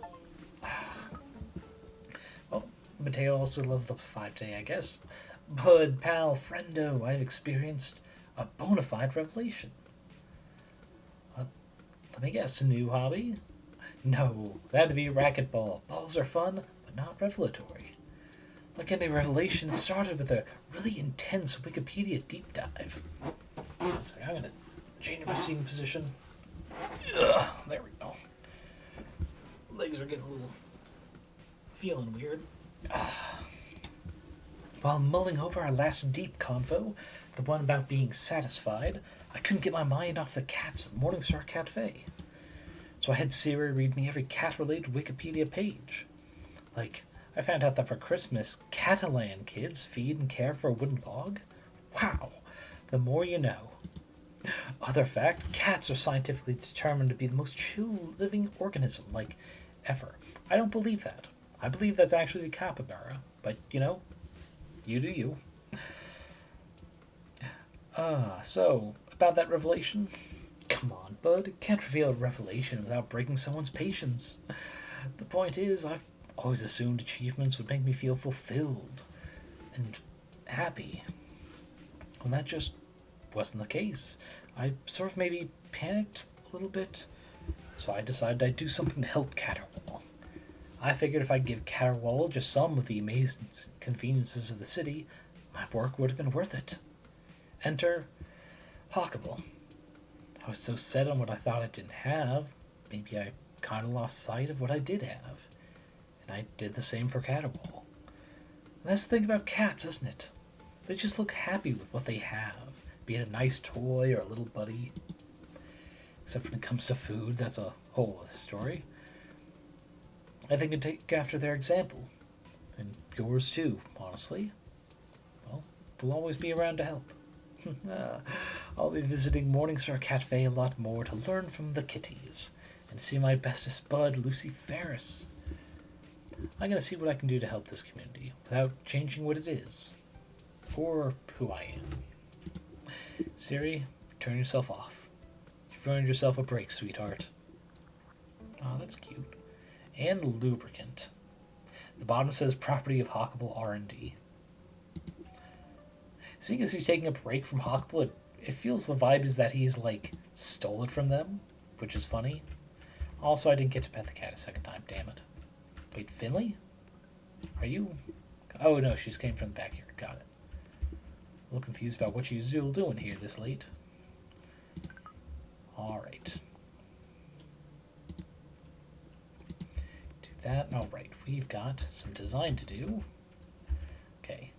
Well, Mateo also leveled up 5 today, I guess. Bud, pal, friendo, I've experienced a bona fide revelation. Let me guess, a new hobby? No, that'd be racquetball. Balls are fun, but not revelatory. Like any revelation, it started with a really intense Wikipedia deep dive. So I'm going to change my seating position. Ugh, there we go. Legs are getting a little... feeling weird. While mulling over our last deep convo, the one about being satisfied, I couldn't get my mind off the cats at Morningstar Cafe. So I had Siri read me every cat-related Wikipedia page. Like, I found out that for Christmas, Catalan kids feed and care for a wooden log. Wow, the more you know. Other fact, cats are scientifically determined to be the most chill living organism, like, ever. I don't believe that. I believe that's actually a capybara, but, you know, you do you. So, about that revelation, come Come on, bud. Can't reveal a revelation without breaking someone's patience. The point is, I've always assumed achievements would make me feel fulfilled and happy. And that just wasn't the case. I sort of maybe panicked a little bit, so I decided I'd do something to help Caterwall. I figured if I give Caterwall just some of the amazing conveniences of the city, my work would have been worth it. Enter Hawkable. I was so set on what I thought I didn't have, maybe I kind of lost sight of what I did have. And I did the same for Caterwall. And that's the thing about cats, isn't it? They just look happy with what they have, be it a nice toy or a little buddy. Except when it comes to food, that's a whole other story. I think I'd take after their example. And yours too, honestly. Well, we'll always be around to help. I'll be visiting Morningstar Cafe a lot more to learn from the kitties and see my bestest bud, Lucy Ferris. I'm going to see what I can do to help this community without changing what it is or who I am. Siri, turn yourself off. You've earned yourself a break, sweetheart. Oh, that's cute. And lubricant. The bottom says property of Hawkable R&D. Seeing as he's taking a break from Hawkable, it feels the vibe is that he's, like, stole it from them, which is funny. Also, I didn't get to pet the cat a second time, damn it. Wait, Finley? Are you... Oh, no, she's came from the backyard, got it. A little confused about what she's doing here this late. Alright. Do that. Alright, we've got some design to do. Okay.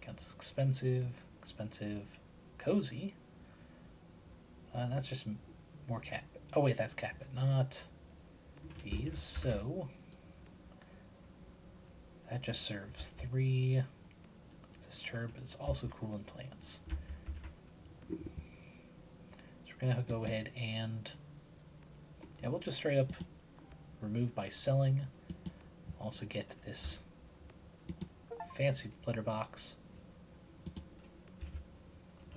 That's expensive, cozy. That's just more cat. Oh wait, that's cat, but not these. So that just serves 3. This turb is also cool in plants. So we're gonna go ahead and we'll just straight up remove by selling. Also get this fancy litter box.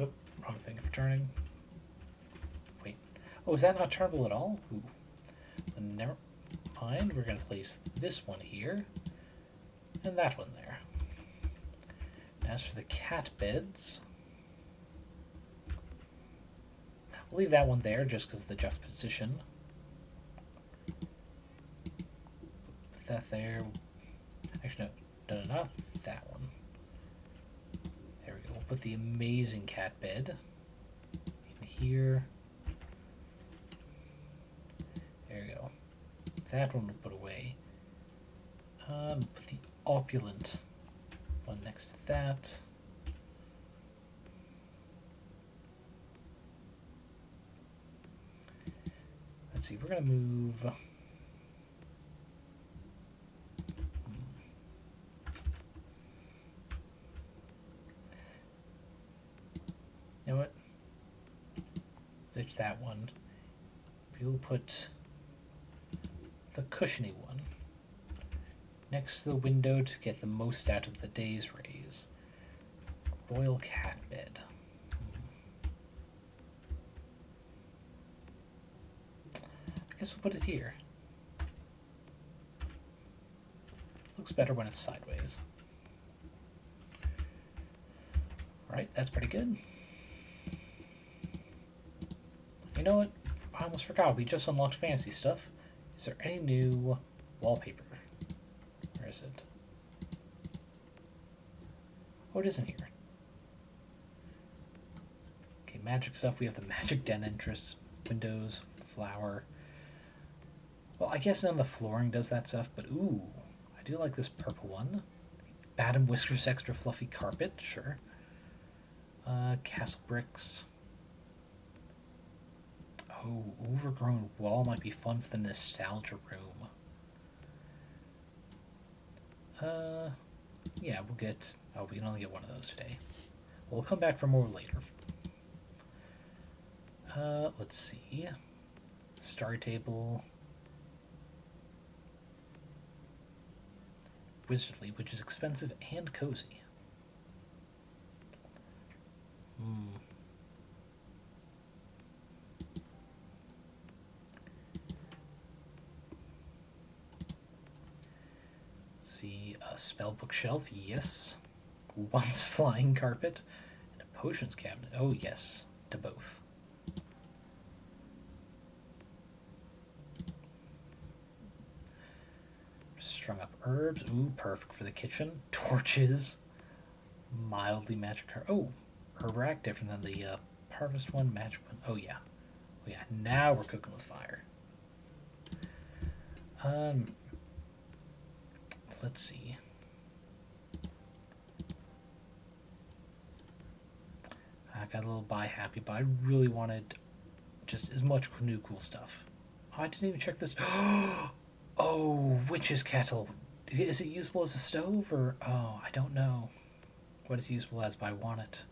Oop, wrong thing for turning. Wait. Oh, is that not turnable at all? Ooh. Then never mind. We're going to place this one here and that one there. As for the cat beds, we'll leave that one there just because of the juxtaposition. Put that there. Actually, no, not that one. There we go. We'll put the amazing cat bed in here. There we go. That one we'll put away. Put the opulent one next to that. Let's see, we're going to move... You know what? Ditch that one. We'll put the cushiony one next to the window to get the most out of the day's rays. Royal cat bed. I guess we'll put it here. Looks better when it's sideways. Right, that's pretty good. You know what? I almost forgot. We just unlocked fantasy stuff. Is there any new wallpaper? Where is it? Oh, it isn't here. Okay, magic stuff. We have the magic den entrance, windows, flower. Well, I guess none of the flooring does that stuff, but ooh, I do like this purple one. Bat and Whiskers extra fluffy carpet, sure. Castle bricks. Oh, overgrown wall might be fun for the nostalgia room. Yeah, we'll get... Oh, we can only get one of those today. We'll come back for more later. Let's see. Star table. Wizardly, which is expensive and cozy. see, a spellbook shelf, yes. Once flying carpet, and a potions cabinet. Oh yes, to both. Strung up herbs. Ooh, perfect for the kitchen. Torches. Mildly magic. Oh, herb rack, different than the harvest one, magic one. Oh yeah. Oh yeah, now we're cooking with fire. Let's see. I got a little buy happy, but I really wanted just as much new cool stuff. Oh, I didn't even check this. Oh, witch's kettle. Is it usable as a stove or... Oh, I don't know what it's useful as, but I want it.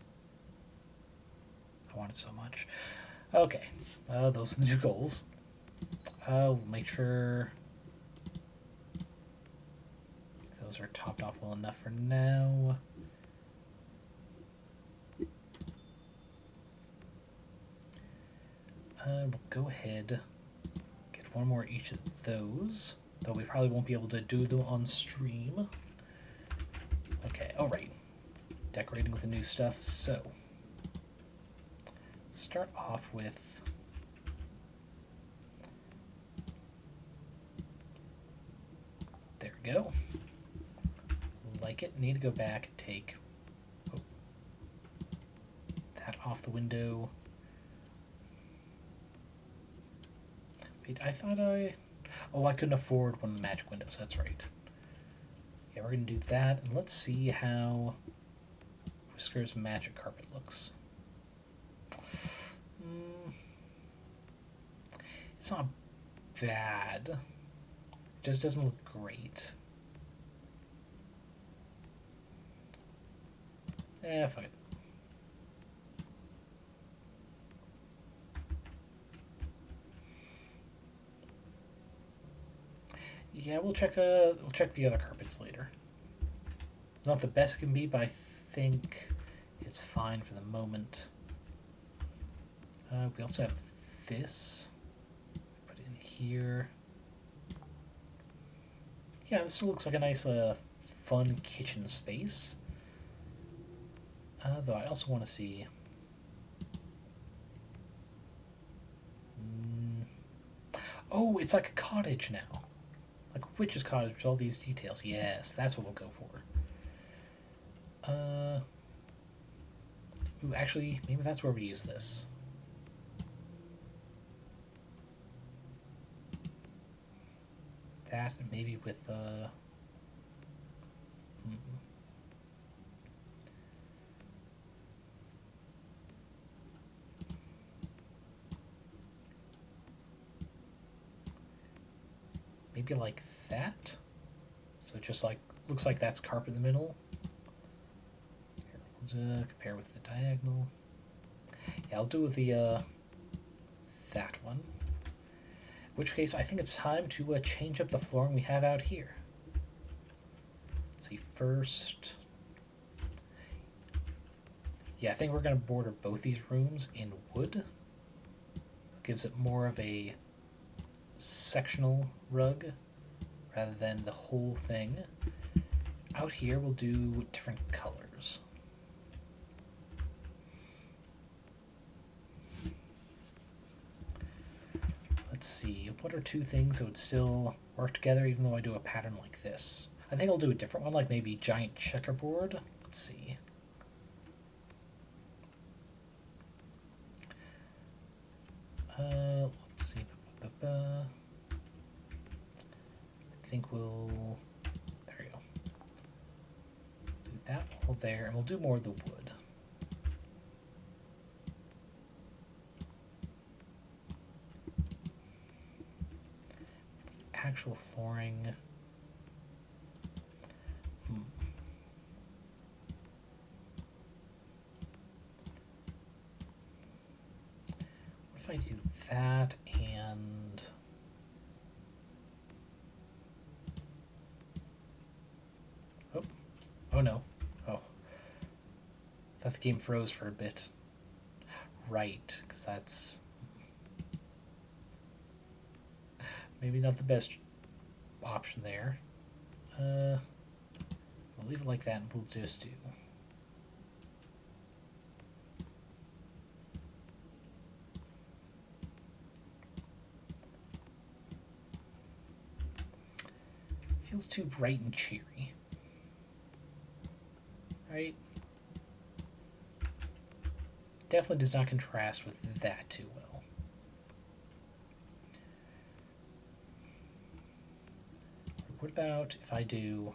I want it so much. Okay, those are the 2 goals. I'll make sure those are topped off well enough for now. We'll go ahead, get one more each of those, though we probably won't be able to do them on stream. Okay, alright. Decorating with the new stuff, so start off with there we go. Like it. Need to go back and take that off the window. Wait, I thought I couldn't afford one of the magic windows, that's right. Yeah, we're gonna do that, and let's see how Whisker's magic carpet looks. It's not bad. It just doesn't look great. Fuck it. Yeah, we'll check the other carpets later. It's not the best it can be, but I think it's fine for the moment. We also have this. Put it in here. Yeah, this looks like a nice, fun kitchen space. Though I also want to see... Oh, it's like a cottage now. Like a witch's cottage with all these details. Yes, that's what we'll go for. Ooh, actually, maybe that's where we use this. That, and maybe with, maybe like that. So it just like looks like that's carpet in the middle. Here, we'll compare with the diagonal. Yeah, I'll do with the that one. In which case, I think it's time to change up the flooring we have out here. Let's see, first... Yeah, I think we're going to border both these rooms in wood. It gives it more of a sectional rug rather than the whole thing. Out here, we'll do different colors. Let's see, what are 2 things that would still work together even though I do a pattern like this? I think I'll do a different one, like maybe giant checkerboard. Let's see. Let's see. I think we'll... There we go. Do that wall there, and we'll do more of the wood. Actual flooring. What if I do that and... Oh no. Oh. I thought the game froze for a bit. Right, because that's... maybe not the best option there. We'll leave it like that and we'll just do. Feels too bright and cheery. Right? Definitely does not contrast with that too well. What about if I do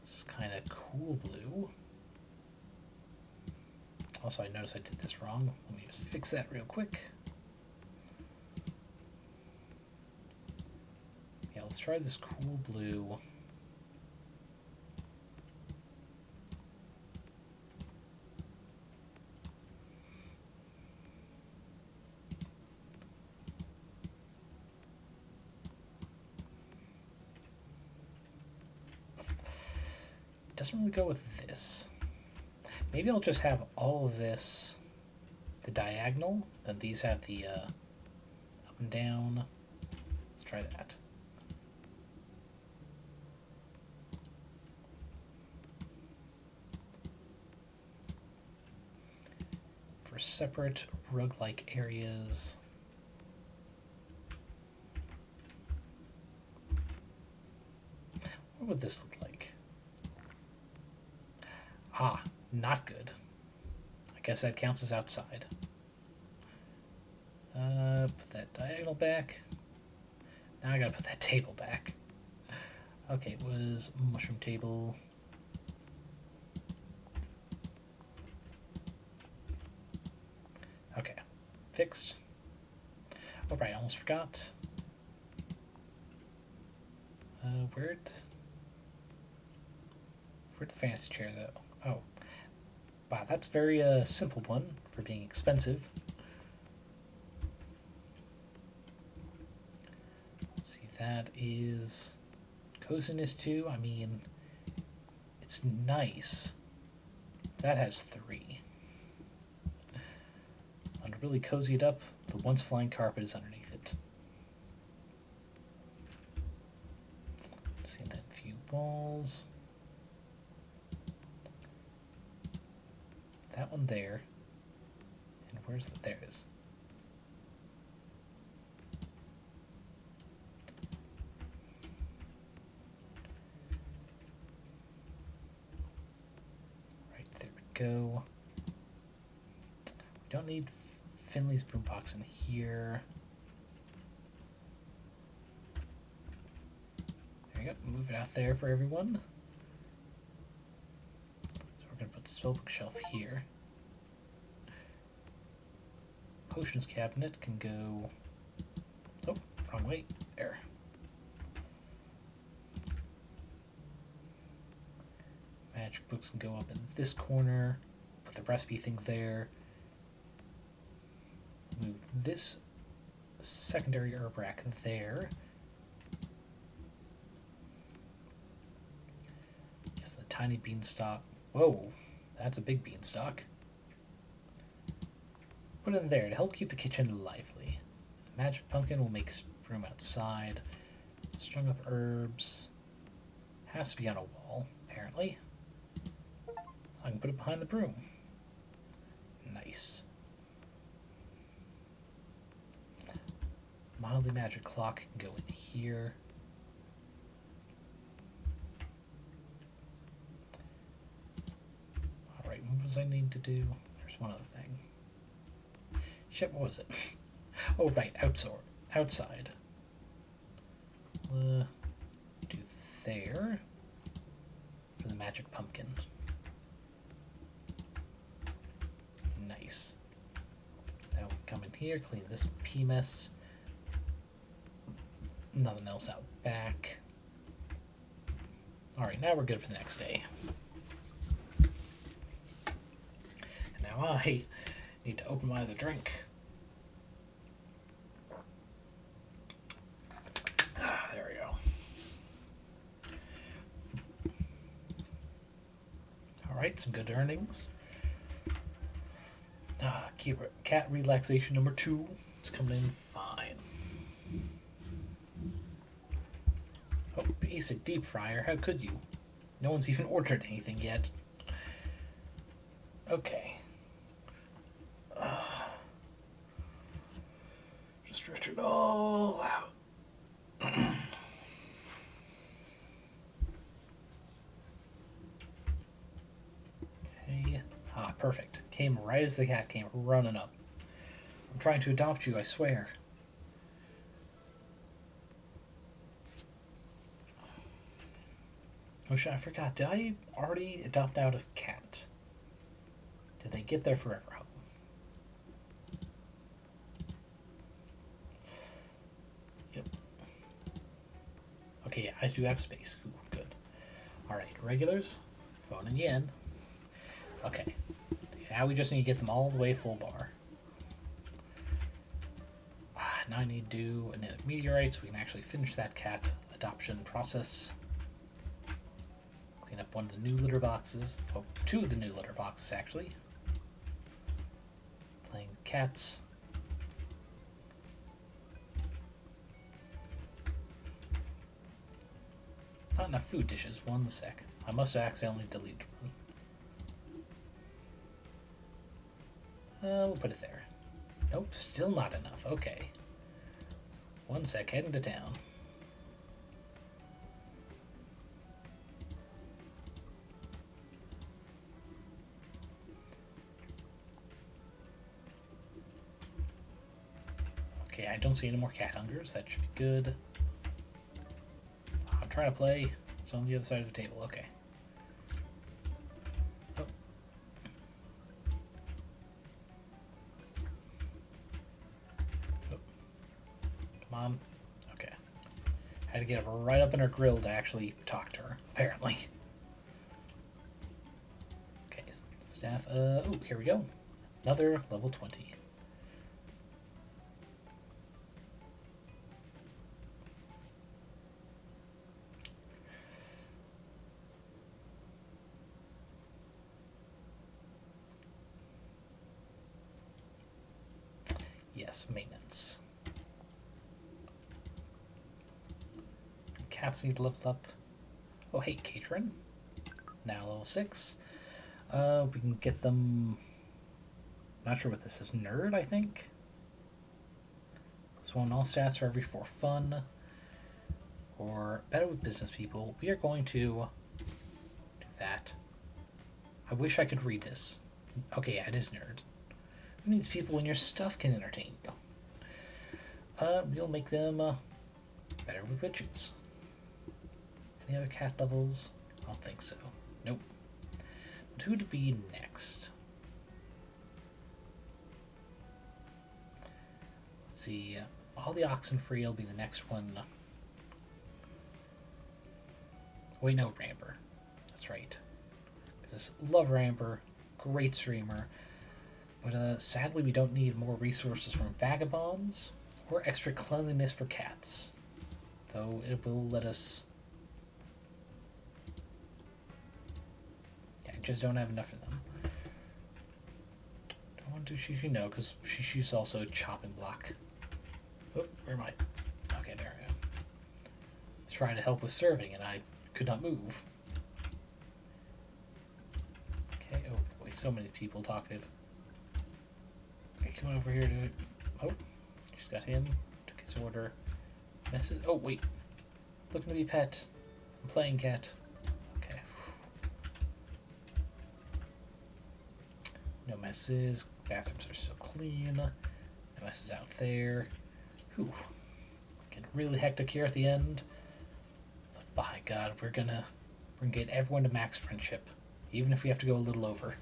this kind of cool blue? Also, I noticed I did this wrong. Let me just fix that real quick. Yeah, let's try this cool blue. Doesn't really go with this. Maybe I'll just have all of this the diagonal, then these have the up and down. Let's try that. For separate rug-like areas. What would this look like? Ah, not good. I guess that counts as outside. Put that diagonal back. Now I gotta put that table back. Okay, it was mushroom table. Okay, fixed. Oh right, I almost forgot. Where'd the fantasy chair though? Oh, wow, that's a very simple one for being expensive. Let's see, that is coziness 2. I mean, it's nice. That has 3. And to really cozy it up, the once flying carpet is underneath it. Let's see, that few walls. That one there. And where's the there it is? Right, there we go. We don't need Finley's boombox in here. There you go. Move it out there for everyone. We're going to put the spellbook shelf here. Potions cabinet can go... Oh, wrong way. There. Magic books can go up in this corner. Put the recipe thing there. Move this secondary herb rack there. Yes, the tiny beanstalk. Whoa, that's a big beanstalk. Put it in there to help keep the kitchen lively. The magic pumpkin will make room outside. Strung up herbs. Has to be on a wall, apparently. I can put it behind the broom. Nice. Mildly magic clock can go in here. Alright, what was I need to do? There's one other thing. Shit, what was it? Oh, right, outside. Do there for the magic pumpkin. Nice. Now we come in here, clean this pea mess. Nothing else out back. Alright, now we're good for the next day. And now I need to open my other drink. There we go. Alright, some good earnings. Cat relaxation number 2. It's coming in fine. Oh, basic deep fryer. How could you? No one's even ordered anything yet. Okay. Just stretch it all out. Okay. Ah, perfect. Came right as the cat came running up. I'm trying to adopt you, I swear. Oh shit, I forgot. Did I already adopt out a cat? Did they get their forever home? Yep. Okay, yeah, I do have space. Ooh, good. Alright, regulars. Phone and yen. Okay. Now we just need to get them all the way full bar. Now I need to do another meteorite so we can actually finish that cat adoption process. Clean up one of the new litter boxes. Oh, two of the new litter boxes, actually. Playing cats. Not enough food dishes. 1 sec. I must have accidentally deleted one. We'll put it there. Nope, still not enough. Okay. 1 sec, heading to town. Okay, I don't see any more cat hungers. That should be good. I'm trying to play. It's on the other side of the table. Okay. Oh. Oh. Come on. Okay. Had to get her right up in her grill to actually talk to her, apparently. Okay, staff. Oh, here we go. Another level 20. Yes, maintenance. Cats need to level up. Oh, hey, Catron. Now level 6. We can get them... Not sure what this is. Nerd, I think? Plus 1 all stats for every 4 fun. Or better with business people. We are going to do that. I wish I could read this. Okay, yeah, it is nerd. Who needs people when your stuff can entertain you? You'll make them better with widgets. Any other cat levels? I don't think so. Nope. But who to be next? Let's see. All the Oxenfree will be the next one. Wait, no, Ramper. That's right. Because love Ramper. Great streamer. But sadly, we don't need more resources from vagabonds or extra cleanliness for cats. Though it will let us... Yeah, I just don't have enough of them. Don't want to do Shishu, no, because Shishu's also a chopping block. Oh, where am I? Okay, there I am. I was trying to help with serving, and I could not move. Okay, oh boy, so many people talkative. Okay, come on over here to... Oh, she's got him. Took his order. Messes... Oh, wait. Looking to be pet. I'm playing cat. Okay. No messes. Bathrooms are still clean. No messes out there. Whew. Getting really hectic here at the end. But by God, we're gonna get everyone to max friendship. Even if we have to go a little over.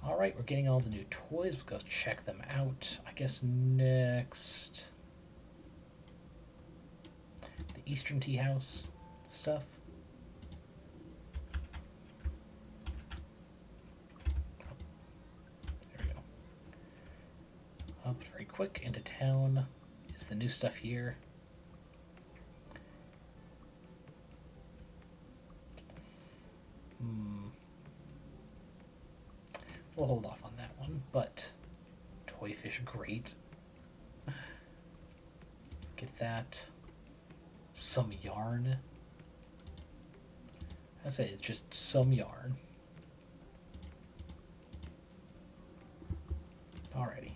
Alright, we're getting all the new toys. We'll go check them out. I guess next... The Eastern Tea House stuff. Oh, there we go. Up very quick into town. Is the new stuff here? We'll hold off on that one, but toy fish are great. Get that. Some yarn. I say it's just some yarn. Alrighty.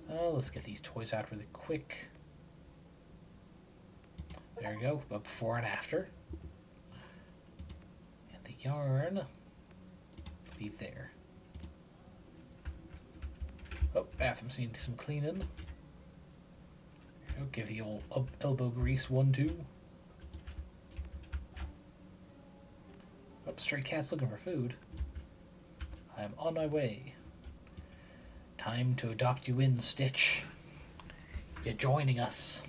Let's get these toys out really quick. There we go, a before and after. And the yarn will be there. Oh, bathrooms need some cleaning. Give the old elbow grease 1-2. Oh, stray cat's looking for food. I'm on my way. Time to adopt you in, Stitch. You're joining us.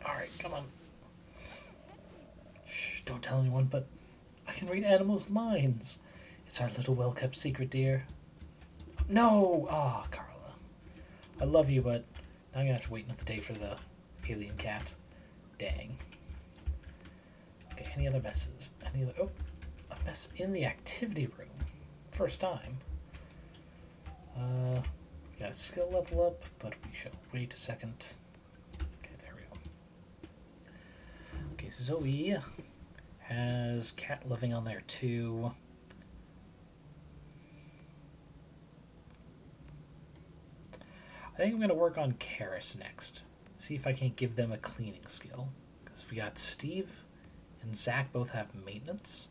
Alright, come on. Shh, don't tell anyone, but I can read animals' minds. It's our little well-kept secret, dear. No! Ah, oh, Carla. I love you, but now I'm gonna have to wait another day for the alien cat. Dang. Okay, any other messes? Any other... Oh, a mess in the activity room. First time. Got a skill level up, but we shall wait a second. Okay, there we go. Okay, Zoe has cat living on there too. I think I'm going to work on Karis next. See if I can't give them a cleaning skill. Because we got Steve and Zach both have maintenance.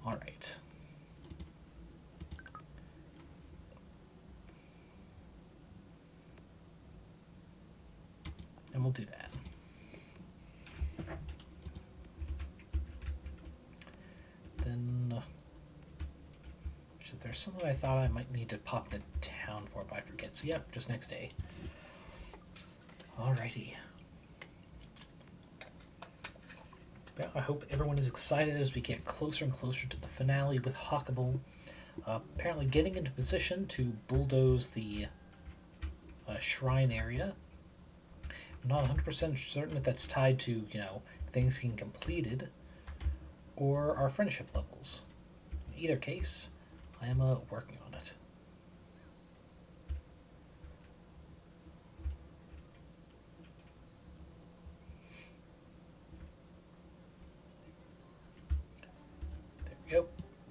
Alright. And we'll do that. Then... there's something I thought I might need to pop into town for, but I forget. So, yep, just next day. Alrighty. Well, I hope everyone is excited as we get closer and closer to the finale with Hawkable. Apparently getting into position to bulldoze the shrine area. I'm not 100% certain if that's tied to, things getting completed or our friendship levels. In either case, I am working on it. There we go.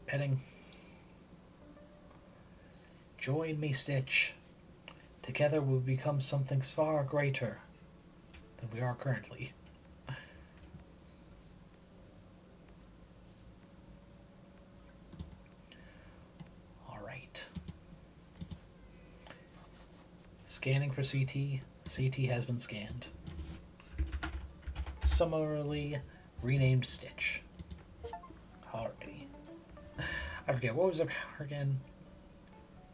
Petting. Join me, Stitch. Together we'll become something far greater than we are currently. Scanning for CT. CT has been scanned. Summarily renamed Stitch. Alrighty. I forget, what was the power again?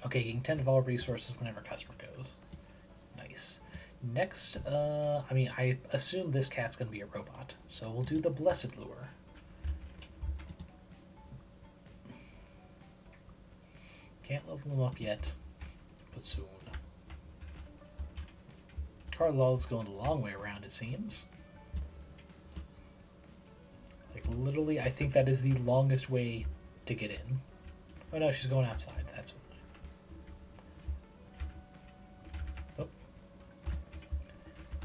Okay, getting 10 of all resources whenever a customer goes. Nice. Next, I assume this cat's going to be a robot. So we'll do the Blessed Lure. Can't level him up yet, but soon. Carlisle's going the long way around, it seems. Like, literally, I think that is the longest way to get in. Oh no, she's going outside, that's what. Oh.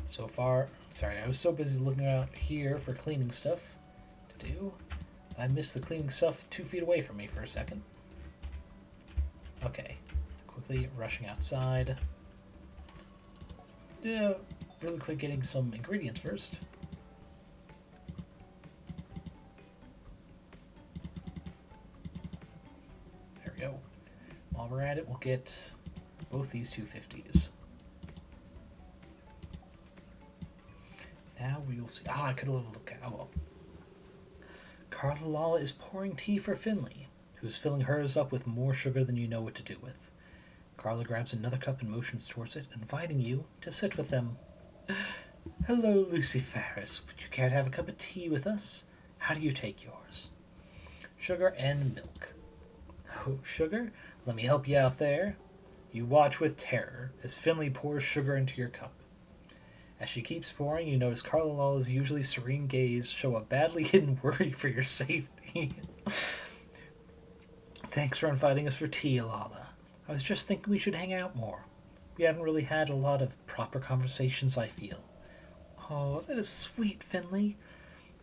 So far, sorry, I was so busy looking out here for cleaning stuff to do. I missed the cleaning stuff 2 feet away from me for a second. Okay, quickly rushing outside. Yeah, really quick getting some ingredients first. There we go. While we're at it, we'll get both these 250s. Now we will see. Ah, I could have leveled up. Oh well. Carla is pouring tea for Finley, who's filling hers up with more sugar than you know what to do with. Carla grabs another cup and motions towards it, inviting you to sit with them. Hello, Lucy Ferris. Would you care to have a cup of tea with us? How do you take yours? Sugar and milk. Oh, sugar? Let me help you out there. You watch with terror as Finley pours sugar into your cup. As she keeps pouring, you notice Carlala's usually serene gaze show a badly hidden worry for your safety. Thanks for inviting us for tea, Alala. I was just thinking we should hang out more. We haven't really had a lot of proper conversations, I feel. Oh, that is sweet, Finley.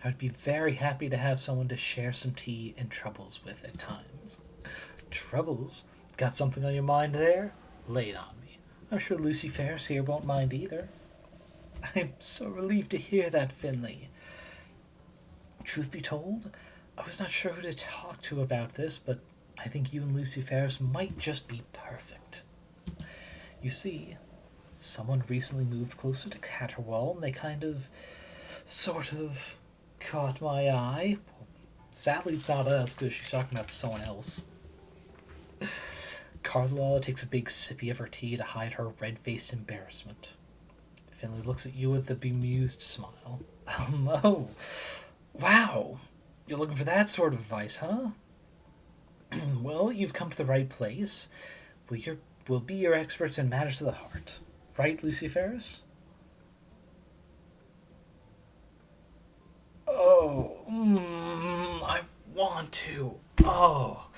I would be very happy to have someone to share some tea and troubles with at times. Troubles? Got something on your mind there? Lay it on me. I'm sure Lucy Ferris here won't mind either. I'm so relieved to hear that, Finley. Truth be told, I was not sure who to talk to about this, but I think you and Lucy Ferris might just be perfect. You see, someone recently moved closer to Caterwall, and they sort of, caught my eye. Sadly, it's not us, because she's talking about someone else. Carla takes a big sippy of her tea to hide her red-faced embarrassment. Finley looks at you with a bemused smile. Oh, wow. You're looking for that sort of advice, huh? Well, you've come to the right place. We'll be your experts in matters of the heart. Right, Lucy Ferris? Oh, I want to. Oh.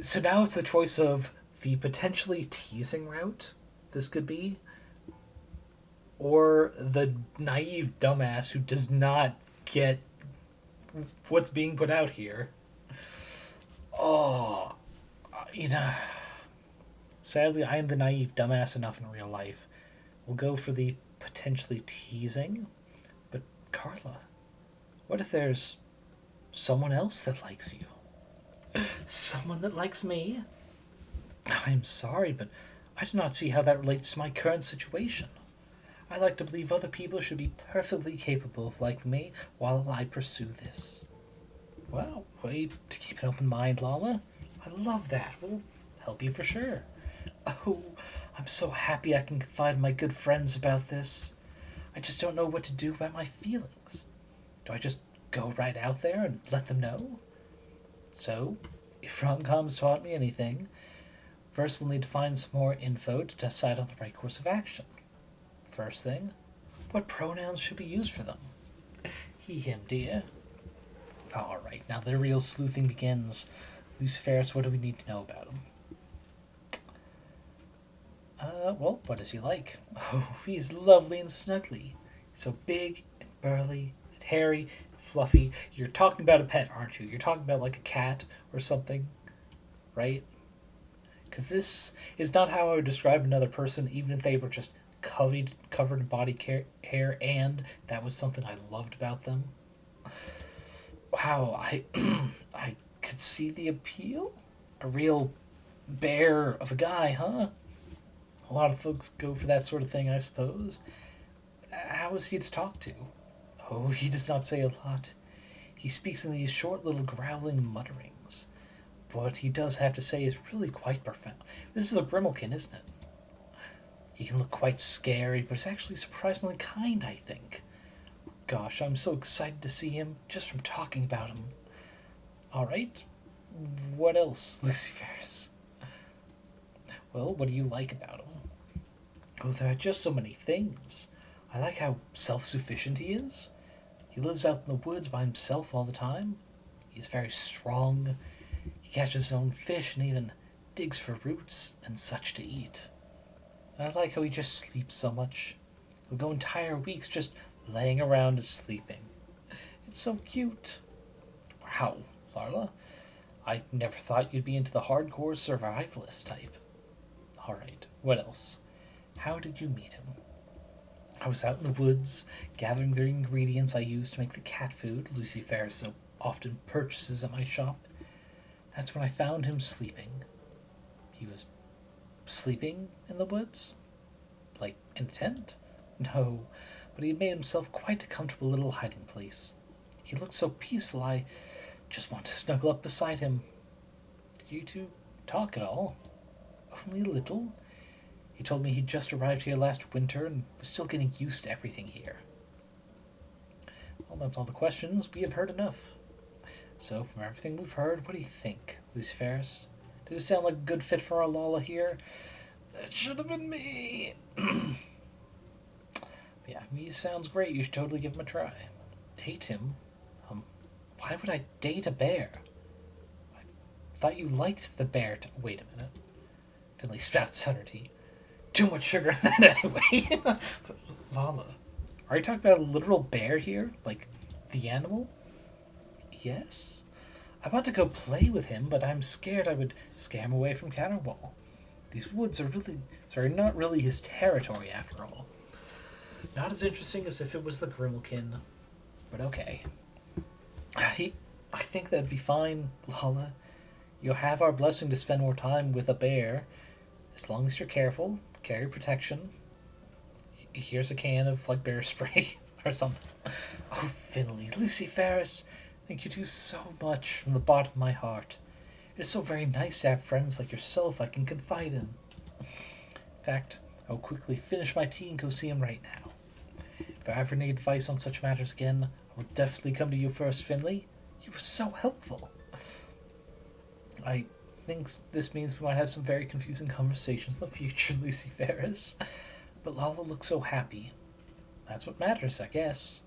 So now it's the choice of the potentially teasing route this could be, or the naive dumbass who does not get what's being put out here. Oh, you know. Sadly, I am the naive dumbass enough in real life. We'll go for the potentially teasing. But, Carla, what if there's someone else that likes you? Someone that likes me? I'm sorry, but I do not see how that relates to my current situation. I like to believe other people should be perfectly capable of liking me while I pursue this. Well, way to keep an open mind, Lala. I love that. We'll help you for sure. Oh, I'm so happy I can confide in my good friends about this. I just don't know what to do about my feelings. Do I just go right out there and let them know? So, if rom-coms taught me anything, first we'll need to find some more info to decide on the right course of action. First thing, what pronouns should be used for them? He, him, dear. Alright, now the real sleuthing begins. Lucy Ferris, what do we need to know about him? Well, what does he like? Oh, he's lovely and snuggly. He's so big and burly and hairy and fluffy. You're talking about a pet, aren't you? You're talking about like a cat or something, right? Because this is not how I would describe another person, even if they were just covered in body hair, and that was something I loved about them. Wow, I could see the appeal. A real bear of a guy, huh? A lot of folks go for that sort of thing, I suppose. How is he to talk to? Oh, he does not say a lot. He speaks in these short little growling mutterings. What he does have to say is really quite profound. This is a Grimalkin, isn't it? He can look quite scary, but it's actually surprisingly kind, I think. Gosh, I'm so excited to see him just from talking about him. Alright, what else, Lucy Ferris? Well, what do you like about him? Oh, there are just so many things. I like how self-sufficient he is. He lives out in the woods by himself all the time. He's very strong. He catches his own fish and even digs for roots and such to eat. And I like how he just sleeps so much. He'll go entire weeks just laying around and sleeping. It's so cute. Wow, Larla. I never thought you'd be into the hardcore survivalist type. Alright, what else? How did you meet him? I was out in the woods, gathering the ingredients I use to make the cat food Lucy Ferris so often purchases at my shop. That's when I found him sleeping. He was sleeping in the woods? Like in a tent? No, but he had made himself quite a comfortable little hiding place. He looked so peaceful I just wanted to snuggle up beside him. Did you two talk at all? Only a little. He told me he'd just arrived here last winter and was still getting used to everything here. Well, that's all the questions. We have heard enough. So, from everything we've heard, what do you think, Lucy Ferris? Did it sound like a good fit for our Lala here? That should have been me. Yeah, me sounds great. You should totally give him a try. Date him? Why would I date a bear? I thought you liked the bear. Wait a minute. Finley spouts out her tea. too much sugar in that anyway. Lala, are you talking about a literal bear here? Like, the animal? Yes? I want to go play with him, but I'm scared I would scare him away from Caterwall. These woods are not really his territory after all. Not as interesting as if it was the Grimalkin, but okay. I think that'd be fine, Lala. You'll have our blessing to spend more time with a bear. As long as you're careful, carry protection. Here's a can of, like, bear spray or something. Oh, Finley, Lucy Ferris, thank you two so much from the bottom of my heart. It is so very nice to have friends like yourself I can confide in. In fact, I will quickly finish my tea and go see him right now. If I ever need advice on such matters again, I will definitely come to you first, Finley. You were so helpful. I think this means we might have some very confusing conversations in the future, Lucy Ferris. But Lala looks so happy. That's what matters, I guess.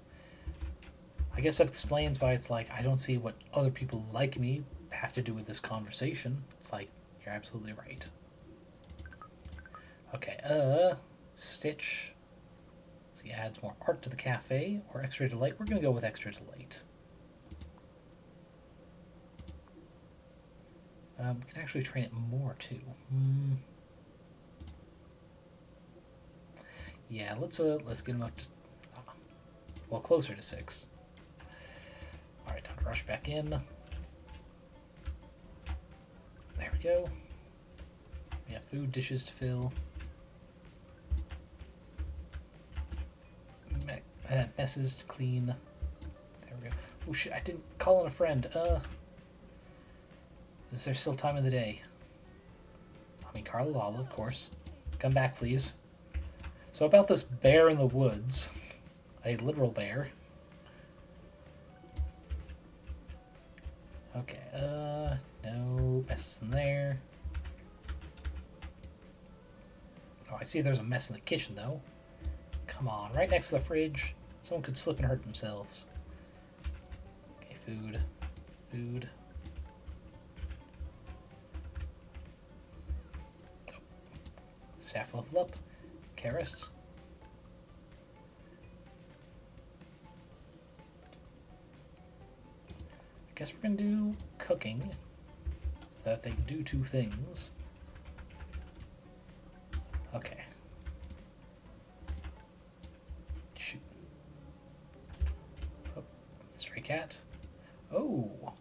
I guess that explains why it's like, I don't see what other people like me have to do with this conversation. It's like, you're absolutely right. Okay, Stitch. Let's see, adds more art to the cafe, or extra delight. We're going to go with extra delight. We can actually train it more, too. Yeah, let's get him up to, well, closer to 6. Alright, time to rush back in. There we go. We have food, dishes to fill. Messes to clean. There we go. Oh shit, I didn't call in a friend. Is there still time in the day? I mean, Carla Lala, of course. Come back, please. So about this bear in the woods. A literal bear. Okay, no messes in there. Oh, I see there's a mess in the kitchen, though. Come on, right next to the fridge. Someone could slip and hurt themselves. Okay, food. Food. Oh. Staff level up. Karis. I guess we're going to do cooking, so that they can do 2 things. Okay. Shoot. Oh, stray cat. Oh.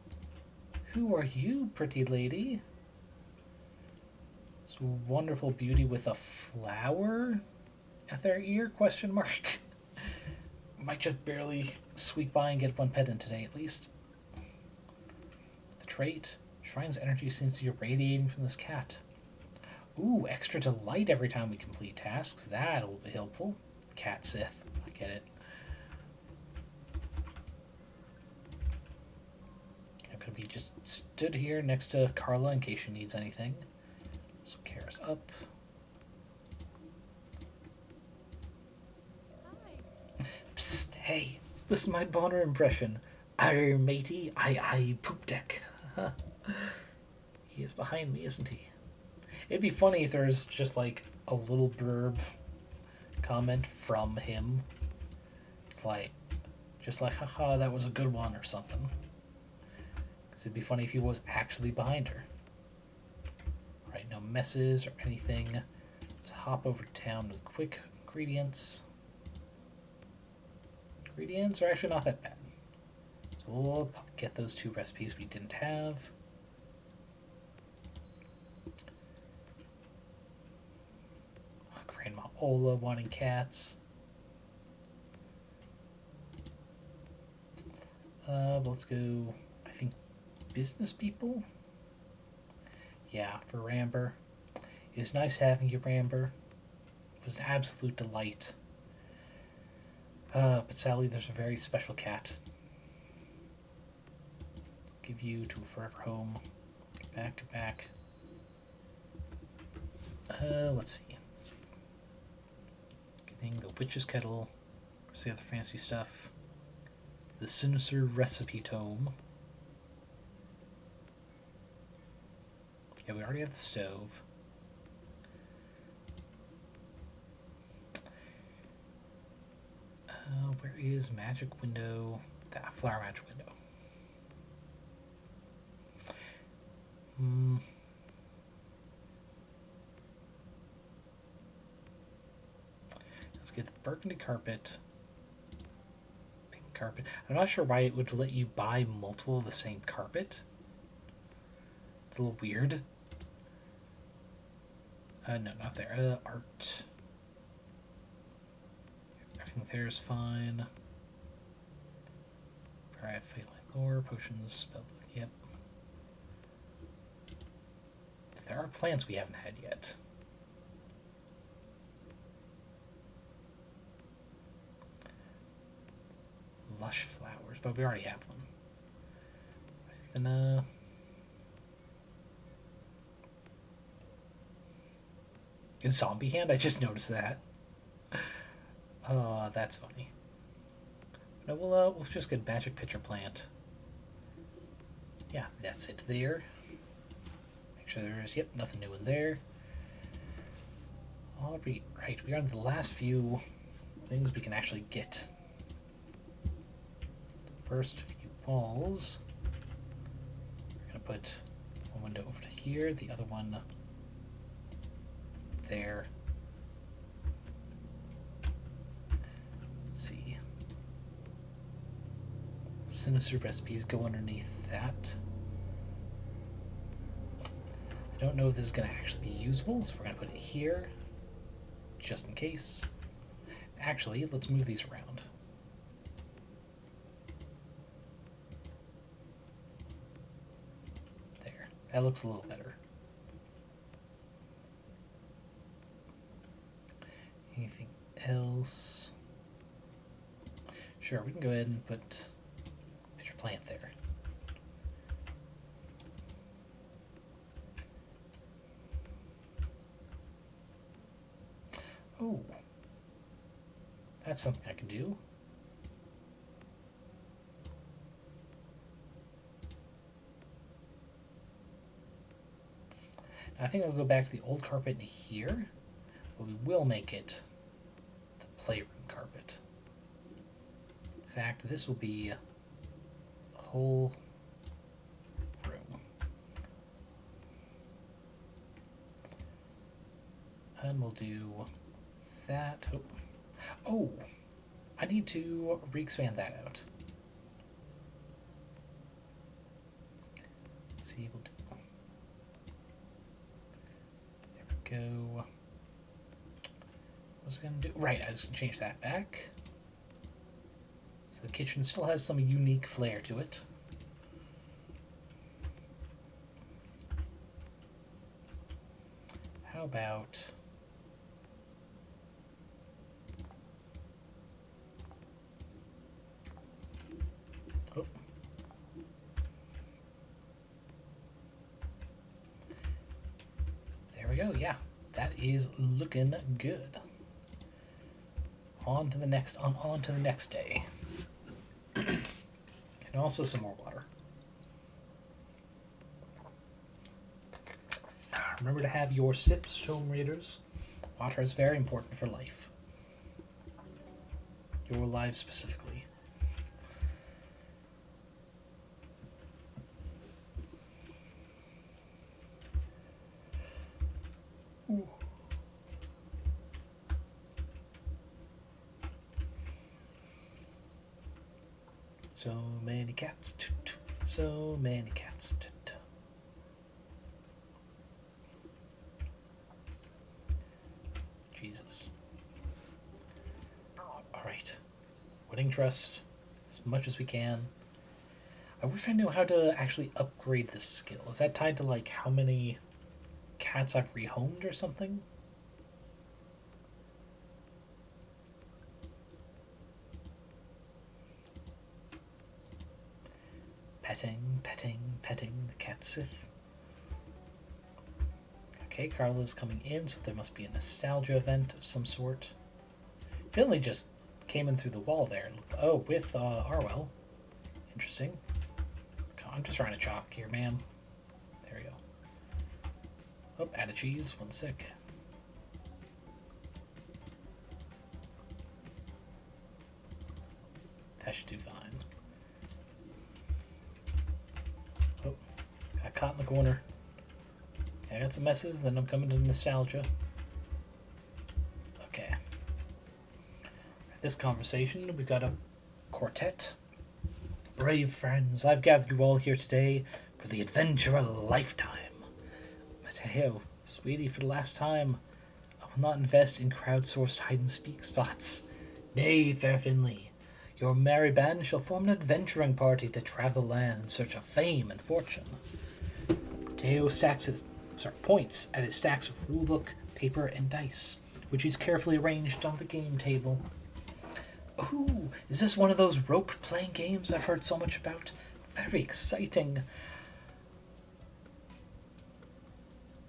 Who are you, pretty lady? This wonderful beauty with a flower at their ear? Question mark. Might just barely squeak by and get one pet in today, at least. The trait. Shrine's energy seems to be radiating from this cat. Ooh, extra delight every time we complete tasks. That'll be helpful. Cat Sith. I get it. I'm going to be just stood here next to Carla in case she needs anything. So Kara's up. Psst, hey, this is my Bonner impression. Arr, matey, I poop deck. He is behind me, isn't he? It'd be funny if there's just like a little blurb comment from him. It's like, just like, haha, that was a good one or something. Because it'd be funny if he was actually behind her. Alright, no messes or anything. Let's hop over to town with quick ingredients. Ingredients are actually not that bad. So we'll get those 2 recipes we didn't have. Grandma Ola wanting cats. Let's go, I think, business people? Yeah, for Ramber. It was nice having you, Ramber. It was an absolute delight. But sadly, there's a very special cat. Give you to a forever home. Get back, get back. Let's see. Getting the witch's kettle. Where's the other fancy stuff? The sinister recipe tome. Yeah, we already have the stove. Where is magic window? That flower magic window. Let's get the burgundy carpet. Pink carpet. I'm not sure why it would let you buy multiple of the same carpet. It's a little weird. No, not there. Art. Everything there is fine. Alright, Fate Line Lore, Potions, Spellbook, yep. There are plants we haven't had yet. Lush flowers, but we already have one. Right, then, it's Zombie Hand? I just noticed that. Oh, that's funny. No, we'll just get Magic Pitcher Plant. Yeah, that's it there. Make sure there's, yep, nothing new in there. All right, we are on the last few things we can actually get. First few walls. We're gonna put one window over to here, the other one there. Let's see. Sinister recipes go underneath that. I don't know if this is going to actually be usable, so we're going to put it here, just in case. Actually, let's move these around. There. That looks a little better. Anything else? Sure, we can go ahead and put your plant there. Oh, that's something I can do. Now, I think I'll go back to the old carpet here, but we will make it the playroom carpet. In fact, this will be a whole room. And we'll do that. Oh, I need to re-expand that out. Let's see, we'll do. There we go. What was I going to do? Right, I was going to change that back. So the kitchen still has some unique flair to it. How about... Oh. There we go, yeah. That is looking good. On to the next day. And also some more water. Remember to have your sips, Tomb Raiders. Water is very important for life. Your lives specifically. Ooh. So many cats, so many cats. Jesus. Alright. Winning trust as much as we can. I wish I knew how to actually upgrade this skill. Is that tied to like how many cats I've rehomed or something? Petting, petting, petting the cat Sith. Okay, Carla's coming in, so there must be a nostalgia event of some sort. Finley just came in through the wall there. Oh, with Arwell. Interesting. I'm just trying to chalk here, ma'am. There we go. Oh, add a cheese. 1 sec. should do fine. Oh, got caught in the corner. I got some messes, then I'm coming to nostalgia. Okay. This conversation, we've got a quartet. Brave friends, I've gathered you all here today for the adventure of a lifetime. Mateo, sweetie, for the last time, I will not invest in crowdsourced hide-and-speak spots. Nay, fair Finley, your merry band shall form an adventuring party to travel the land in search of fame and fortune. Mateo points at his stacks of rulebook, paper, and dice, which he's carefully arranged on the game table. Ooh, is this one of those rope-playing games I've heard so much about? Very exciting.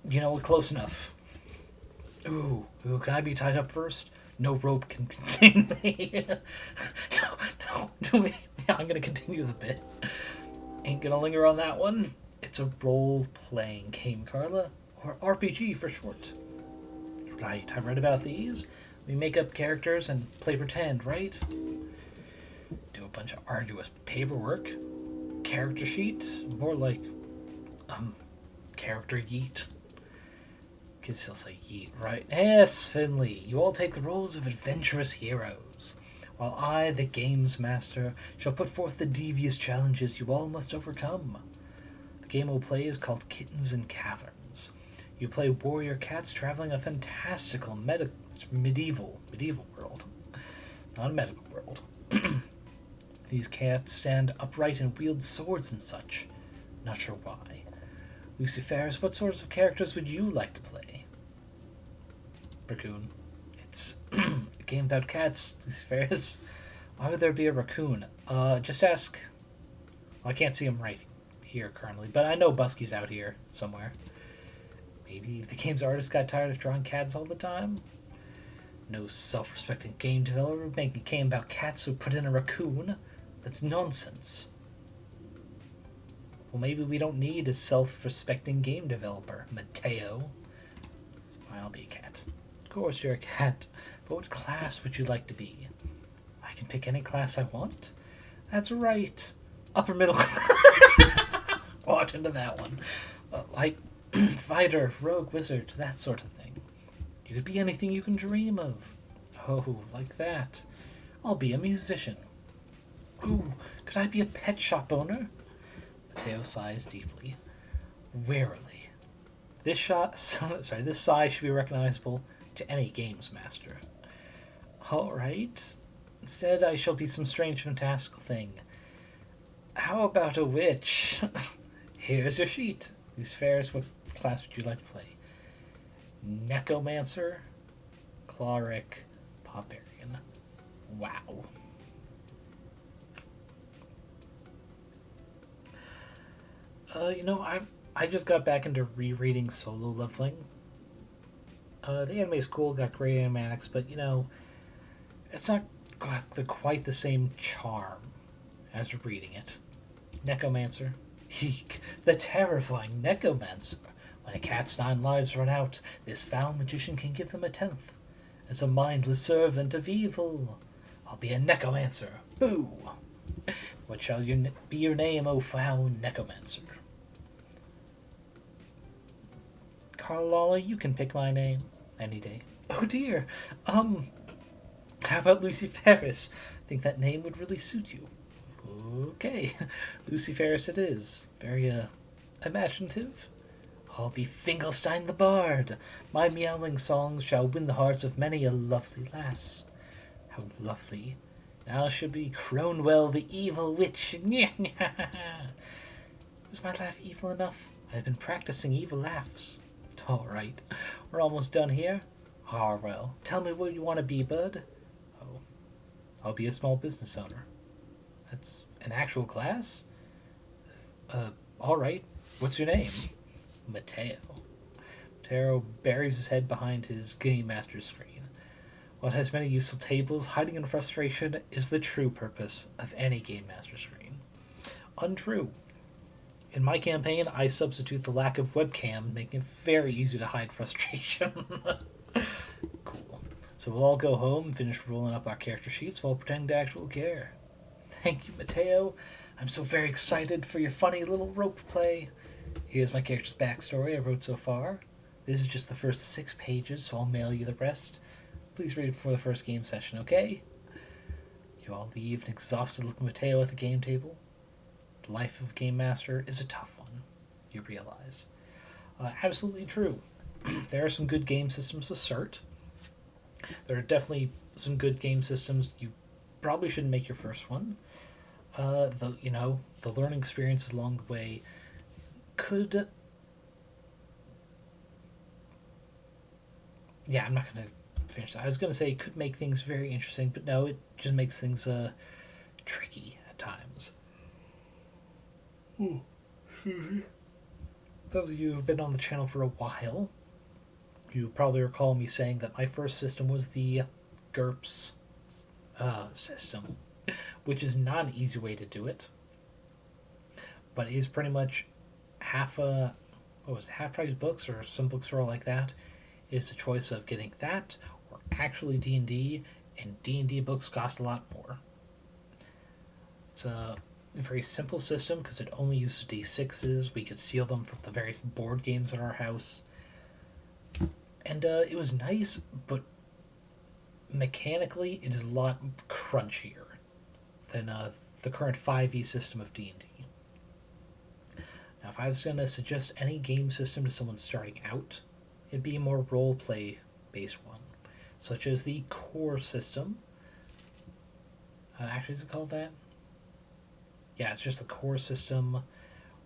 You know, close enough. Ooh, can I be tied up first? No rope can contain me. No, I'm gonna continue the bit. Ain't gonna linger on that one. It's a role-playing game, Carla, or RPG for short. Right, I read about these. We make up characters and play pretend, right? Do a bunch of arduous paperwork. Character sheet, more like, character yeet. Kids still say yeet, right? Yes, Finley, you all take the roles of adventurous heroes, while I, the games master, shall put forth the devious challenges you all must overcome. The game we'll play is called Kittens in Caverns. You play warrior cats traveling a fantastical medieval world. Not a medical world. These cats stand upright and wield swords and such. Not sure why. Lucy Ferris, what sorts of characters would you like to play? Raccoon. It's a game about cats, Lucy Ferris. Why would there be a raccoon? Just ask... Well, I can't see him right here currently, but I know Busky's out here somewhere. Maybe the game's artist got tired of drawing cats all the time? No self-respecting game developer would make a game about cats who put in a raccoon. That's nonsense. Well, maybe we don't need a self-respecting game developer, Mateo. Fine, I'll be a cat. Of course you're a cat, but what class would you like to be? I can pick any class I want? That's right. Upper middle class. Walked into that one. Like fighter, rogue, wizard, that sort of thing. You could be anything you can dream of. Oh, like that. I'll be a musician. Ooh, could I be a pet shop owner? Mateo sighs deeply. Warily. This sigh should be recognizable to any games master. All right. Instead, I shall be some strange fantastical thing. How about a witch? Here's your sheet. These fairs, what class would you like to play? Necromancer, Cleric, Barbarian. Wow. I just got back into rereading Solo Leveling. The anime's cool, got great animatics, but, it's not quite the same charm as reading it. Necromancer. Eek, the terrifying Necromancer. When a cat's 9 lives run out, this foul magician can give them a 10th. As a mindless servant of evil, I'll be a Necromancer. Boo! What shall be your name, O foul Necromancer? Carlola, you can pick my name any day. Oh dear. How about Lucy Ferris? I think that name would really suit you. Okay, Lucy Ferris it is. Very, imaginative. I'll be Finkelstein the Bard. My meowing songs shall win the hearts of many a lovely lass. How lovely. Now should be Cronwell the evil witch. Was my laugh evil enough? I've been practicing evil laughs. All right, we're almost done here. Ah, well, tell me what you want to be, bud. Oh, I'll be a small business owner. That's an actual class? All right. What's your name? Mateo. Mateo buries his head behind his Game Master's screen. What has many useful tables, hiding in frustration is the true purpose of any Game Master screen. Untrue. In my campaign, I substitute the lack of webcam, making it very easy to hide frustration. Cool. So we'll all go home and finish rolling up our character sheets while pretending to actually care. Thank you, Mateo. I'm so very excited for your funny little rope play. Here's my character's backstory I wrote so far. This is just the first 6 pages, so I'll mail you the rest. Please read it before the first game session, okay? You all leave an exhausted looking Mateo at the game table. The life of a game master is a tough one, you realize. Absolutely true. There are some good game systems to start. There are definitely some good game systems. You probably shouldn't make your first one. The learning experiences along the way could... Yeah, I'm not going to finish that. I was going to say it could make things very interesting, but no, it just makes things tricky at times. Excuse me. Those of you who've been on the channel for a while, you probably recall me saying that my first system was the GURPS system, which is not an easy way to do it, but is pretty much half price books, or some books are all like that. It's a choice of getting that or actually D&D, and D&D books cost a lot more. It's a very simple system because it only uses D6s. We could steal them from the various board games in our house. And it was nice, but mechanically it is a lot crunchier than the current 5e system of D&D. Now, if I was going to suggest any game system to someone starting out, it'd be a more role-play based one, such as the core system. Actually, is it called that? Yeah, it's just the core system,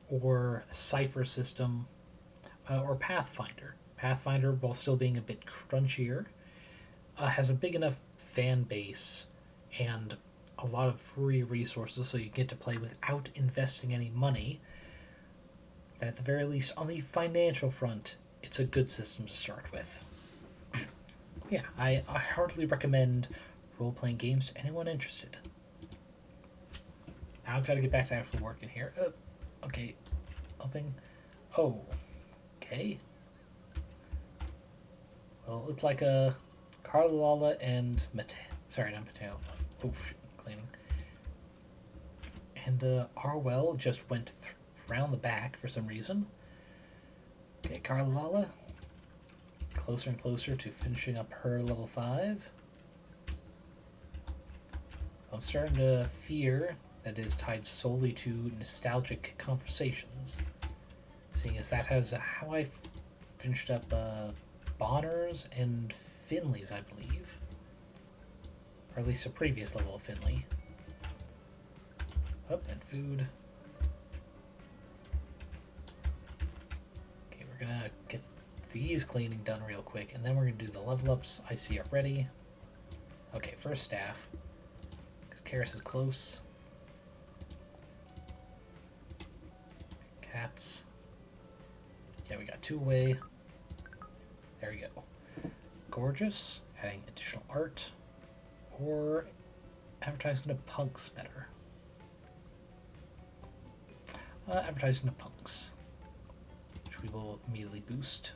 or Cypher system, or Pathfinder. Pathfinder, while still being a bit crunchier, has a big enough fan base and a lot of free resources so you get to play without investing any money. That at the very least, on the financial front, it's a good system to start with. Yeah, I heartily recommend role-playing games to anyone interested. Now I've got to get back to actually working here. Okay. Upping. Oh. Okay. Well, it looks like Carlala and Mateo. Sorry, not Mateo. Cleaning. And Arwell just went around the back for some reason. Okay, Carlala. Closer and closer to finishing up her level 5. I'm starting to fear that it is tied solely to nostalgic conversations, seeing as that has how I finished up Bonner's and Finley's, I believe, or at least a previous level of Finley. Oh, and food. Okay, we're gonna get these cleaning done real quick, and then we're gonna do the level ups I see are ready. Okay, first staff, because Karis is close. Cats. Yeah, we got 2 away. There we go. Gorgeous. Adding additional art. Or advertising to punks better. Advertising to punks, which we will immediately boost.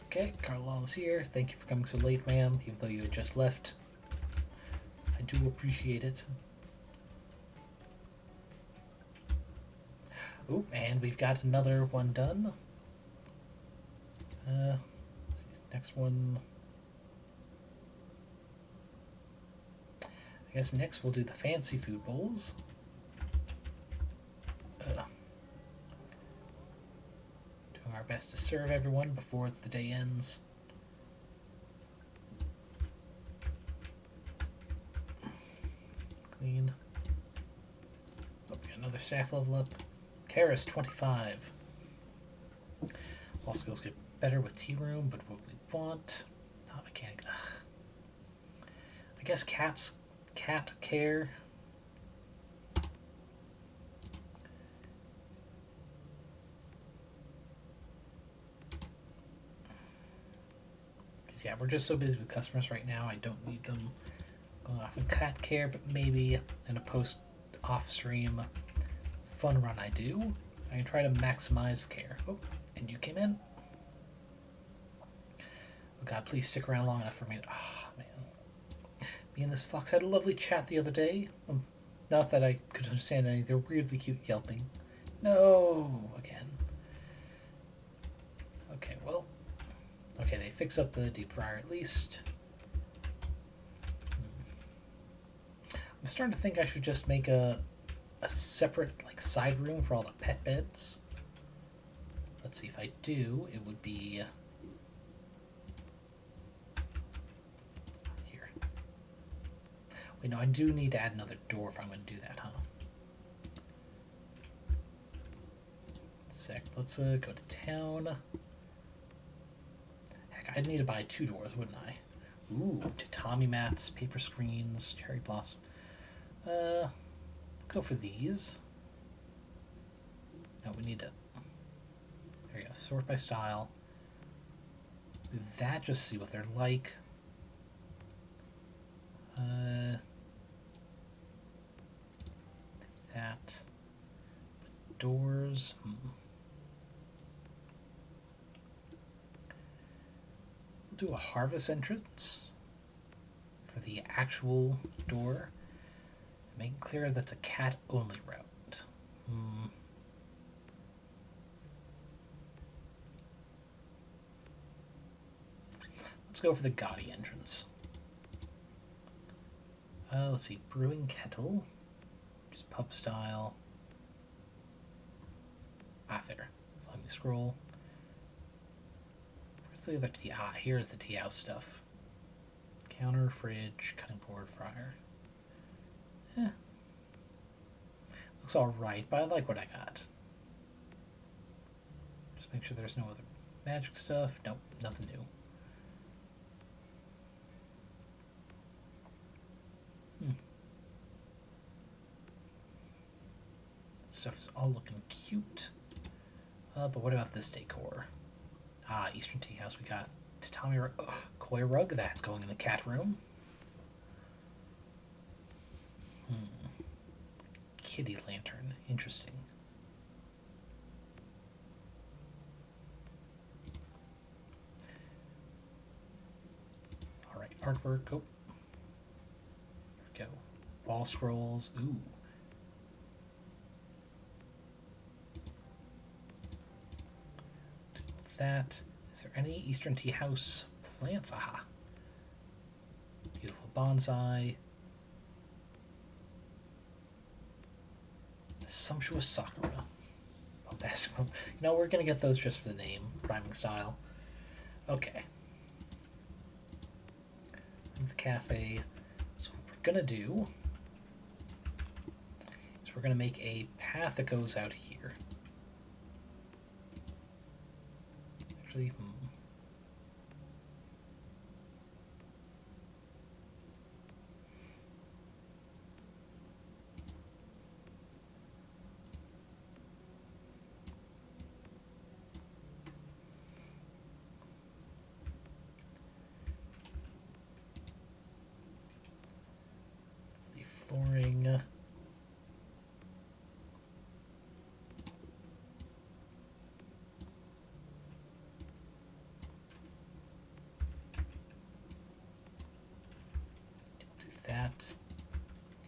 Okay, Carlala's here. Thank you for coming so late, ma'am, even though you had just left. I do appreciate it. Oh, and we've got another one done. Let's see, next one. I guess next we'll do the fancy food bowls. Doing our best to serve everyone before the day ends. Clean. Oh, we got another staff level up. Karis, 25. All skills get better with tea room, but what we want... Not mechanic. Ugh. I guess cat care. Because, yeah, we're just so busy with customers right now, I don't need them going off in cat care, but maybe in a post-off-stream fun run I do, I can try to maximize care. Oh, and you came in. God, please stick around long enough for me to... Oh, man. Me and this fox had a lovely chat the other day. Not that I could understand any of their weirdly cute yelping. No! Again. Okay, well... Okay, they fix up the deep fryer at least. I'm starting to think I should just make a separate like side room for all the pet beds. Let's see, if I do, it would be here. Wait, no, I do need to add another door if I'm going to do that, huh? Sec, let's go to town. Heck, I'd need to buy 2 doors, wouldn't I? Ooh, tatami mats, paper screens, cherry blossom. Go for these. No, we need to... There you go. Sort by style. Do that, just see what they're like. That. Doors. We'll do a harvest entrance for the actual door. Make it clear that's a cat-only route. Let's go for the gaudy entrance. Let's see, brewing kettle, just pub style. There. So let me scroll. Where's the other tea? Here's the tea house stuff. Counter, fridge, cutting board, fryer. Looks alright, but I like what I got. Just make sure there's no other magic stuff. Nope, nothing new. This stuff is all looking cute. But what about this decor? Eastern Tea House. We got tatami rug, koi rug. That's going in the cat room. Kitty lantern. Interesting. All right, artwork. Oh, there we go. Wall scrolls. Ooh. That. Is there any Eastern Tea House plants? Aha. Beautiful bonsai. Sumptuous sakura. Bombastic. You know, we're going to get those just for the name. Rhyming style. Okay. The cafe. So what we're going to do is we're going to make a path that goes out here. Actually, the flooring. That.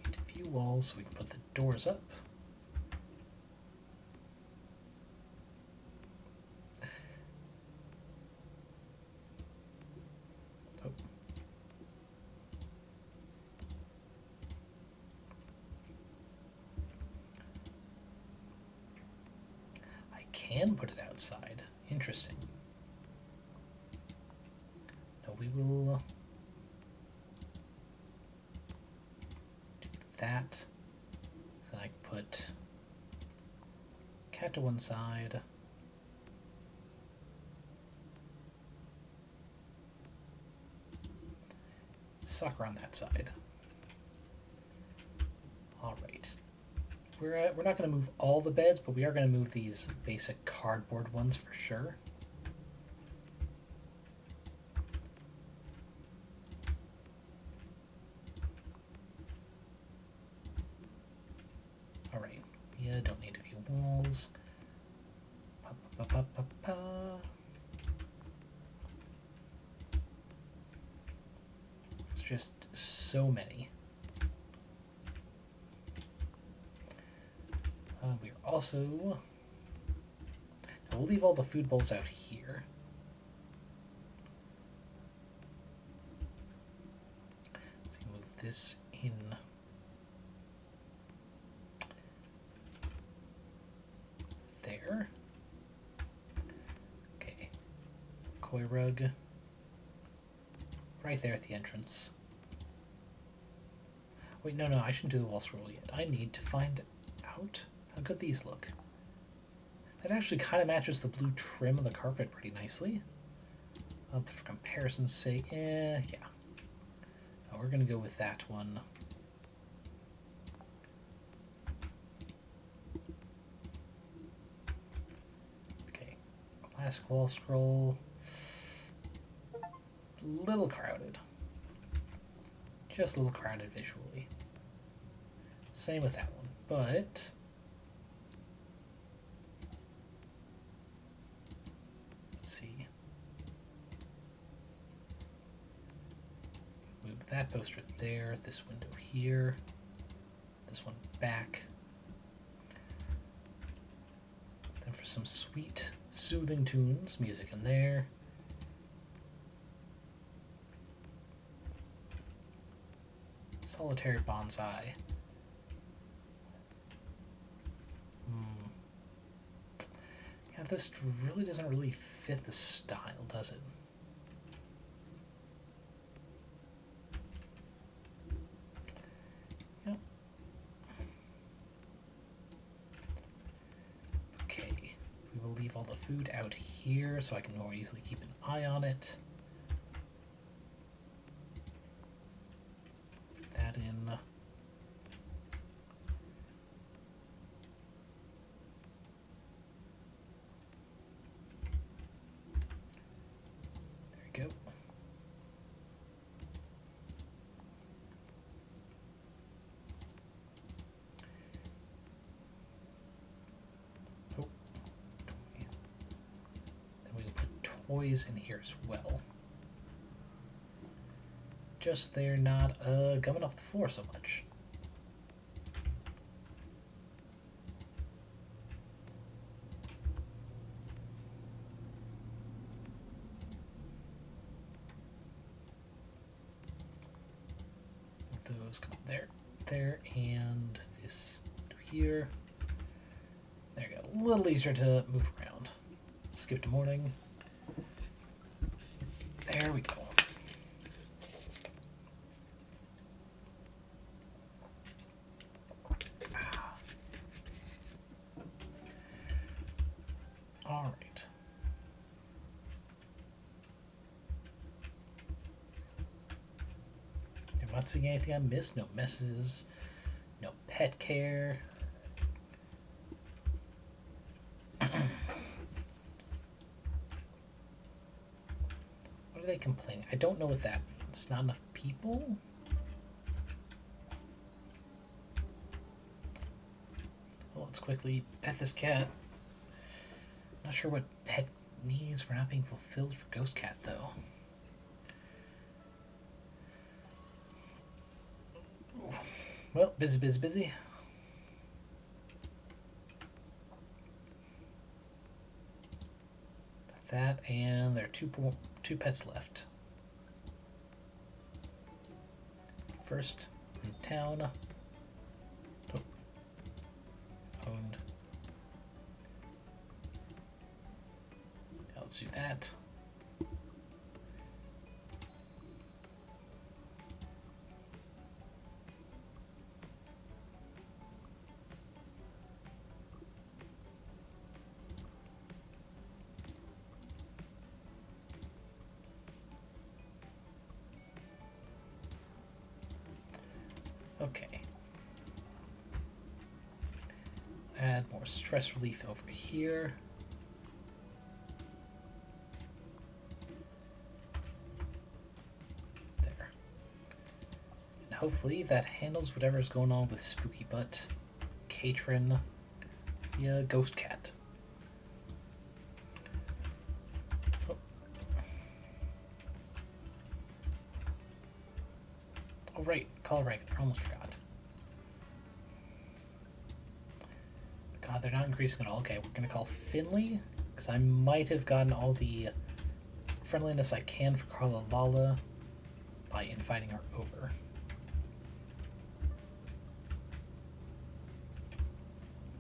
Need a few walls so we can put the doors up. Oh. I can put it outside. Interesting. No, we will... that. Then I put cat to one side. Sucker on that side. All right. We're not going to move all the beds, but we are going to move these basic cardboard ones for sure. Yeah, don't need a few walls. Pa, pa, pa, pa, pa, pa. just so many. We're also... We'll leave all the food bowls out here. Let's move this in. There. Okay. Koi rug. Right there at the entrance. Wait, no, I shouldn't do the wall scroll yet. I need to find out how good these look. That actually kind of matches the blue trim of the carpet pretty nicely. For comparison's sake, yeah. Oh, we're going to go with that one. Okay, classic wall scroll. A little crowded. Just a little crowded visually. Same with that one, but... Let's see. Move that poster there, this window here, this one back. Then for some sweet, soothing tunes, music in there. Solitary bonsai. Yeah, this really doesn't really fit the style, does it? Yep. Okay, we will leave all the food out here so I can more easily keep an eye on it. That in. There we go. Oh, toy. Then we can put toys in here as well. Just they're not gumming up the floor so much. Those come there, and this to here. There you go. A little easier to move around. Skip to morning. There we go. All right. I'm not seeing anything I missed. No messes. No pet care. What are they complaining? I don't know what that means. Not enough people? Well, let's quickly pet this cat. Not sure what pet needs were not being fulfilled for Ghost Cat, though. Well, busy. That, and there are two pets left. First, in town. Oh. Owned. Let's do that. Okay. Add more stress relief over here. There. And hopefully that handles whatever's going on with Spooky Butt, Catron, yeah, Ghost Cat. Oh, right. Call regular. Almost forgot. God, they're not increasing at all. Okay, we're going to call Finley, because I might have gotten all the friendliness I can for Carla Lala by inviting her over.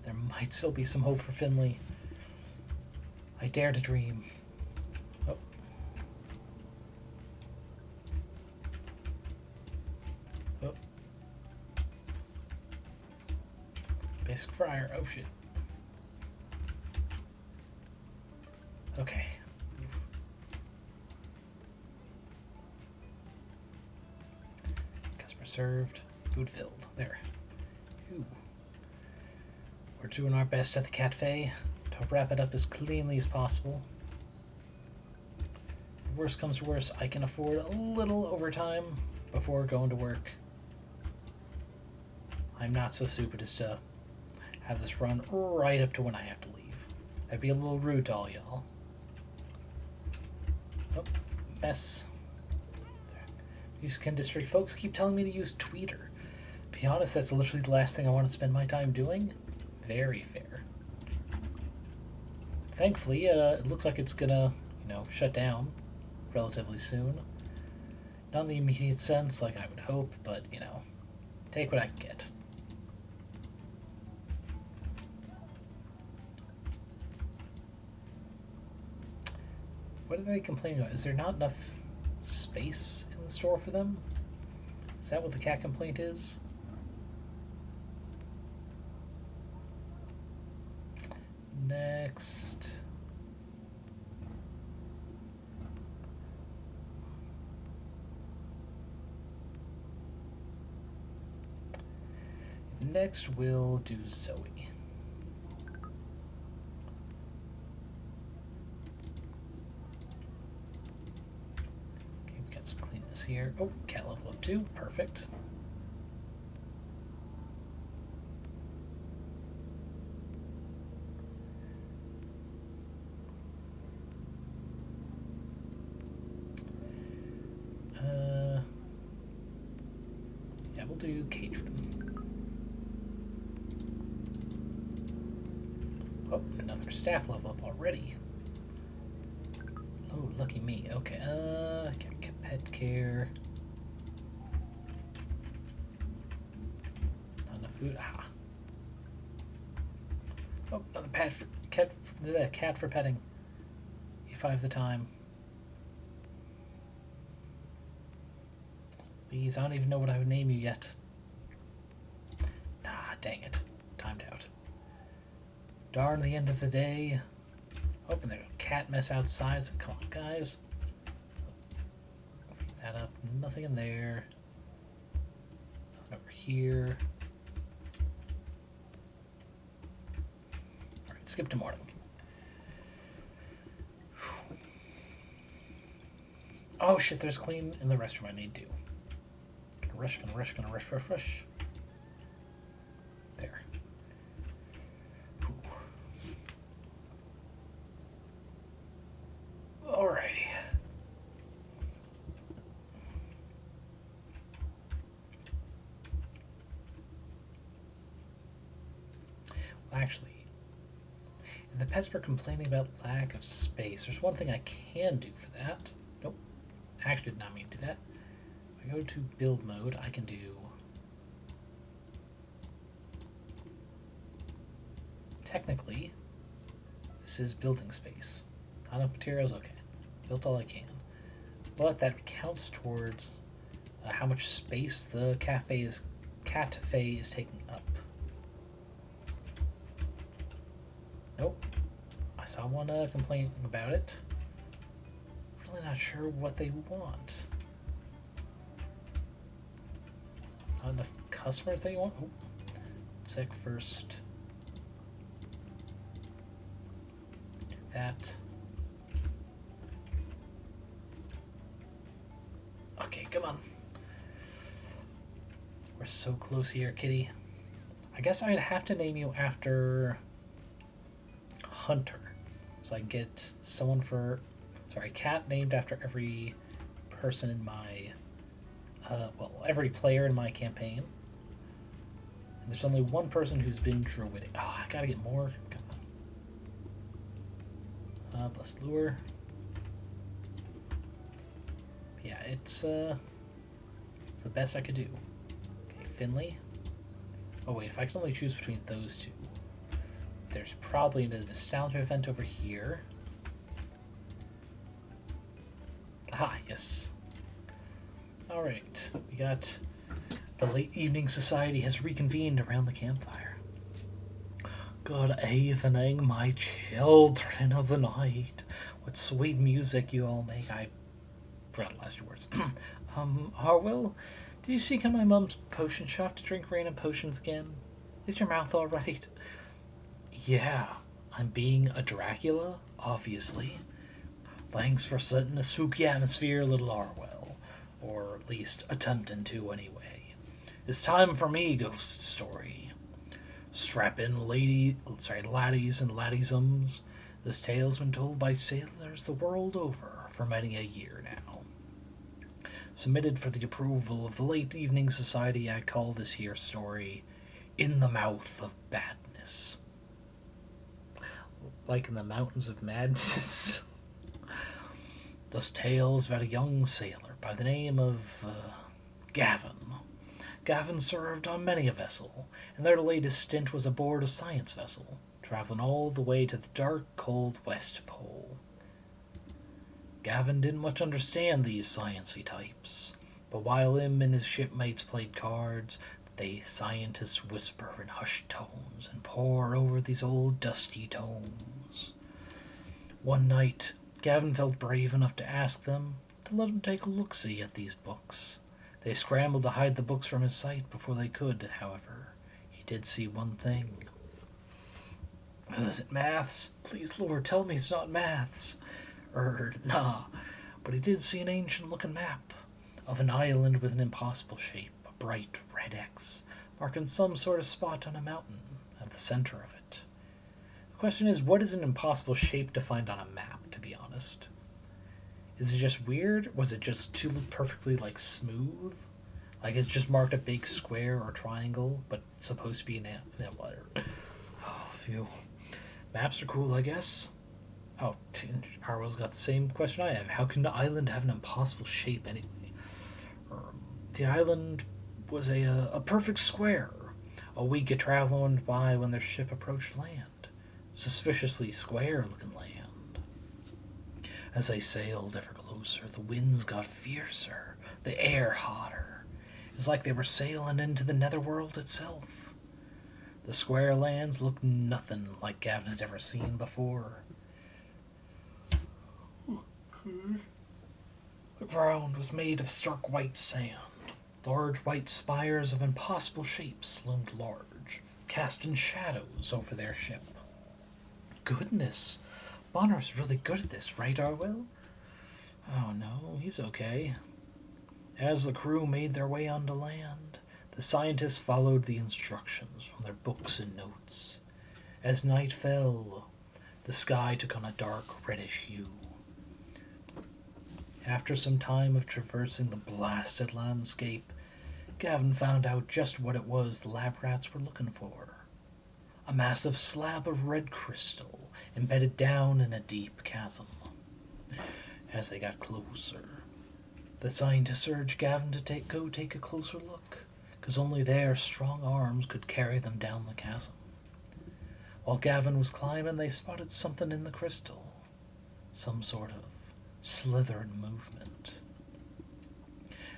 There might still be some hope for Finley. I dare to dream. Oh. Oh. Basic Friar. Oh shit. Okay. Customer served. Food filled. There. Ooh. We're doing our best at the cafe to wrap it up as cleanly as possible. Worst comes to worst, I can afford a little overtime before going to work. I'm not so stupid as to have this run right up to when I have to leave. That'd be a little rude to all y'all. Oh, mess. Music industry folks keep telling me to use Tweeter. To be honest, that's literally the last thing I want to spend my time doing. Very fair. Thankfully, it looks like it's gonna, shut down relatively soon. Not in the immediate sense, like I would hope, but, take what I can get. What are they complaining about? Is there not enough space in the store for them? Is that what the cat complaint is? Next. Next we'll do Zoe. Okay, we got some cleanness here. Oh, cat level up 2. Perfect. Yeah, we'll do Catron. Oh, another staff level up already. Oh, lucky me. Okay, pet care. Not enough food. Ah. Oh, another cat for petting. If I have the time. Please, I don't even know what I would name you yet. Nah, dang it. Timed out. Darn the end of the day. Oh, and there's a cat mess outside. So come on, guys. Clean that up. Nothing in there. Nothing over here. Alright, skip to morning. Oh shit, there's clean in the restroom I need to. Gonna rush. There. Alrighty. Well, actually, the pets were complaining about lack of space. There's one thing I can do for that. Nope. Actually did not mean to do that. If I go to build mode, I can do technically this is building space. Not enough materials, okay. Built all I can. But that counts towards how much space the cafe is taking up. Nope. I saw one complaining about it. Really not sure what they want. Not enough customers they want? Oh. Sec first. Do that. Okay, come on. We're so close here, kitty. I guess I'd have to name you after Hunter. So I can get someone cat named after every person in my every player in my campaign. And there's only one person who's been druidic. Oh, I gotta get more. Come on. Bless lure. Yeah, it's the best I could do. Okay, Finley. Oh wait, if I can only choose between those two, there's probably a nostalgia event over here. Ah, yes. Alright, we got the late evening society has reconvened around the campfire. Good evening, my children of the night. What sweet music you all make. I forgot the last few words. Harwell, did you seek out my mum's potion shop to drink random potions again? Is your mouth alright? Yeah, I'm being a Dracula, obviously. Thanks for setting a spooky atmosphere, little Harwell. Or at least attempting to, anyway. It's time for me, ghost story. Strap in, laddies and laddiesums. This tale's been told by sailors the world over for many a year now. Submitted for the approval of the late evening society, I call this here story In the Mouth of Badness. Like in the Mountains of Madness. This tale is about a young sailor by the name of Gavin. Gavin served on many a vessel, and their latest stint was aboard a science vessel, traveling all the way to the dark, cold West Pole. Gavin didn't much understand these sciencey types, but while him and his shipmates played cards, they scientists whisper in hushed tones and pore over these old dusty tomes. One night, Gavin felt brave enough to ask them to let him take a look-see at these books. They scrambled to hide the books from his sight before they could, however. He did see one thing. Is it maths? Please, Lord, tell me it's not maths. Nah. But he did see an ancient-looking map of an island with an impossible shape, a bright red X, marking some sort of spot on a mountain at the center of it. The question is, what is an impossible shape to find on a map, to be honest? Is it just weird? Was it just too perfectly, smooth? Like, it's just marked a big square or triangle, but it's supposed to be an whatever. Oh, phew. Maps are cool, I guess. Oh, Harwell's got the same question I have. How can the island have an impossible shape anyway? The island was a perfect square. A week of travel went by when their ship approached land. Suspiciously square-looking land. As they sailed ever closer, the winds got fiercer, the air hotter. It was like they were sailing into the netherworld itself. The square lands looked nothing like Gavin had ever seen before. The ground was made of stark white sand. Large white spires of impossible shapes loomed large, casting shadows over their ship. Goodness, Bonner's really good at this, right, Harwell? Oh no, he's okay. As the crew made their way onto land, the scientists followed the instructions from their books and notes. As night fell, the sky took on a dark reddish hue. After some time of traversing the blasted landscape, Gavin found out just what it was the lab rats were looking for. A massive slab of red crystal embedded down in a deep chasm. As they got closer, the scientists urged Gavin to go take a closer look, because only their strong arms could carry them down the chasm. While Gavin was climbing, they spotted something in the crystal. Some sort of slithering movement.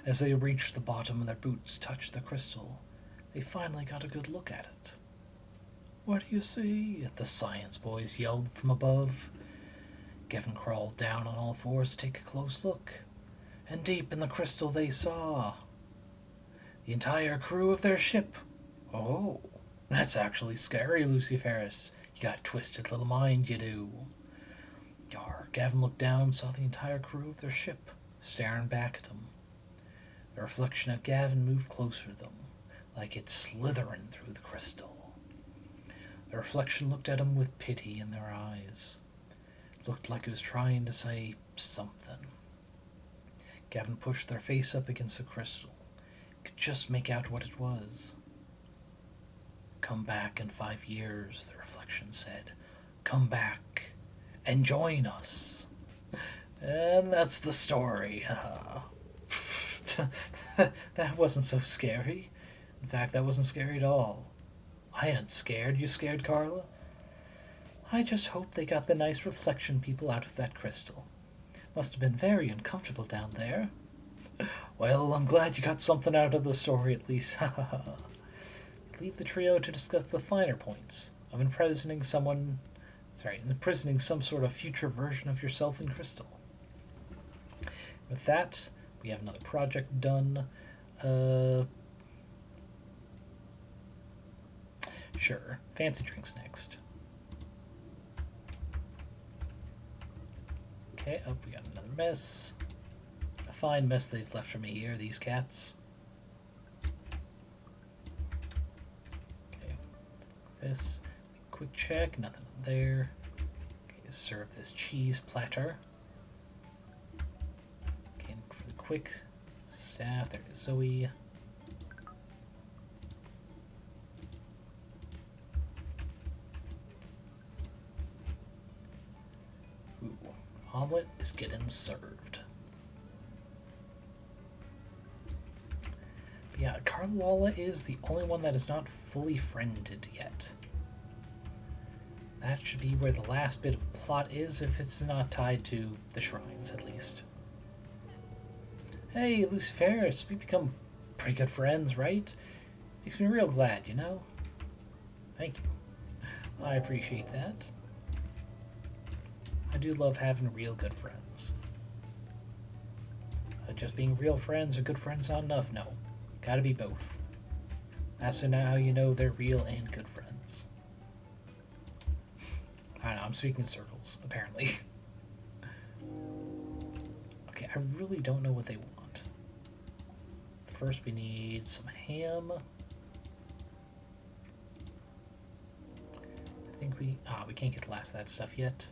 As they reached the bottom and their boots touched the crystal, they finally got a good look at it. What do you see? The science boys yelled from above. Gavin crawled down on all fours to take a close look, and deep in the crystal they saw the entire crew of their ship. Oh, that's actually scary, Lucy Ferris. You got a twisted little mind, you do. Gavin looked down, saw the entire crew of their ship, staring back at him. The reflection of Gavin moved closer to them, like it slithering through the crystal. The reflection looked at him with pity in their eyes. It looked like it was trying to say something. Gavin pushed their face up against the crystal, could just make out what it was. Come back in 5 years, the reflection said. Come back and join us. And that's the story. That wasn't so scary. In fact, that wasn't scary at all. I ain't scared. You scared, Carla? I just hope they got the nice reflection people out of that crystal. Must have been very uncomfortable down there. Well, I'm glad you got something out of the story at least. Leave the trio to discuss the finer points of imprisoning some sort of future version of yourself in crystal. With that, we have another project done. Sure, fancy drinks next. Okay, we got another mess. A fine mess they've left for me here, these cats. Okay, this. Quick check, nothing there. Okay, serve this cheese platter. Okay, for the quick staff, there's Zoe. Omelet is getting served. But yeah, Carla is the only one that is not fully friended yet. That should be where the last bit of plot is, if it's not tied to the shrines, at least. Hey, Luciferus, we've become pretty good friends, right? Makes me real glad, you know? Thank you. I appreciate that. I do love having real good friends. Just being real friends or good friends not enough? No. Gotta be both. That's how you know they're real and good friends. I don't know, I'm speaking in circles, apparently. Okay, I really don't know what they want. First we need some ham. I think we can't get the last of that stuff yet.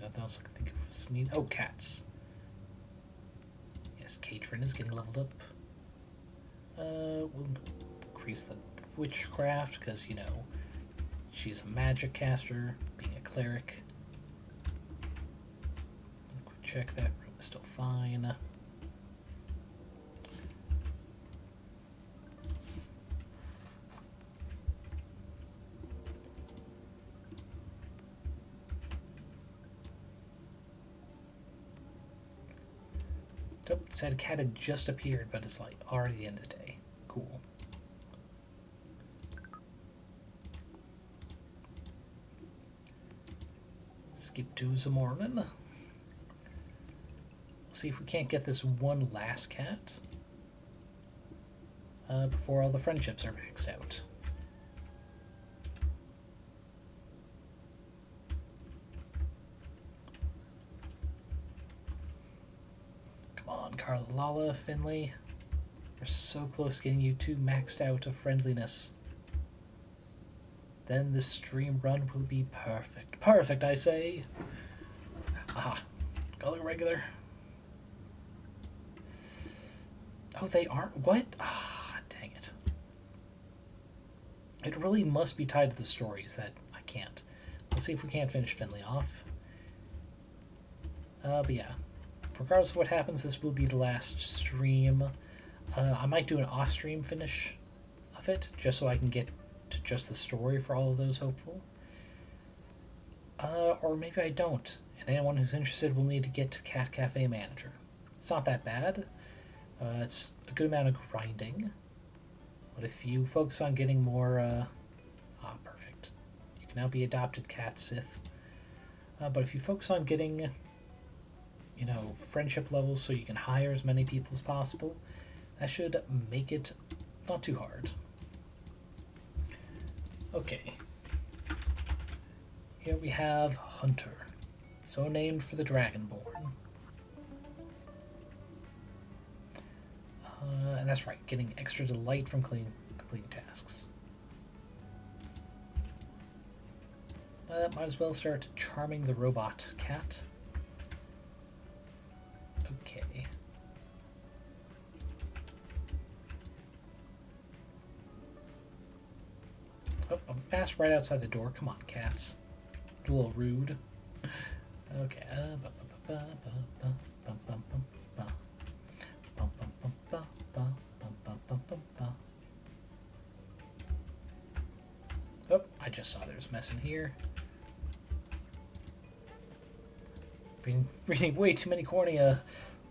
Nothing else I can think of was need. Oh, cats. Yes, Katrin is getting leveled up. We'll increase the witchcraft because, you know, she's a magic caster, being a cleric. Quick check, that room is still fine. Nope, said a cat had just appeared, but it's like already the end of the day. Cool. Skip to the morning. See if we can't get this one last cat before all the friendships are maxed out. Carlala, Finley. We're so close to getting you two maxed out of friendliness. Then the stream run will be perfect. Perfect, I say. Aha. Color regular. Oh, they aren't? What? Ah, dang it. It really must be tied to the stories that I can't. Let's see if we can't finish Finley off. But yeah. Regardless of what happens, this will be the last stream. I might do an off-stream finish of it, just so I can get to just the story for all of those hopeful. Or maybe I don't, and anyone who's interested will need to get to Cat Cafe Manager. It's not that bad. It's a good amount of grinding. But if you focus on getting more... perfect. You can now be adopted Cat Sith. But if you focus on getting... you know, friendship levels so you can hire as many people as possible, that should make it not too hard. Okay. Here we have Hunter, so named for the Dragonborn. And that's right, getting extra delight from completing tasks. Might as well start charming the robot cat. Okay. mask right outside the door. Come on, cats. It's a little rude. Okay. Oh, I just saw there's mess in here. Been reading way too many corny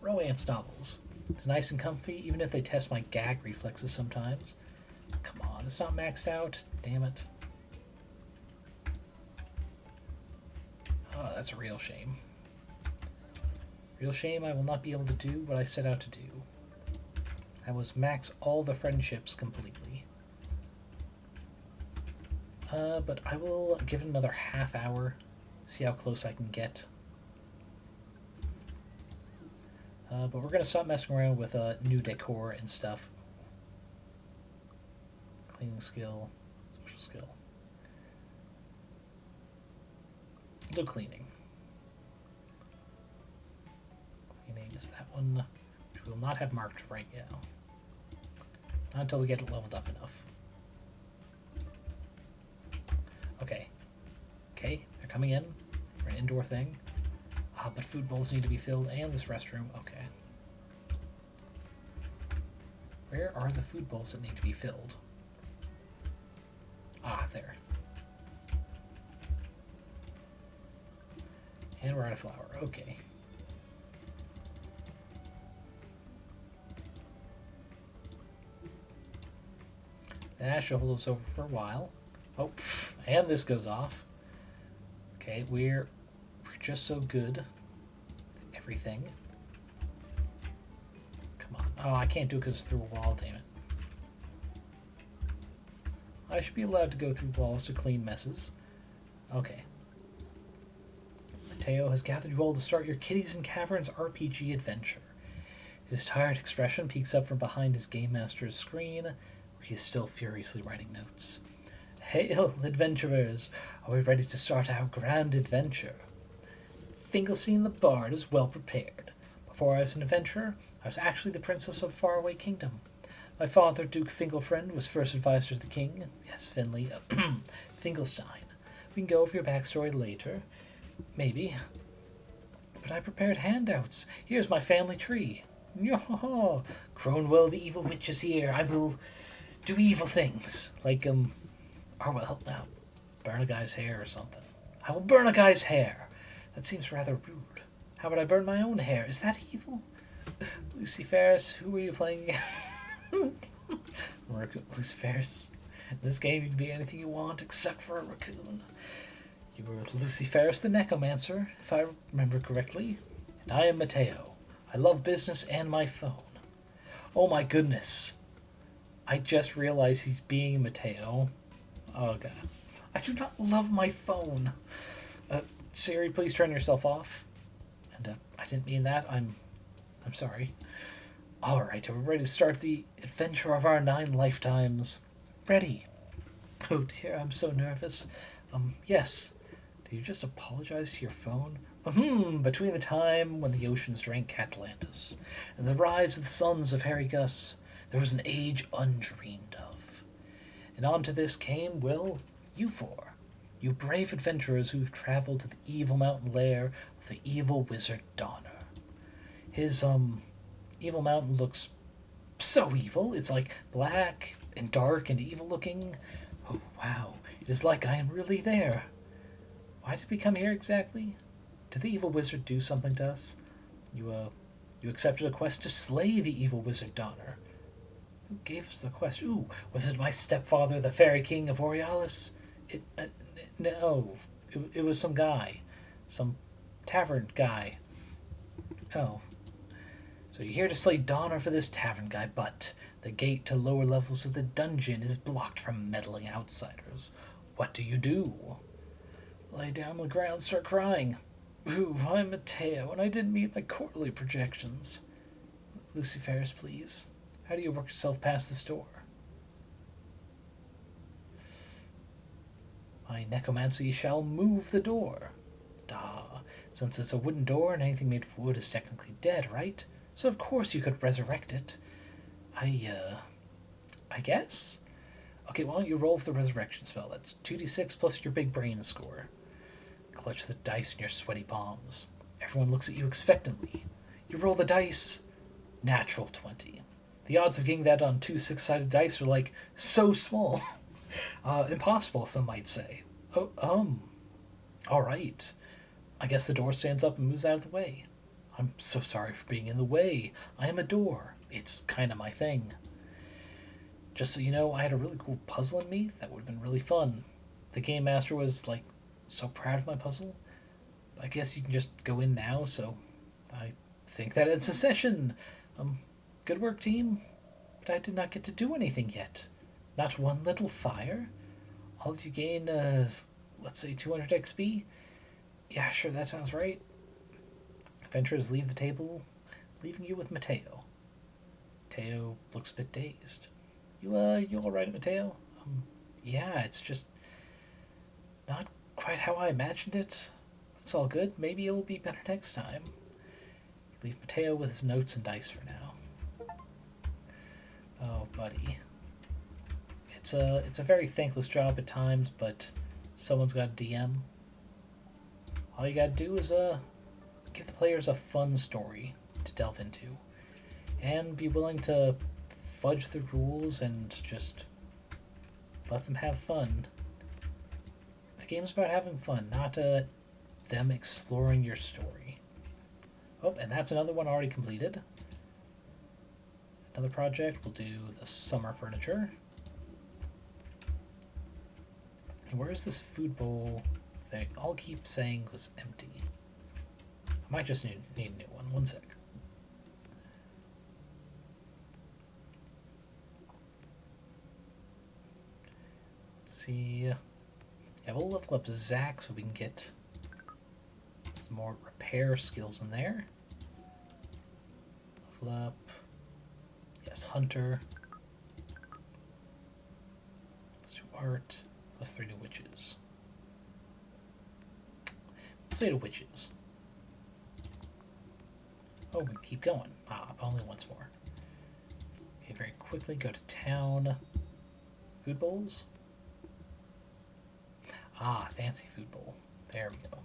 romance novels. It's nice and comfy, even if they test my gag reflexes sometimes. Come on, it's not maxed out. Damn it. Oh, that's a real shame. Real shame I will not be able to do what I set out to do. That was max all the friendships completely. But I will give it another half hour, see how close I can get. But we're going to stop messing around with new decor and stuff. Cleaning skill, social skill. No cleaning. Cleaning is that one, which we will not have marked right now. Not until we get it leveled up enough. Okay. Okay, they're coming in for an indoor thing. But food bowls need to be filled, and this restroom. Okay. Where are the food bowls that need to be filled? Ah, there. And we're out of flour. Okay. That should hold us over for a while. Oh, and this goes off. Okay, we're just so good. Everything. Come on. Oh, I can't do it because it's through a wall, damn it. I should be allowed to go through walls to clean messes. Okay. Mateo has gathered you all to start your Kitties and Caverns RPG adventure. His tired expression peeks up from behind his Game Master's screen, where he is still furiously writing notes. Hail, adventurers! Are we ready to start our grand adventure? Finkelstein the Bard is well prepared. Before I was an adventurer, I was actually the princess of a faraway kingdom. My father, Duke Finkelfriend, was first advisor to the king. Yes, Finley. Finkelstein. We can go over your backstory later. Maybe. But I prepared handouts. Here's my family tree. Yo-ho-ho! Cronwell the evil witch is here. I will do evil things. Like, or well, now, burn a guy's hair or something. I will burn a guy's hair. That seems rather rude. How would I burn my own hair? Is that evil? Lucy Ferris, who are you playing again? Lucy Ferris. In this game, you can be anything you want except for a raccoon. You were with Lucy Ferris, the Necromancer, if I remember correctly. And I am Mateo. I love business and my phone. Oh my goodness. I just realized he's being Mateo. Oh god. I do not love my phone. Siri, please turn yourself off. And I didn't mean that. I'm sorry. Alright, are we ready to start the adventure of our 9 lifetimes? Ready. Oh dear, I'm so nervous. Yes. Did you just apologize to your phone? Between the time when the oceans drank Atlantis and the rise of the sons of Harry Gus, there was an age undreamed of. And onto this came, well, you four. You brave adventurers who've traveled to the evil mountain lair of the evil wizard Donner. His, evil mountain looks so evil. It's like black and dark and evil looking. Oh, wow. It is like I am really there. Why did we come here exactly? Did the evil wizard do something to us? You accepted a quest to slay the evil wizard Donner. Who gave us the quest? Ooh, was it my stepfather, the fairy king of Borealis? No. It was some guy. Some tavern guy. Oh. So you're here to slay Donner for this tavern guy, but the gate to lower levels of the dungeon is blocked from meddling outsiders. What do? Lay down on the ground, start crying. Ooh, I'm Mateo, and I didn't meet my quarterly projections. Lucy Ferris, please. How do you work yourself past this door? My necromancy shall move the door. Since it's a wooden door and anything made of wood is technically dead, right? So of course you could resurrect it. I guess? Okay, why don't you roll for the resurrection spell? That's 2d6 plus your big brain score. Clutch the dice in your sweaty palms. Everyone looks at you expectantly. You roll the dice. Natural 20. The odds of getting that on two six-sided dice are like so small. Impossible, some might say. Oh, alright. I guess the door stands up and moves out of the way. I'm so sorry for being in the way. I am a door. It's kind of my thing. Just so you know, I had a really cool puzzle in me that would have been really fun. The game master was, like, so proud of my puzzle. I guess you can just go in now, so I think that it's a session. Good work, team. But I did not get to do anything yet. Not one little fire. All of you gain, let's say 200 XP? Yeah, sure, that sounds right. Adventurers leave the table, leaving you with Mateo. Mateo looks a bit dazed. You alright, Mateo? Yeah, it's just not quite how I imagined it. It's all good. Maybe it'll be better next time. Leave Mateo with his notes and dice for now. Oh, buddy. It's a very thankless job at times, but someone's got a DM. All you gotta do is give the players a fun story to delve into, and be willing to fudge the rules and just let them have fun. The game's about having fun, not them exploring your story. Oh, and that's another one already completed. Another project, we'll do the summer furniture. And where is this food bowl thing? I'll keep saying was empty. I might just need a new one. One sec. Let's see. Yeah, we'll level up Zach so we can get some more repair skills in there. Level up. Yes, Hunter. Let's do Art. Plus 3 new witches. Let's say to witches. Oh, we keep going. Only once more. Okay, very quickly go to town. Food bowls. Fancy food bowl. There we go.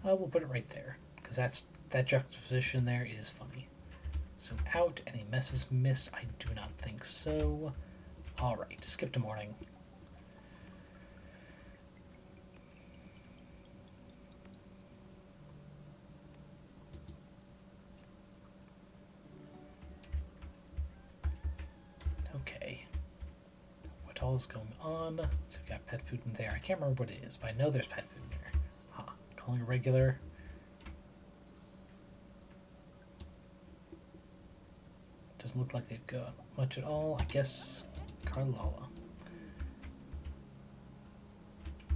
We'll put it right there, because that juxtaposition there is funny. Zoom out. Any messes missed? I do not think so. Alright, skip to morning. Okay. What all is going on? So we got pet food in there. I can't remember what it is, but I know there's pet food in there. Calling a regular. Doesn't look like they've got much at all. I guess Carlala.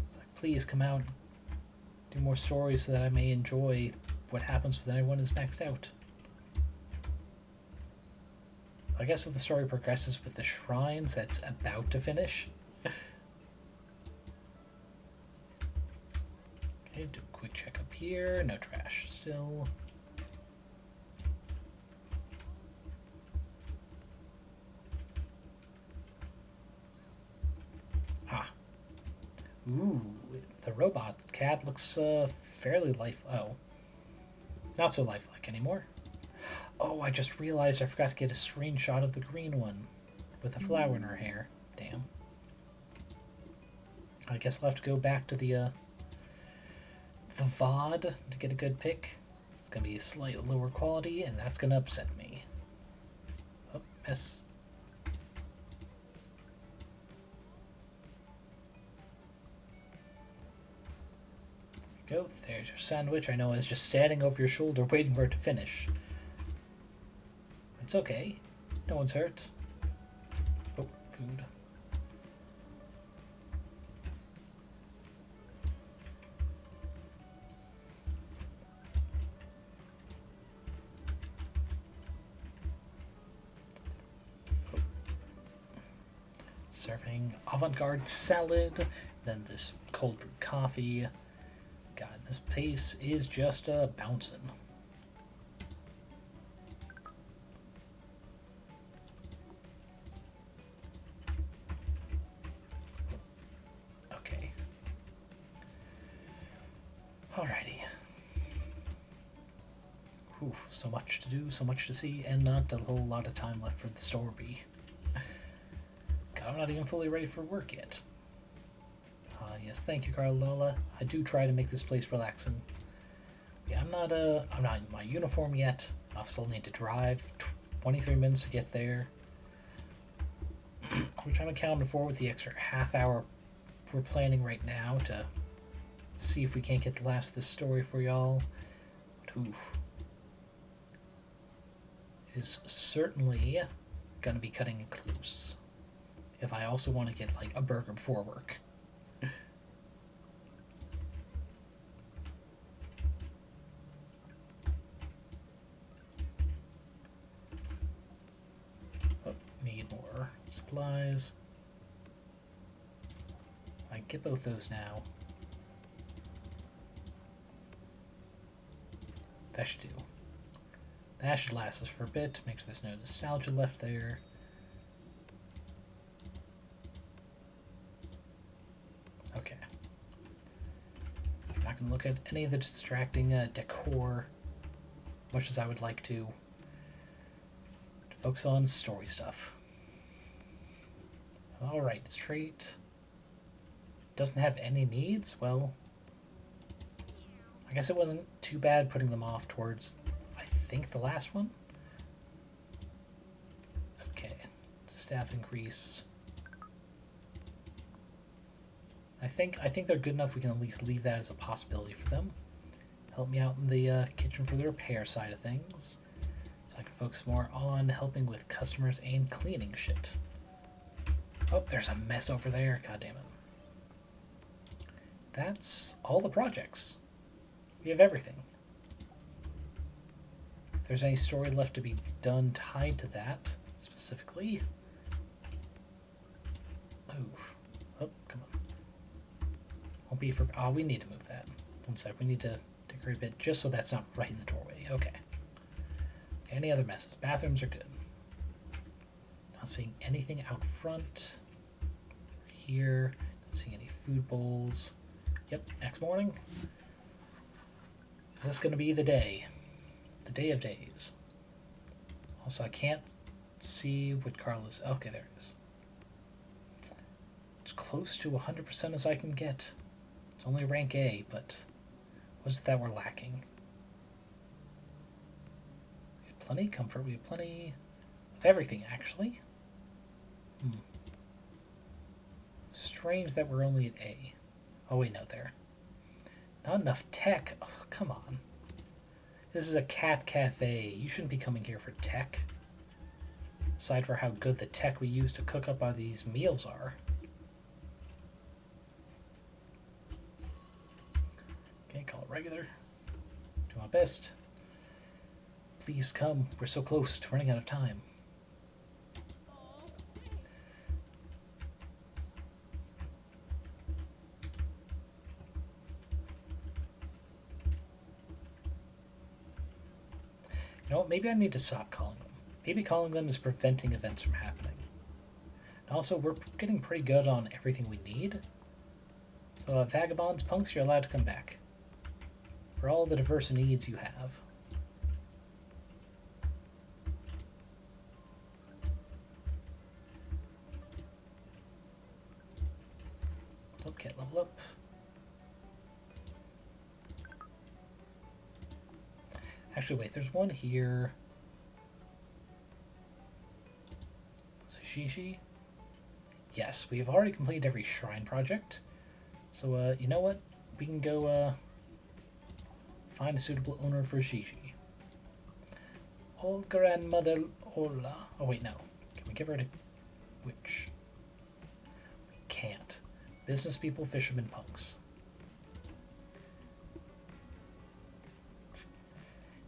It's like, please come out, do more stories so that I may enjoy what happens when everyone is maxed out. I guess if the story progresses with the shrines, that's about to finish. Okay, do a quick check up here. No trash still. Ooh, the robot cat looks fairly not so lifelike anymore. Oh, I just realized I forgot to get a screenshot of the green one with a flower in her hair. Damn. I guess I'll have to go back to the VOD to get a good pick. It's going to be slightly lower quality, and that's going to upset me. Oh, mess. Go. There's your sandwich. I know it's just standing over your shoulder waiting for it to finish. It's okay. No one's hurt. Oh, food. Serving avant-garde salad, then this cold brew coffee. God, this pace is just bouncing. Alrighty. Whew, so much to do, so much to see, and not a whole lot of time left for the story. God, I'm not even fully ready for work yet. Yes, thank you, Carlola. I do try to make this place relaxing. Yeah, I'm not in my uniform yet. I'll still need to drive 23 minutes to get there. Which I'm accounted for with the extra half hour we're planning right now to see if we can't get the last of this story for y'all. But oof. Is certainly gonna be cutting it close. If I also want to get like a burger before work. Oh, need more supplies. I can get both those now. That should do. That should last us for a bit. Make sure there's no nostalgia left there. Okay. I'm not going to look at any of the distracting decor, much as I would like to focus on story stuff. Alright, its trait doesn't have any needs. Well, I guess it wasn't too bad putting them off towards, I think, the last one. Okay, staff increase. I think they're good enough. We can at least leave that as a possibility for them. Help me out in the kitchen for the repair side of things, so I can focus more on helping with customers and cleaning shit. Oh, there's a mess over there. God damn it. That's all the projects. We have everything. If there's any story left to be done tied to that, specifically. Move. Oh, come on. Won't be for... Oh, we need to move that. One sec. We need to decorate a bit just so that's not right in the doorway. Okay. Any other messes? Bathrooms are good. Not seeing anything out front. Here. Not seeing any food bowls. Yep, next morning. Is this going to be the day? The day of days. Also, I can't see what Carlos... Okay, there it is. It's close to 100% as I can get. It's only rank A, but what's that we're lacking? We have plenty of comfort. We have plenty of everything, actually. Strange that we're only at A. Oh, wait, no, there. Not enough tech. Oh, come on. This is a cat cafe. You shouldn't be coming here for tech. Aside for how good the tech we use to cook up these meals are. Okay, call it regular. Do my best. Please come. We're so close to running out of time. You know what? Maybe I need to stop calling them. Maybe calling them is preventing events from happening. And also, we're getting pretty good on everything we need. So, vagabonds, punks, you're allowed to come back. For all the diverse needs you have. Okay, level up. Actually, wait, there's one here. Is it Shishi? Yes, we have already completed every shrine project. So, you know what? We can go, find a suitable owner for Shishi. Old grandmother Ola. Oh, wait, no. Can we give her to... Which? We can't. Business people, fishermen, punks.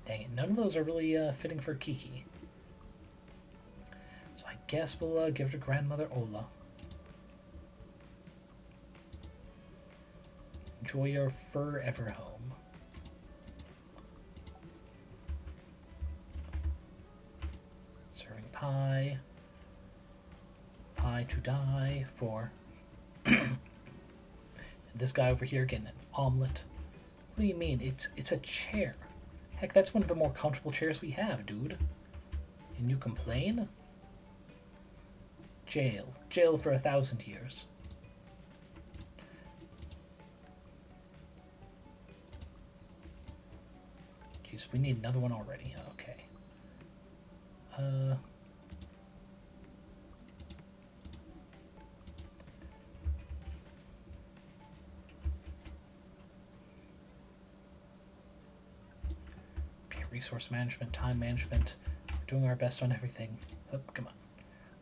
Dang it, none of those are really fitting for Kiki. So I guess we'll give it to Grandmother Ola. Enjoy your forever home. Serving pie. Pie to die for. And this guy over here getting an omelet. What do you mean? It's a chair. Heck, that's one of the more comfortable chairs we have, dude. And you complain? Jail. Jail for 1,000 years. Jeez, we need another one already. Okay. Okay, resource management, time management. We're doing our best on everything. Oh, come on.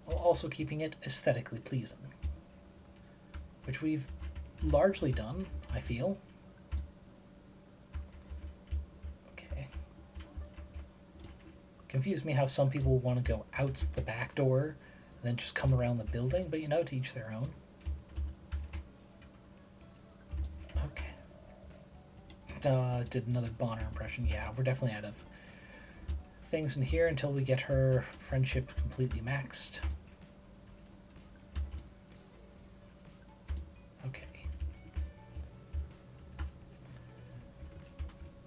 While also keeping it aesthetically pleasing. Which we've largely done, I feel. Confused me how some people want to go out the back door and then just come around the building, but you know, to each their own. Okay. Did another Bonner impression. Yeah, we're definitely out of things in here until we get her friendship completely maxed. Okay.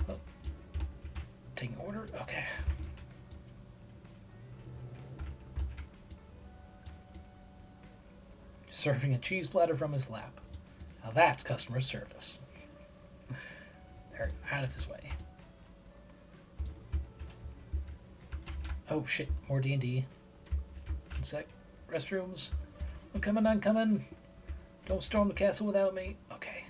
Oh. Taking order? Okay. Serving a cheese platter from his lap. Now that's customer service. They're out of his way. Oh shit, more D&D. One sec. Restrooms. I'm coming, I'm coming. Don't storm the castle without me. Okay.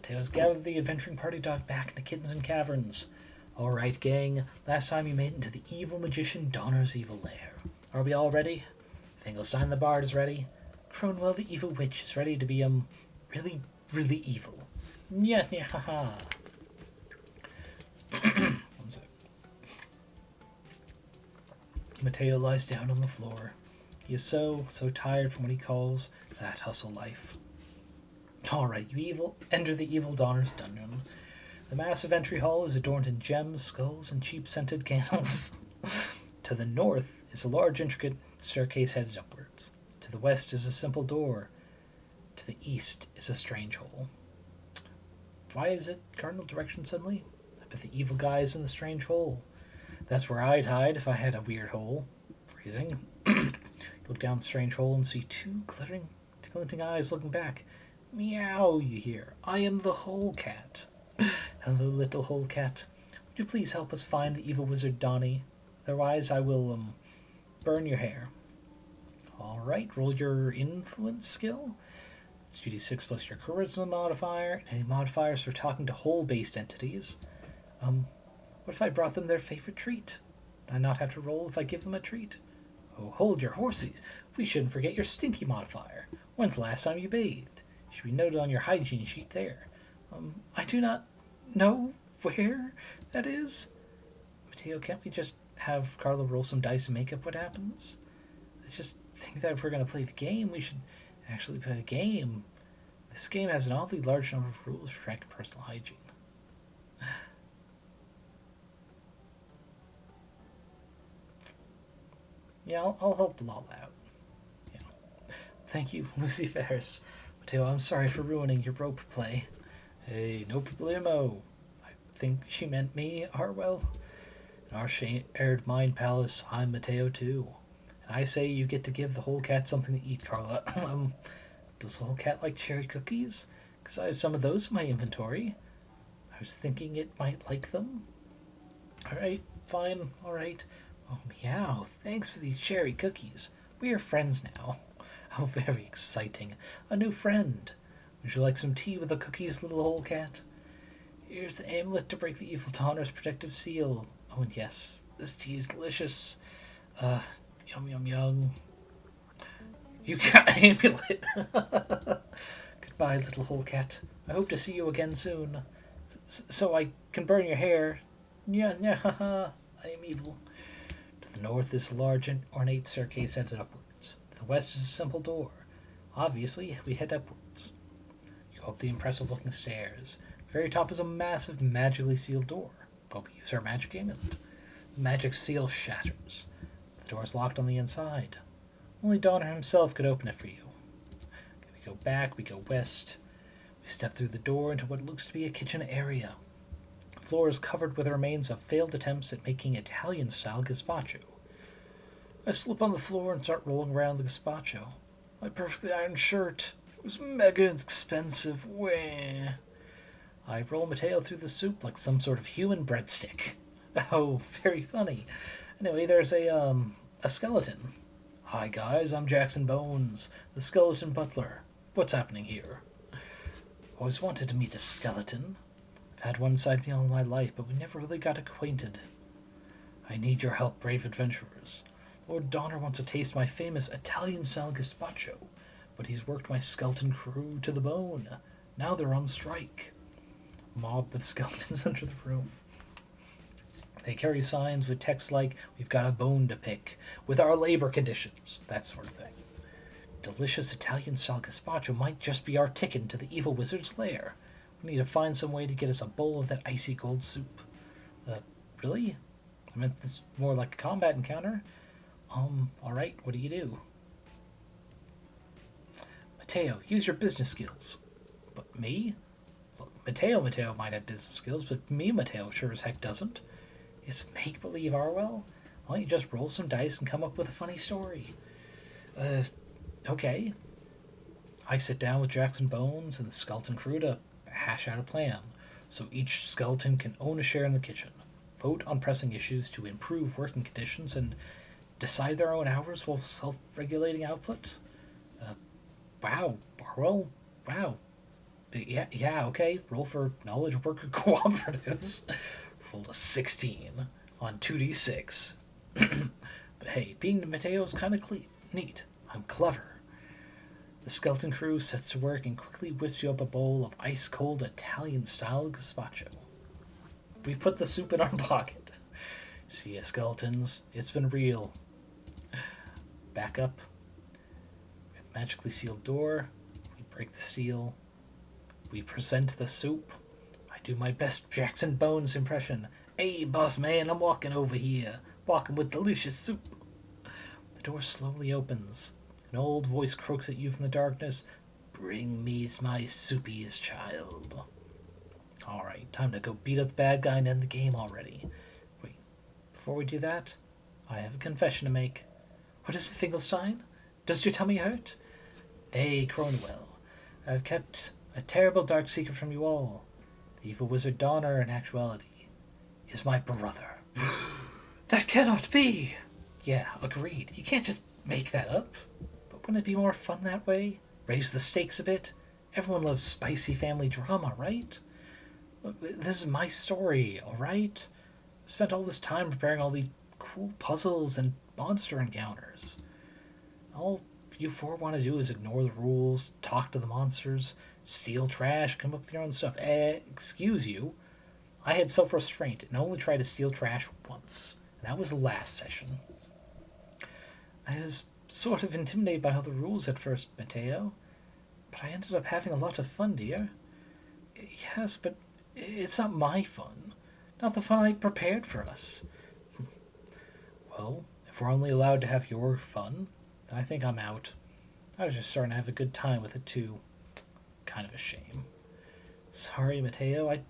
Mateo's gathered the adventuring party dive back into Kittens and Caverns. Alright, gang. Last time you made it into the evil magician Donner's evil lair. Are we all ready? Finkelstein the Bard is ready. Cronwell the evil witch is ready to be, really, really evil. Nya nya ha ha. One sec. Mateo lies down on the floor. He is so tired from what he calls that hustle life. Alright, you evil, enter the evil Donner's dungeon. The massive entry hall is adorned in gems, skulls, and cheap-scented candles. To the north is a large, intricate staircase headed upwards. To the west is a simple door. To the east is a strange hole. Why is it cardinal direction suddenly? I bet the evil guy is in the strange hole. That's where I'd hide if I had a weird hole. Freezing. Look down the strange hole and see two glinting eyes looking back. Meow, you hear. I am the Hole Cat. Hello, little Hole Cat. Would you please help us find the evil wizard Donnie? Otherwise, I will, burn your hair. Alright, roll your influence skill. It's 2d6 plus your charisma modifier, and any modifiers for talking to hole-based entities. What if I brought them their favorite treat? Do I not have to roll if I give them a treat? Oh, hold your horses. We shouldn't forget your stinky modifier. When's the last time you bathed? Should be noted on your hygiene sheet there. I do not know where that is. Mateo, can't we just have Carla roll some dice and make up what happens? I just think that if we're going to play the game, we should actually play the game. This game has an awfully large number of rules for tracking personal hygiene. Yeah, I'll help them all out. Yeah. Thank you, Lucy Ferris. Mateo, I'm sorry for ruining your rope play. Hey, no problemo. I think she meant me, Harwell. In our shared mind palace, I'm Mateo too. And I say you get to give the whole cat something to eat, Carla. Does the whole cat like cherry cookies? Because I have some of those in my inventory. I was thinking it might like them. Alright, fine, alright. Oh, meow, thanks for these cherry cookies. We are friends now. How very exciting. A new friend. Would you like some tea with the cookies, little hole cat? Here's the amulet to break the evil Donner's protective seal. Oh, and yes, this tea is delicious. Yum, yum, yum. You got an amulet. Goodbye, little hole cat. I hope to see you again soon. So I can burn your hair. Nya, nya, ha, ha. I am evil. To the north is a large and ornate staircase headed upwards. To the west is a simple door. Obviously, we head upwards. You go up the impressive-looking stairs. The very top is a massive, magically sealed door. Hope you use our magic amulet. The magic seal shatters. The door is locked on the inside. Only Donner himself could open it for you. Okay, we go back, we go west. We step through the door into what looks to be a kitchen area. The floor is covered with the remains of failed attempts at making Italian-style gazpacho. I slip on the floor and start rolling around the gazpacho. My perfectly ironed shirt. It was mega expensive. Wah. I roll Mateo through the soup like some sort of human breadstick. Oh, very funny. Anyway, there's a skeleton. Hi guys, I'm Jackson Bones, the skeleton butler. What's happening here? Always wanted to meet a skeleton. I've had one inside me all my life, but we never really got acquainted. I need your help, brave adventurers. Lord Donner wants to taste my famous Italian-style gazpacho, but he's worked my skeleton crew to the bone. Now they're on strike. A mob of skeletons enter the room. They carry signs with text like, "We've got a bone to pick," with our labor conditions, that sort of thing. Delicious Italian-style gazpacho might just be our ticket to the evil wizard's lair. We need to find some way to get us a bowl of that icy cold soup. Really? I meant this more like a combat encounter. Alright, what do you do? Mateo, use your business skills. But me? Well, Mateo might have business skills, but me, Mateo, sure as heck doesn't. Is make-believe Arwell? Why don't you just roll some dice and come up with a funny story? Okay. I sit down with Jackson Bones and the skeleton crew to hash out a plan, so each skeleton can own a share in the kitchen, vote on pressing issues to improve working conditions, and decide their own hours while self-regulating output. Wow, Barwell, wow. Yeah, okay, roll for knowledge worker cooperatives. Rolled a 16 on 2d6. But hey, being Mateo is kind of neat. I'm clever. The skeleton crew sets to work and quickly whips you up a bowl of ice-cold Italian-style gazpacho. We put the soup in our pocket. See ya, skeletons. It's been real. Back up. With magically sealed door, we break the seal. We present the soup. I do my best Jackson Bones impression. Hey, boss man, I'm walking over here. Walking with delicious soup. The door slowly opens. An old voice croaks at you from the darkness. Bring me my soupies, child. Alright, time to go beat up the bad guy and end the game already. Wait, before we do that, I have a confession to make. What is it, Finkelstein? Does your tummy hurt? Nay, Cronwell. I've kept a terrible dark secret from you all. The evil wizard Donner, in actuality, is my brother. That cannot be! Yeah, agreed. You can't just make that up. But wouldn't it be more fun that way? Raise the stakes a bit? Everyone loves spicy family drama, right? Look, this is my story, alright? I spent all this time preparing all these cool puzzles and monster encounters. All you four want to do is ignore the rules, talk to the monsters, steal trash, come up with your own stuff. Excuse you. I had self-restraint and only tried to steal trash once. And that was the last session. I was sort of intimidated by all the rules at first, Mateo. But I ended up having a lot of fun, dear. Yes, but it's not my fun. Not the fun I prepared for us. Well, if we're only allowed to have your fun, then I think I'm out. I was just starting to have a good time with it, too. Kind of a shame. Sorry, Mateo. I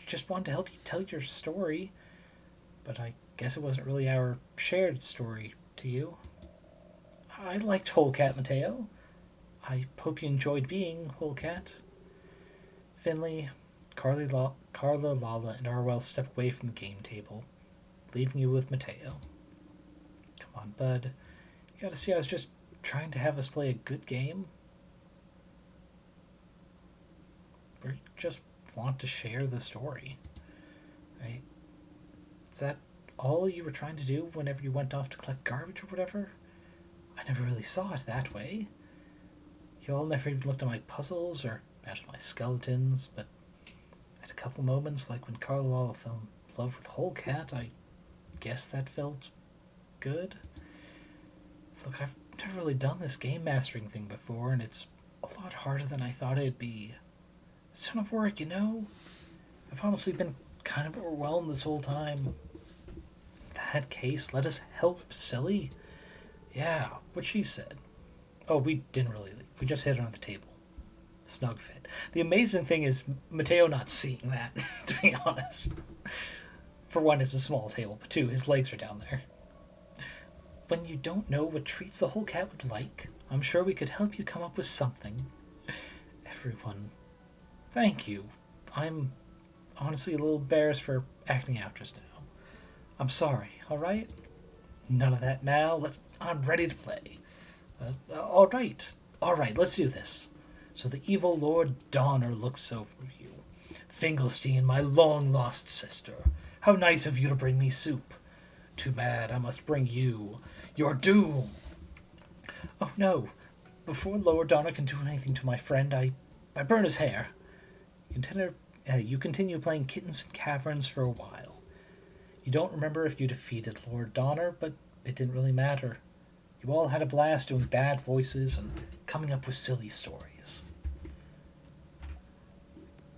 just wanted to help you tell your story. But I guess it wasn't really our shared story to you. I liked Whole Cat, Mateo. I hope you enjoyed being Whole Cat. Finley, Carla, Lala, and Arwell step away from the game table, leaving you with Mateo. Come on, bud. You gotta see I was just trying to have us play a good game. We just want to share the story. Right? Is that all you were trying to do whenever you went off to collect garbage or whatever? I never really saw it that way. You all never even looked at my puzzles or matched my skeletons, but at a couple moments, like when Carla fell in love with Whole Cat, I guess that felt good. Look, I've never really done this game mastering thing before, and it's a lot harder than I thought it'd be. It's a ton of work, you know? I've honestly been kind of overwhelmed this whole time. In that case, let us help, silly. Yeah, what she said. Oh, we didn't really leave. We just hid her on the table. Snug fit. The amazing thing is Mateo not seeing that, to be honest. For one, it's a small table, but two, his legs are down there. When you don't know what treats the whole cat would like, I'm sure we could help you come up with something. Everyone, thank you. I'm honestly a little embarrassed for acting out just now. I'm sorry, alright? None of that now. I'm ready to play. Alright, let's do this. So the evil Lord Donner looks over you. Fingelstein, my long-lost sister. How nice of you to bring me soup. Too bad I must bring you your doom. Oh no. Before Lord Donner can do anything to my friend, I burn his hair. You continue playing Kittens and Caverns for a while. You don't remember if you defeated Lord Donner, but it didn't really matter. You all had a blast doing bad voices and coming up with silly stories.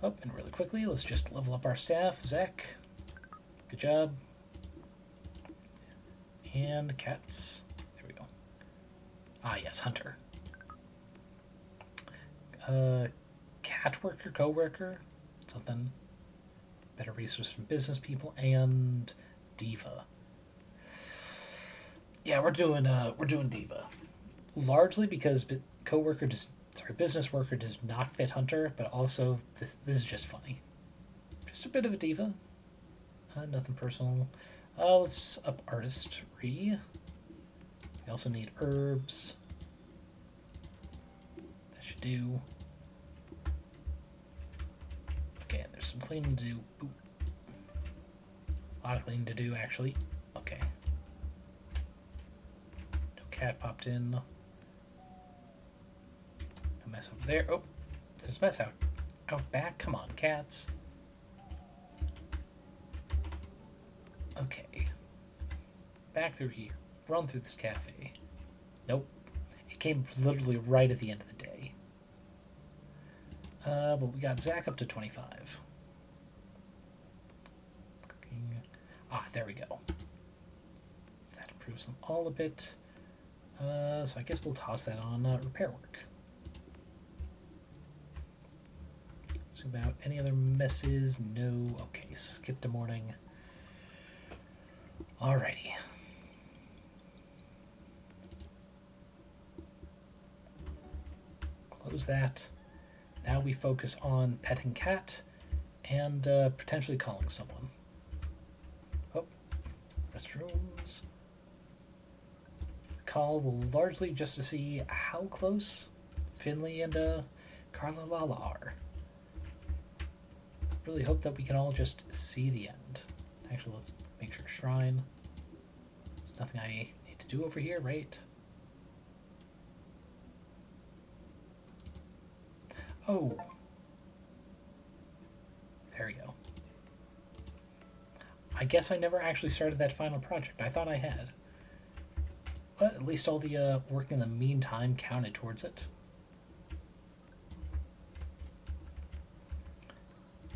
Oh, and really quickly, let's just level up our staff. Zach, good job. And cats. There we go. Ah, yes, Hunter. Cat worker, co-worker, something. Better resource from business people, and Diva. Yeah, we're doing Diva. Largely because business worker does not fit Hunter, but also this is just funny. Just a bit of a diva. Nothing personal. Let's up artistry. We also need herbs. That should do. Okay, there's some cleaning to do. Ooh. A lot of cleaning to do, actually. Okay. No cat popped in. No mess over there. Oh, there's mess out back. Come on, cats. Okay. Back through here. Run through this cafe. Nope. It came literally right at the end of the day. But we got Zach up to 25. Cooking. Ah, there we go. That improves them all a bit. So I guess we'll toss that on repair work. Zoom out. Any other messes? No. Okay, skip to morning. Alrighty. Close that. Now we focus on petting cat and potentially calling someone. Oh, restrooms. Call will largely just to see how close Finley and Carla Lala are. Really hope that we can all just see the end. Actually, let's make sure shrine. There's nothing I need to do over here, right? Oh. There we go. I guess I never actually started that final project. I thought I had. But at least all the work in the meantime counted towards it.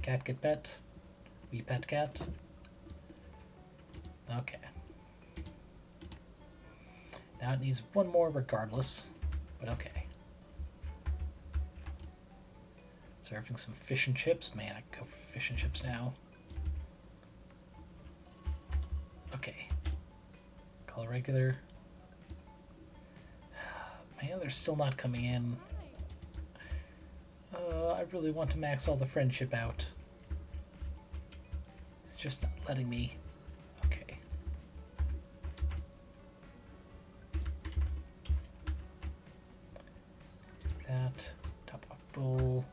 Cat get pet. We pet cat. Okay. Now it needs one more regardless, but okay. Serving some fish and chips. Man, I can go for fish and chips now. Okay. Call regular. Man, they're still not coming in. I really want to max all the friendship out. It's just not letting me. Okay. That. Top off bull.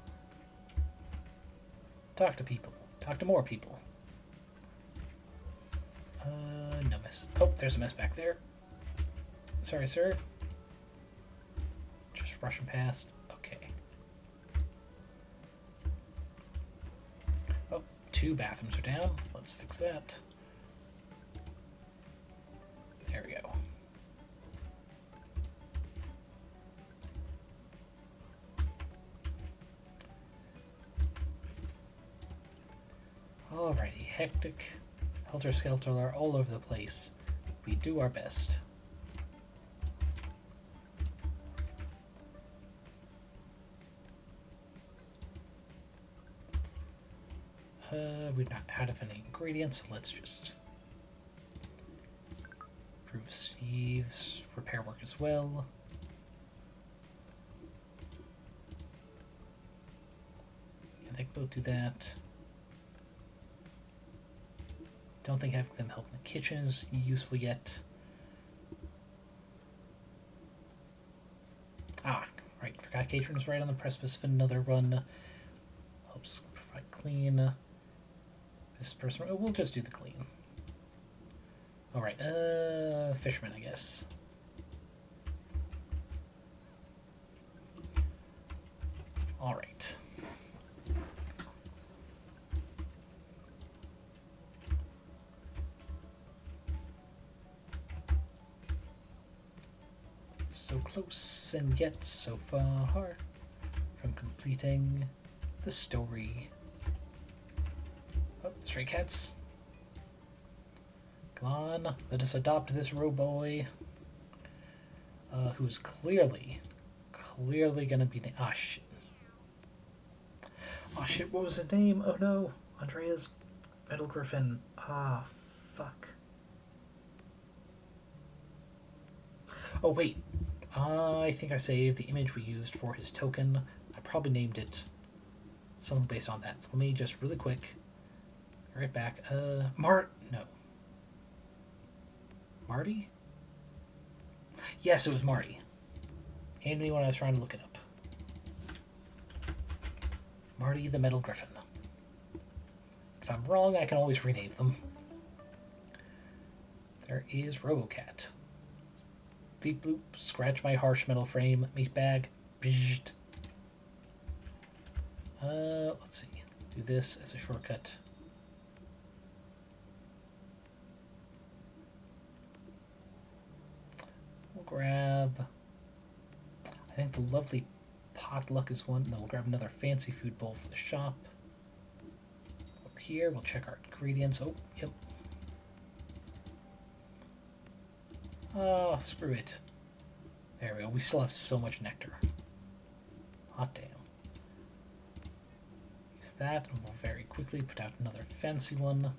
Talk to people. Talk to more people. No mess. Oh, there's a mess back there. Sorry, sir. Just rushing past. Okay. Oh, 2 bathrooms are down. Let's fix that. There we go. Alrighty, hectic. Helter-skelter are all over the place. We do our best. We're not out of any ingredients, so let's just improve Steve's repair work as well. I think we'll do that. Don't think having them help in the kitchen is useful yet. Ah, right. Forgot Caitlin's right on the precipice of another run. Helps provide clean. This person. Oh, we'll just do the clean. Alright, fisherman, I guess. Alright. So close and yet so far from completing the story. Oh, stray cats. Come on, let us adopt this roboy. Who's clearly gonna be... Ah, shit. Oh, shit, what was the name? Oh, no. Andrea's Metal Griffin. Ah, fuck. Oh, wait. I think I saved the image we used for his token. I probably named it something based on that. So let me just really quick... Right back. No. Marty? Yes, it was Marty. Came to me when I was trying to look it up. Marty the Metal Griffin. If I'm wrong, I can always rename them. There is Robocat. Deep bloop, scratch my harsh metal frame, meat bag, bzzzt. Let's see. Do this as a shortcut. We'll grab... I think the lovely potluck is one. Then we'll grab another fancy food bowl for the shop. Over here, we'll check our ingredients. Oh, yep. Oh, screw it. There we go. We still have so much nectar. Hot damn. Use that, and we'll very quickly put out another fancy one.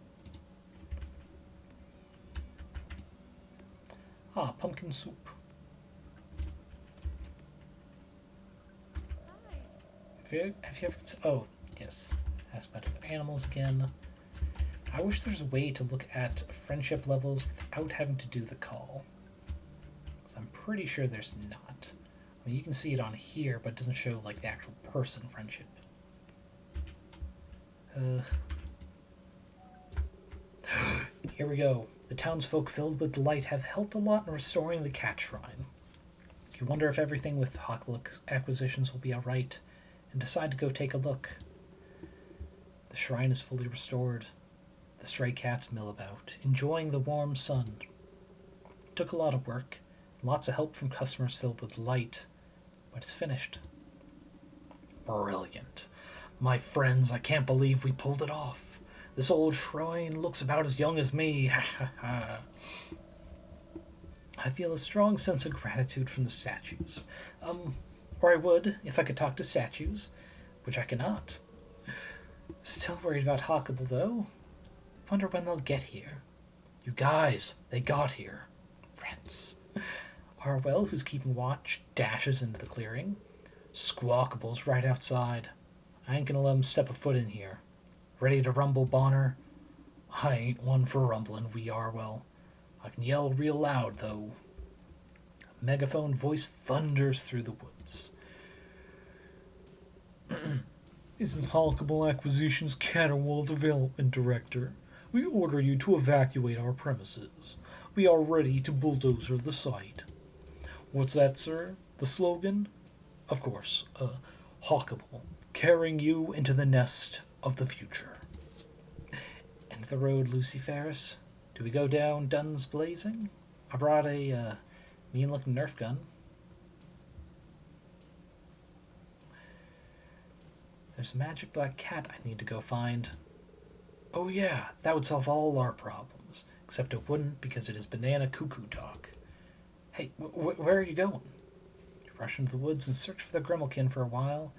Ah, pumpkin soup. Have you ever... Oh, yes. Ask about other animals again. I wish there's a way to look at friendship levels without having to do the call. I'm pretty sure there's not. I mean, you can see it on here, but it doesn't show, like, the actual person friendship. Here we go. The townsfolk filled with delight have helped a lot in restoring the cat shrine. You wonder if everything with Hawkable acquisitions will be alright, and decide to go take a look. The shrine is fully restored. The stray cats mill about, enjoying the warm sun. It took a lot of work. Lots of help from customers filled with light, but it's finished. Brilliant. My friends, I can't believe we pulled it off. This old shrine looks about as young as me. I feel a strong sense of gratitude from the statues. Or I would, if I could talk to statues, which I cannot. Still worried about Hawkable, though. Wonder when they'll get here. You guys, they got here. Friends. Harwell, who's keeping watch, dashes into the clearing. Squawkable's right outside. I ain't gonna let him step a foot in here. Ready to rumble, Bonner? I ain't one for rumbling, wee Harwell. I can yell real loud, though. A megaphone voice thunders through the woods. This is Hawkable Acquisitions Caterwall Development Director. We order you to evacuate our premises. We are ready to bulldozer the site. What's that, sir? The slogan? Of course, Hawkable, carrying you into the nest of the future. End of the road, Lucy Ferris. Do we go down guns blazing? I brought a mean-looking Nerf gun. There's a magic black cat I need to go find. Oh yeah, that would solve all our problems. Except it wouldn't because it is banana cuckoo talk. Hey, where are you going? You rush into the woods and search for the Grimalkin for a while,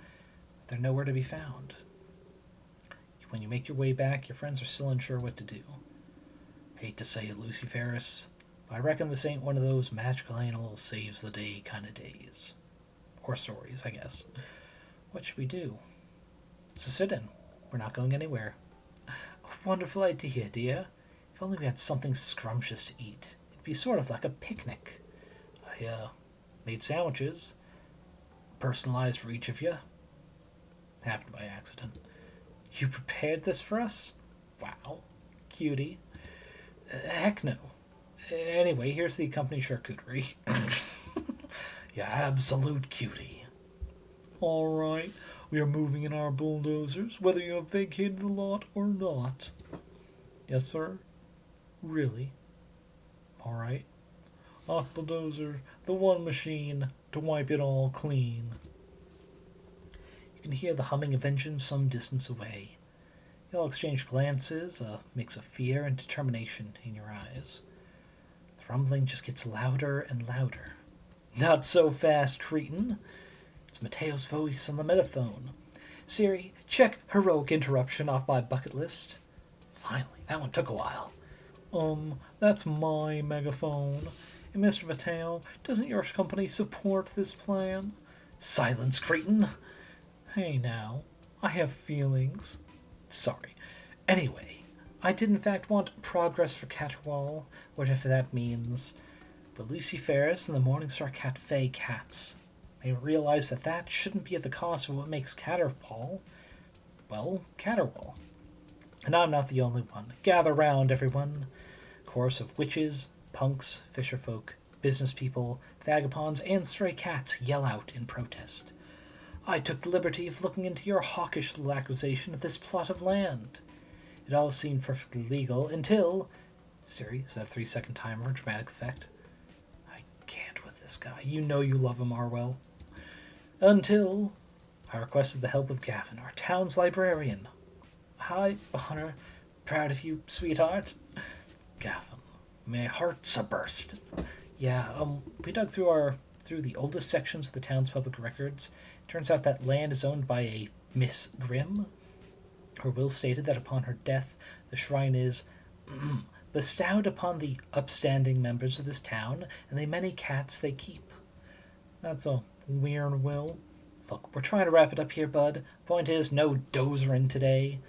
but they're nowhere to be found. You when you make your way back, your friends are still unsure what to do. Hate to say it, Lucy Ferris, but I reckon this ain't one of those magical animal saves the day kind of days. Or stories, I guess. What should we do? So sit in. We're not going anywhere. A wonderful idea, dear. If only we had something scrumptious to eat. It'd be sort of like a picnic. I, made sandwiches. Personalized for each of you. Happened by accident. You prepared this for us? Wow. Cutie. Heck no. Anyway, here's the accompanying charcuterie. You absolute cutie. Alright, we are moving in our bulldozers, whether you have vacated the lot or not. Yes, sir? Really? Alright. Off bulldozer, the one machine to wipe it all clean. You can hear the humming of engines some distance away. You all exchange glances, a mix of fear and determination in your eyes. The rumbling just gets louder and louder. Not so fast, cretin. It's Mateo's voice on the megaphone. Siri, check heroic interruption off my bucket list. Finally, that one took a while. That's my megaphone. And Mr. Mateo, doesn't your company support this plan? Silence, cretin. Hey now, I have feelings. Sorry. Anyway, I did in fact want progress for Caterwall, whatever that means. But Lucy Ferris and the Morningstar Cafe cats. They realize that that shouldn't be at the cost of what makes Caterwall, well, Caterwall. And I'm not the only one. Gather round, everyone. Chorus of witches, punks, fisherfolk, business people, vagabonds, and stray cats yell out in protest. I took the liberty of looking into your hawkish little acquisition of this plot of land. It all seemed perfectly legal until... Siri, set a 3-second timer for dramatic effect. I can't with this guy. You know you love him, Arwell. Until I requested the help of Gavin, our town's librarian. Hi, Honor. Proud of you, sweetheart. Gavin, my heart's a burst. Yeah, we dug through the oldest sections of the town's public records. Turns out that land is owned by a Miss Grimm. Her will stated that upon her death, the shrine is bestowed upon the upstanding members of this town and the many cats they keep. That's a weird will. Look, we're trying to wrap it up here, bud. Point is, no dozering today.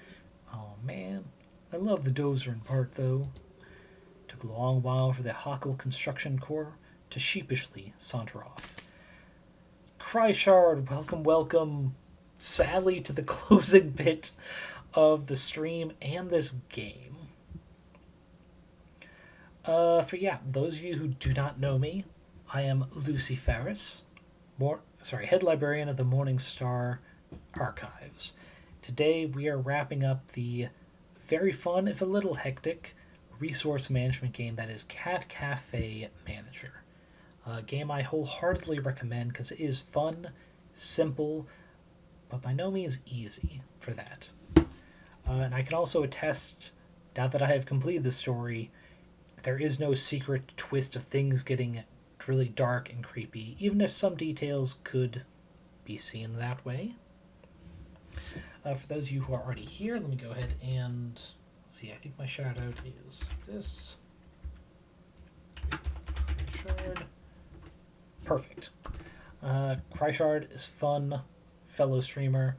Oh, man. I love the dozering part, though. Took a long while for the Hawkable construction corps to sheepishly saunter off. Kryshard, welcome, welcome, sadly, to the closing bit of the stream and this game. For those of you who do not know me, I am Lucy Ferris, head librarian of the Morningstar Archives. Today we are wrapping up the very fun, if a little hectic, resource management game that is Cat Cafe Manager. A game I wholeheartedly recommend because it is fun, simple, but by no means easy for that. And I can also attest, now that I have completed the story, there is no secret twist of things getting really dark and creepy, even if some details could be seen that way. For those of you who are already here, let me go ahead and see. I think my shout out is this. Kryshard. Perfect. Kryshard is fun, fellow streamer.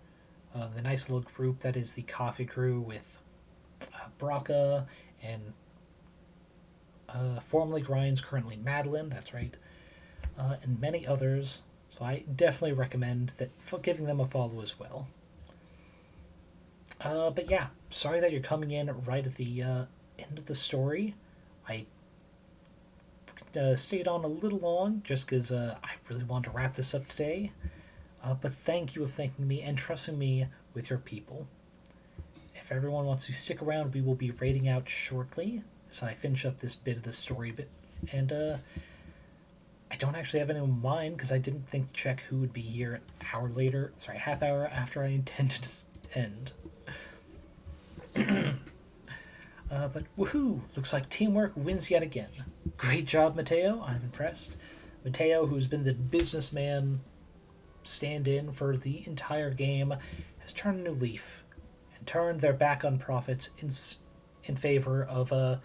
The nice little group that is the Coffee Crew with Braca and formerly Grinds, currently Madeline, that's right, and many others. So I definitely recommend giving them a follow as well. But yeah, sorry that you're coming in right at the end of the story. I stayed on a little long just because I really wanted to wrap this up today. But thank you for thanking me and trusting me with your people. If everyone wants to stick around, we will be raiding out shortly as I finish up this bit of the story bit. And I don't actually have anyone in mind because I didn't think to check who would be here half hour after I intended to end. But woohoo! Looks like teamwork wins yet again. Great job, Mateo. I'm impressed. Mateo, who's been the businessman stand-in for the entire game, has turned a new leaf. turn their back on profits in favor of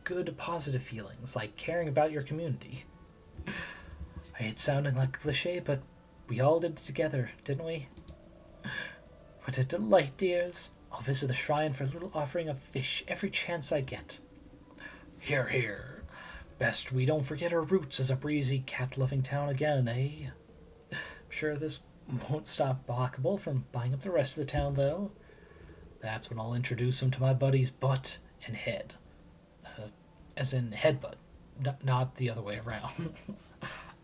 good, positive feelings, like caring about your community. I hate sounding like a cliche, but we all did it together, didn't we? What a delight, dears. I'll visit the shrine for a little offering of fish every chance I get. Hear, hear. Best we don't forget our roots as a breezy, cat-loving town again, eh? I'm sure this won't stop Hawkable from buying up the rest of the town, though. That's when I'll introduce him to my buddies Butt and Head. As in headbutt, not the other way around.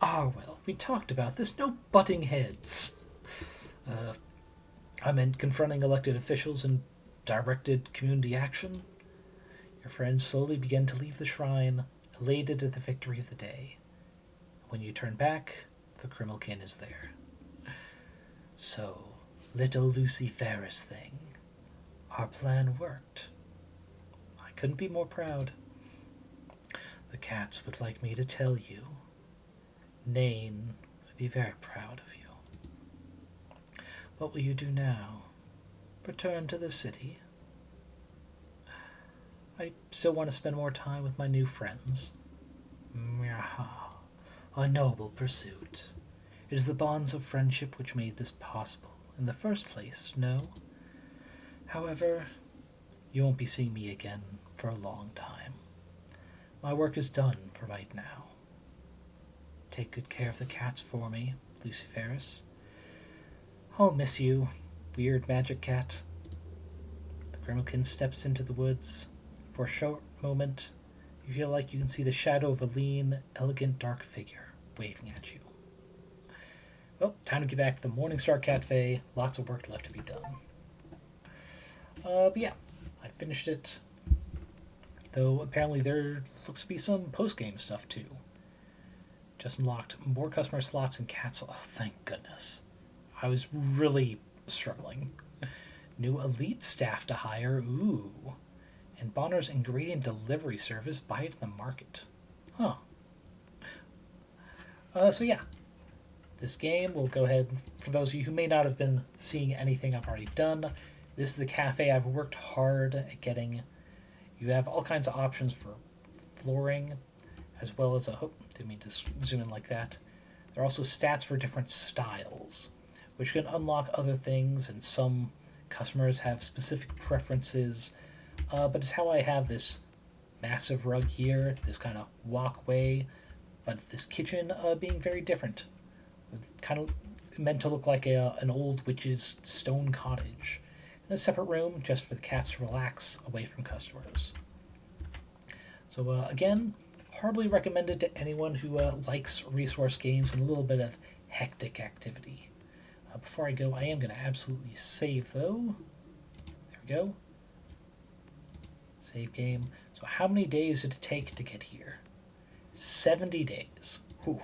Ah, well, we talked about this. No butting heads. I meant confronting elected officials and directed community action. Your friends slowly begin to leave the shrine, elated at the victory of the day. When you turn back, the Crimelkin is there. So, little Lucy Ferris thing. Our plan worked. I couldn't be more proud. The cats would like me to tell you. Nain would be very proud of you. What will you do now? Return to the city? I still want to spend more time with my new friends. A noble pursuit. It is the bonds of friendship which made this possible in the first place, no? However, you won't be seeing me again for a long time. My work is done for right now. Take good care of the cats for me, Lucy Ferris. I'll miss you, weird magic cat. The Grimalkin steps into the woods. For a short moment, you feel like you can see the shadow of a lean, elegant, dark figure waving at you. Well, time to get back to the Morningstar Cafe. Lots of work left to be done. But yeah, I finished it. Though apparently there looks to be some post-game stuff too. Just unlocked more customer slots and cats. Oh, thank goodness. I was really struggling. New elite staff to hire. Ooh. And Bonner's ingredient delivery service. Buy it in the market. Huh. So yeah. This game, we'll go ahead. For those of you who may not have been seeing anything I've already done, this is the cafe I've worked hard at getting. You have all kinds of options for flooring, as well as didn't mean to zoom in like that. There are also stats for different styles, which can unlock other things, and some customers have specific preferences, but it's how I have this massive rug here, this kind of walkway, but this kitchen being very different. It's kind of meant to look like an old witch's stone cottage. And a separate room just for the cats to relax away from customers. So again, hardly recommended to anyone who likes resource games and a little bit of hectic activity. Before I go, I am going to absolutely save though. There we go. Save game. So how many days did it take to get here? 70 days. Whew.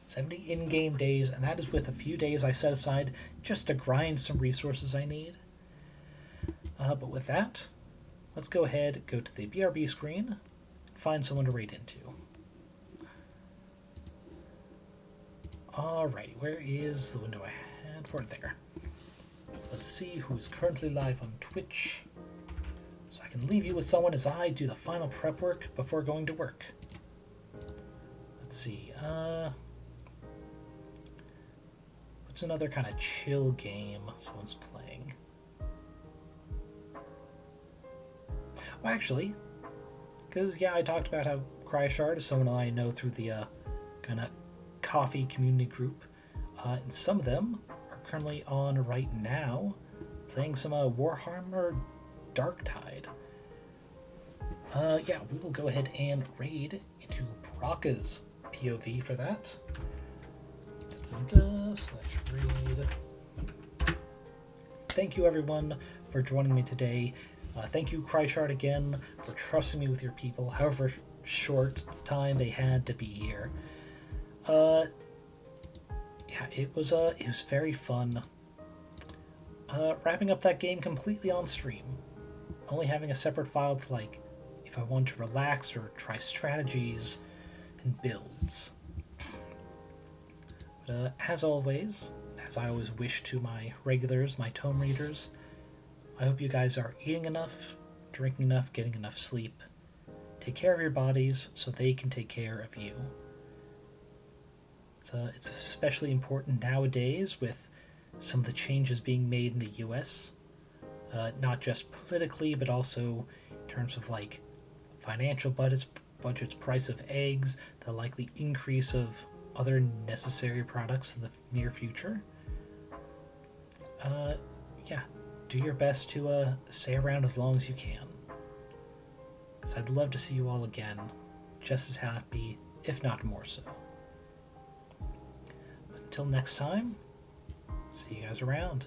70 in-game days, and that is with a few days I set aside just to grind some resources I need. But with that, let's go ahead, go to the BRB screen, find someone to raid into. Alrighty, where is the window I had for it? There. So let's see who's currently live on Twitch. So I can leave you with someone as I do the final prep work before going to work. Let's see, what's another kind of chill game someone's playing? Well, actually, because, yeah, I talked about how Cryshard is someone I know through the kind of coffee community group, and some of them are currently on right now playing some Warhammer Darktide. Yeah, we will go ahead and raid into Braka's POV for that. /raid. Thank you everyone for joining me today. Thank you Cryshard again for trusting me with your people, however short time they had to be here. Yeah, it was very fun. Wrapping up that game completely on stream. Only having a separate file to, like, if I want to relax or try strategies and builds. But as always, as I always wish to my regulars, my tome readers, I hope you guys are eating enough, drinking enough, getting enough sleep. Take care of your bodies so they can take care of you. It's especially important nowadays with some of the changes being made in the US, not just politically, but also in terms of like financial budgets, price of eggs, the likely increase of other necessary products in the near future. Yeah, do your best to stay around as long as you can. Because I'd love to see you all again, just as happy, if not more so. But until next time, see you guys around.